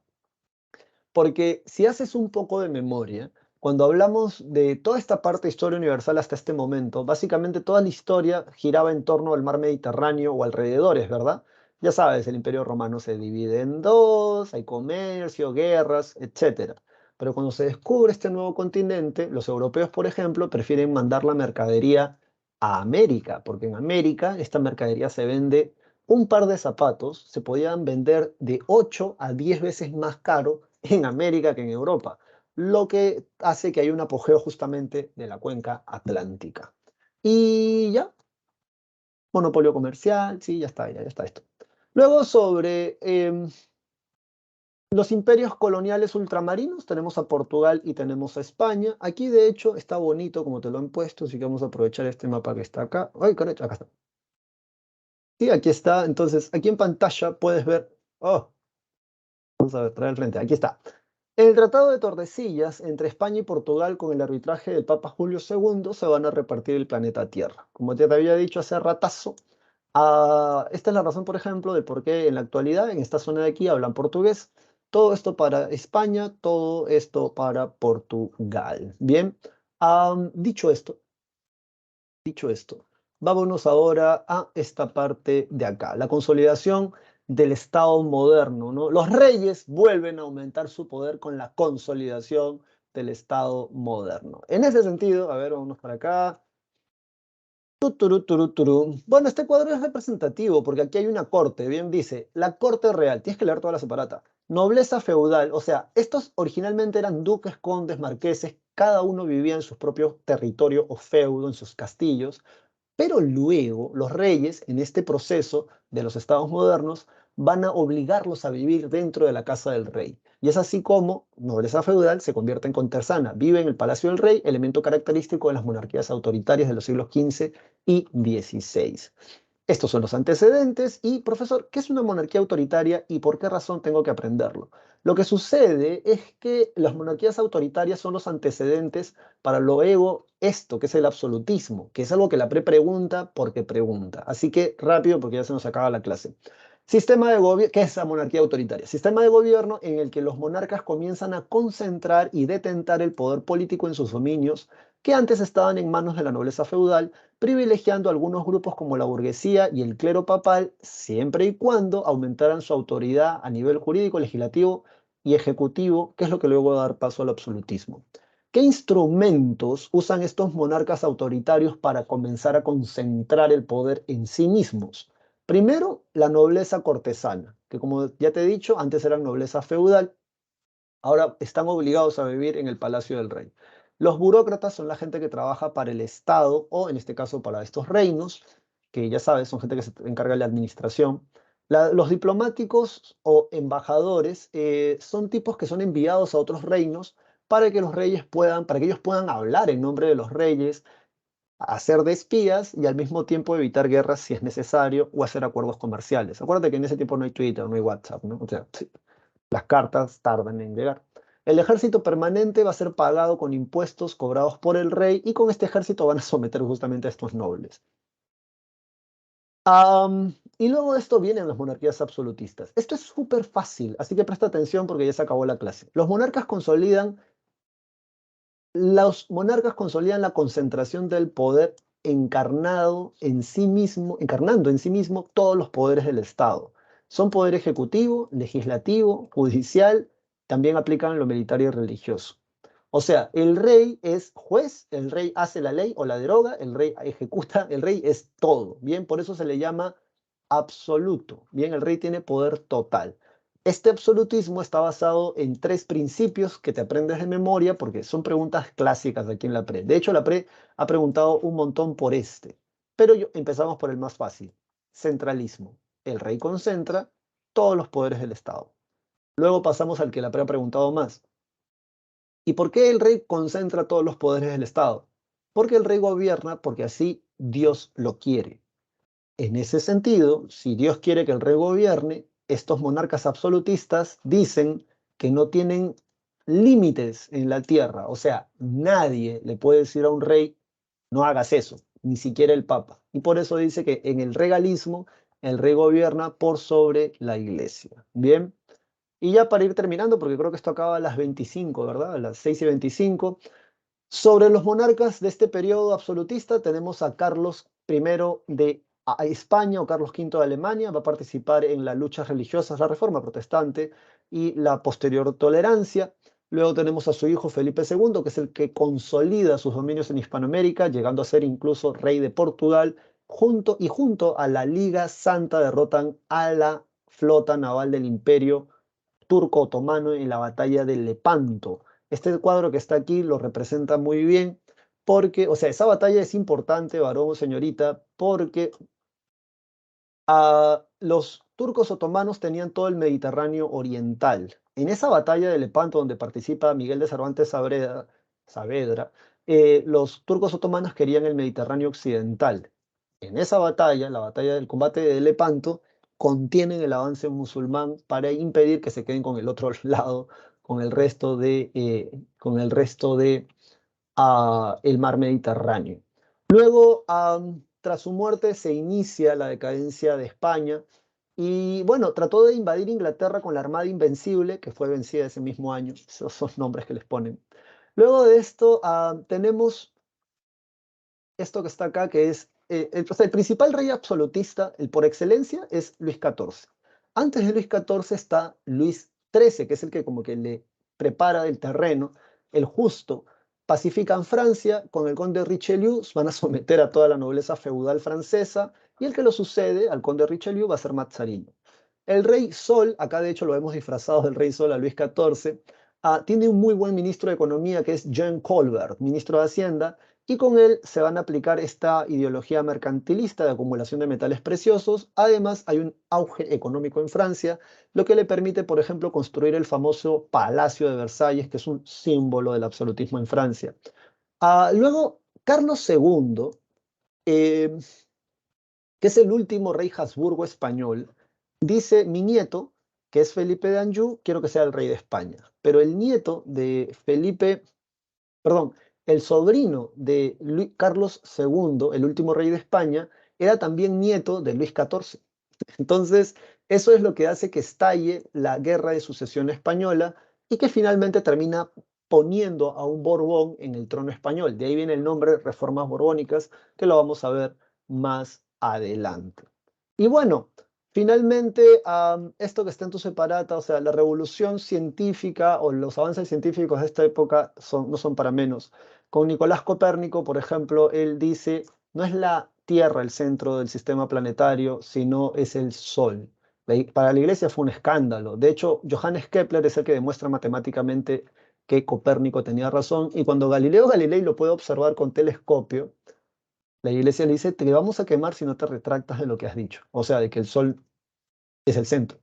Porque si haces un poco de memoria, cuando hablamos de toda esta parte de historia universal hasta este momento, básicamente toda la historia giraba en torno al mar Mediterráneo o alrededores, ¿verdad? Ya sabes, el Imperio Romano se divide en dos, hay comercio, guerras, etcétera. Pero cuando se descubre este nuevo continente, los europeos, por ejemplo, prefieren mandar la mercadería a América, porque en América esta mercadería se vende un par de zapatos, se podían vender de 8 a 10 veces más caro en América que en Europa, lo que hace que haya un apogeo justamente de la cuenca atlántica. Y ya, monopolio comercial, sí, ya está esto. Luego sobre los imperios coloniales ultramarinos, tenemos a Portugal y tenemos a España. Aquí de hecho está bonito como te lo han puesto, así que vamos a aprovechar este mapa que está acá. Ay, correcto, acá está. Sí, aquí está. Entonces, aquí en pantalla puedes ver. Oh, vamos a ver, trae al frente. Aquí está. El Tratado de Tordesillas entre España y Portugal con el arbitraje del Papa Julio II se van a repartir el planeta Tierra. Como ya te había dicho hace ratazo, esta es la razón, por ejemplo, de por qué en la actualidad en esta zona de aquí hablan portugués. Todo esto para España, todo esto para Portugal. Bien, dicho esto, vámonos ahora a esta parte de acá, la consolidación del Estado moderno, ¿no? Los reyes vuelven a aumentar su poder con la consolidación del Estado moderno. En ese sentido, a ver, vámonos para acá. Turú, turú, turú. Bueno, este cuadro es representativo porque aquí hay una corte, bien dice, la corte real, tienes que leer toda la separata. Nobleza feudal, o sea, estos originalmente eran duques, condes, marqueses, cada uno vivía en sus propios territorios o feudo, en sus castillos, pero luego los reyes, en este proceso de los estados modernos, van a obligarlos a vivir dentro de la casa del rey. Y es así como nobleza feudal se convierte en cortesana. Vive en el palacio del rey, elemento característico de las monarquías autoritarias de los siglos XV y XVI. Estos son los antecedentes y, profesor, ¿qué es una monarquía autoritaria y por qué razón tengo que aprenderlo? Lo que sucede es que las monarquías autoritarias son los antecedentes para luego esto, que es el absolutismo, que es algo que la pregunta porque pregunta. Así que rápido porque ya se nos acaba la clase. Sistema de gobierno, ¿qué es la monarquía autoritaria? Sistema de gobierno en el que los monarcas comienzan a concentrar y detentar el poder político en sus dominios que antes estaban en manos de la nobleza feudal, privilegiando a algunos grupos como la burguesía y el clero papal, siempre y cuando aumentaran su autoridad a nivel jurídico, legislativo y ejecutivo, que es lo que luego va a dar paso al absolutismo. ¿Qué instrumentos usan estos monarcas autoritarios para comenzar a concentrar el poder en sí mismos? Primero, la nobleza cortesana, que como ya te he dicho, antes eran nobleza feudal, ahora están obligados a vivir en el palacio del rey. Los burócratas son la gente que trabaja para el Estado o en este caso para estos reinos, que ya sabes, son gente que se encarga de la administración. Los diplomáticos o embajadores son tipos que son enviados a otros reinos para que los reyes puedan, para que ellos puedan hablar en nombre de los reyes, hacer de espías y al mismo tiempo evitar guerras si es necesario o hacer acuerdos comerciales. Acuérdate que en ese tiempo no hay Twitter, no hay WhatsApp, ¿no? O sea, sí, las cartas tardan en llegar. El ejército permanente va a ser pagado con impuestos cobrados por el rey y con este ejército van a someter justamente a estos nobles. Y luego de esto vienen las monarquías absolutistas. Esto es súper fácil, así que presta atención porque ya se acabó la clase. Los monarcas consolidan la concentración del poder encarnado en sí mismo, encarnando en sí mismo todos los poderes del Estado. Son poder ejecutivo, legislativo, judicial, también aplican lo militar y religioso. O sea, el rey es juez, el rey hace la ley o la deroga, el rey ejecuta, el rey es todo. Bien, por eso se le llama absoluto. Bien, el rey tiene poder total. Este absolutismo está basado en tres principios que te aprendes de memoria porque son preguntas clásicas aquí en la PRE. De hecho, la PRE ha preguntado un montón por este, pero empezamos por el más fácil, centralismo. El rey concentra todos los poderes del Estado. Luego pasamos al que la PRE ha preguntado más. ¿Y por qué el rey concentra todos los poderes del Estado? Porque el rey gobierna porque así Dios lo quiere. En ese sentido, si Dios quiere que el rey gobierne, estos monarcas absolutistas dicen que no tienen límites en la tierra. O sea, nadie le puede decir a un rey, no hagas eso, ni siquiera el papa. Y por eso dice que en el regalismo, el rey gobierna por sobre la iglesia. Bien. Y ya para ir terminando, porque creo que esto acaba a las 25, ¿verdad? A las 6:25. Sobre los monarcas de este periodo absolutista tenemos a Carlos I de España o Carlos V de Alemania, va a participar en las luchas religiosas, la Reforma Protestante y la posterior tolerancia. Luego tenemos a su hijo Felipe II, que es el que consolida sus dominios en Hispanoamérica, llegando a ser incluso rey de Portugal, junto a la Liga Santa derrotan a la flota naval del Imperio turco otomano en la batalla de Lepanto. Este cuadro que está aquí lo representa muy bien porque, o sea, esa batalla es importante, varón o señorita, porque los turcos otomanos tenían todo el Mediterráneo oriental. En esa batalla de Lepanto, donde participa Miguel de Cervantes Saavedra, los turcos otomanos querían el Mediterráneo occidental. En esa batalla, la batalla del combate de Lepanto, contienen el avance musulmán para impedir que se queden con el otro lado, con el resto de el mar Mediterráneo. Luego, tras su muerte, se inicia la decadencia de España y, bueno, trató de invadir Inglaterra con la Armada Invencible, que fue vencida ese mismo año, esos son nombres que les ponen. Luego de esto, tenemos esto que está acá, que es o sea, el principal rey absolutista, el por excelencia, es Luis XIV. Antes de Luis XIV está Luis XIII, que es el que como que le prepara el terreno, el justo. Pacifican Francia, con el conde Richelieu van a someter a toda la nobleza feudal francesa, y el que lo sucede al conde Richelieu va a ser Mazzarino. El rey Sol, acá de hecho lo hemos disfrazado del rey Sol a Luis XIV, tiene un muy buen ministro de Economía que es Jean Colbert, ministro de Hacienda, y con él se van a aplicar esta ideología mercantilista de acumulación de metales preciosos. Además, hay un auge económico en Francia, lo que le permite, por ejemplo, construir el famoso Palacio de Versalles, que es un símbolo del absolutismo en Francia. Luego, Carlos II, eh, que es el último rey Habsburgo español, dice, mi nieto, que es Felipe de Anjou, quiero que sea el rey de España. Pero el nieto de Felipe, perdón, el sobrino de Carlos II, el último rey de España, era también nieto de Luis XIV. Entonces, eso es lo que hace que estalle la guerra de sucesión española y que finalmente termina poniendo a un Borbón en el trono español. De ahí viene el nombre Reformas Borbónicas, que lo vamos a ver más adelante. Y bueno, Finalmente, esto que está en tu separata, o sea, la revolución científica o los avances científicos de esta época no son para menos. Con Nicolás Copérnico, por ejemplo, él dice, no es la Tierra el centro del sistema planetario, sino es el Sol. Para la Iglesia fue un escándalo. De hecho, Johannes Kepler es el que demuestra matemáticamente que Copérnico tenía razón, y cuando Galileo Galilei lo puede observar con telescopio, la Iglesia le dice, te vamos a quemar si no te retractas de lo que has dicho. O sea, de que el Sol es el centro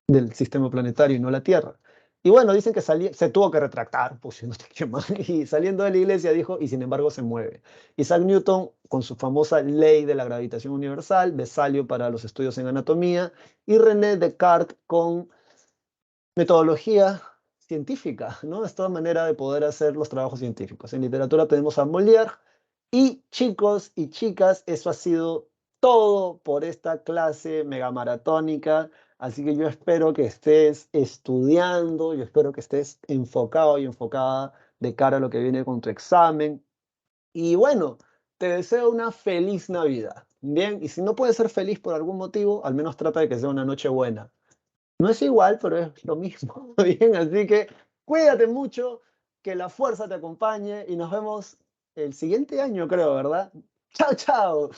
del sistema planetario y no la Tierra. Y bueno, dicen que se tuvo que retractar, pues si no te quemas, y saliendo de la iglesia dijo, y sin embargo se mueve. Isaac Newton, con su famosa ley de la gravitación universal, Besalio para los estudios en anatomía, y René Descartes con metodología científica, ¿no? Esta manera de poder hacer los trabajos científicos. En literatura tenemos a Molière, y chicos y chicas, eso ha sido todo por esta clase megamaratónica. Así que yo espero que estés estudiando, yo espero que estés enfocado y enfocada de cara a lo que viene con tu examen. Y bueno, te deseo una feliz Navidad. Bien, y si no puedes ser feliz por algún motivo, al menos trata de que sea una noche buena. No es igual, pero es lo mismo. Bien, así que cuídate mucho, que la fuerza te acompañe y nos vemos el siguiente año, creo, ¿verdad? Chao, chao.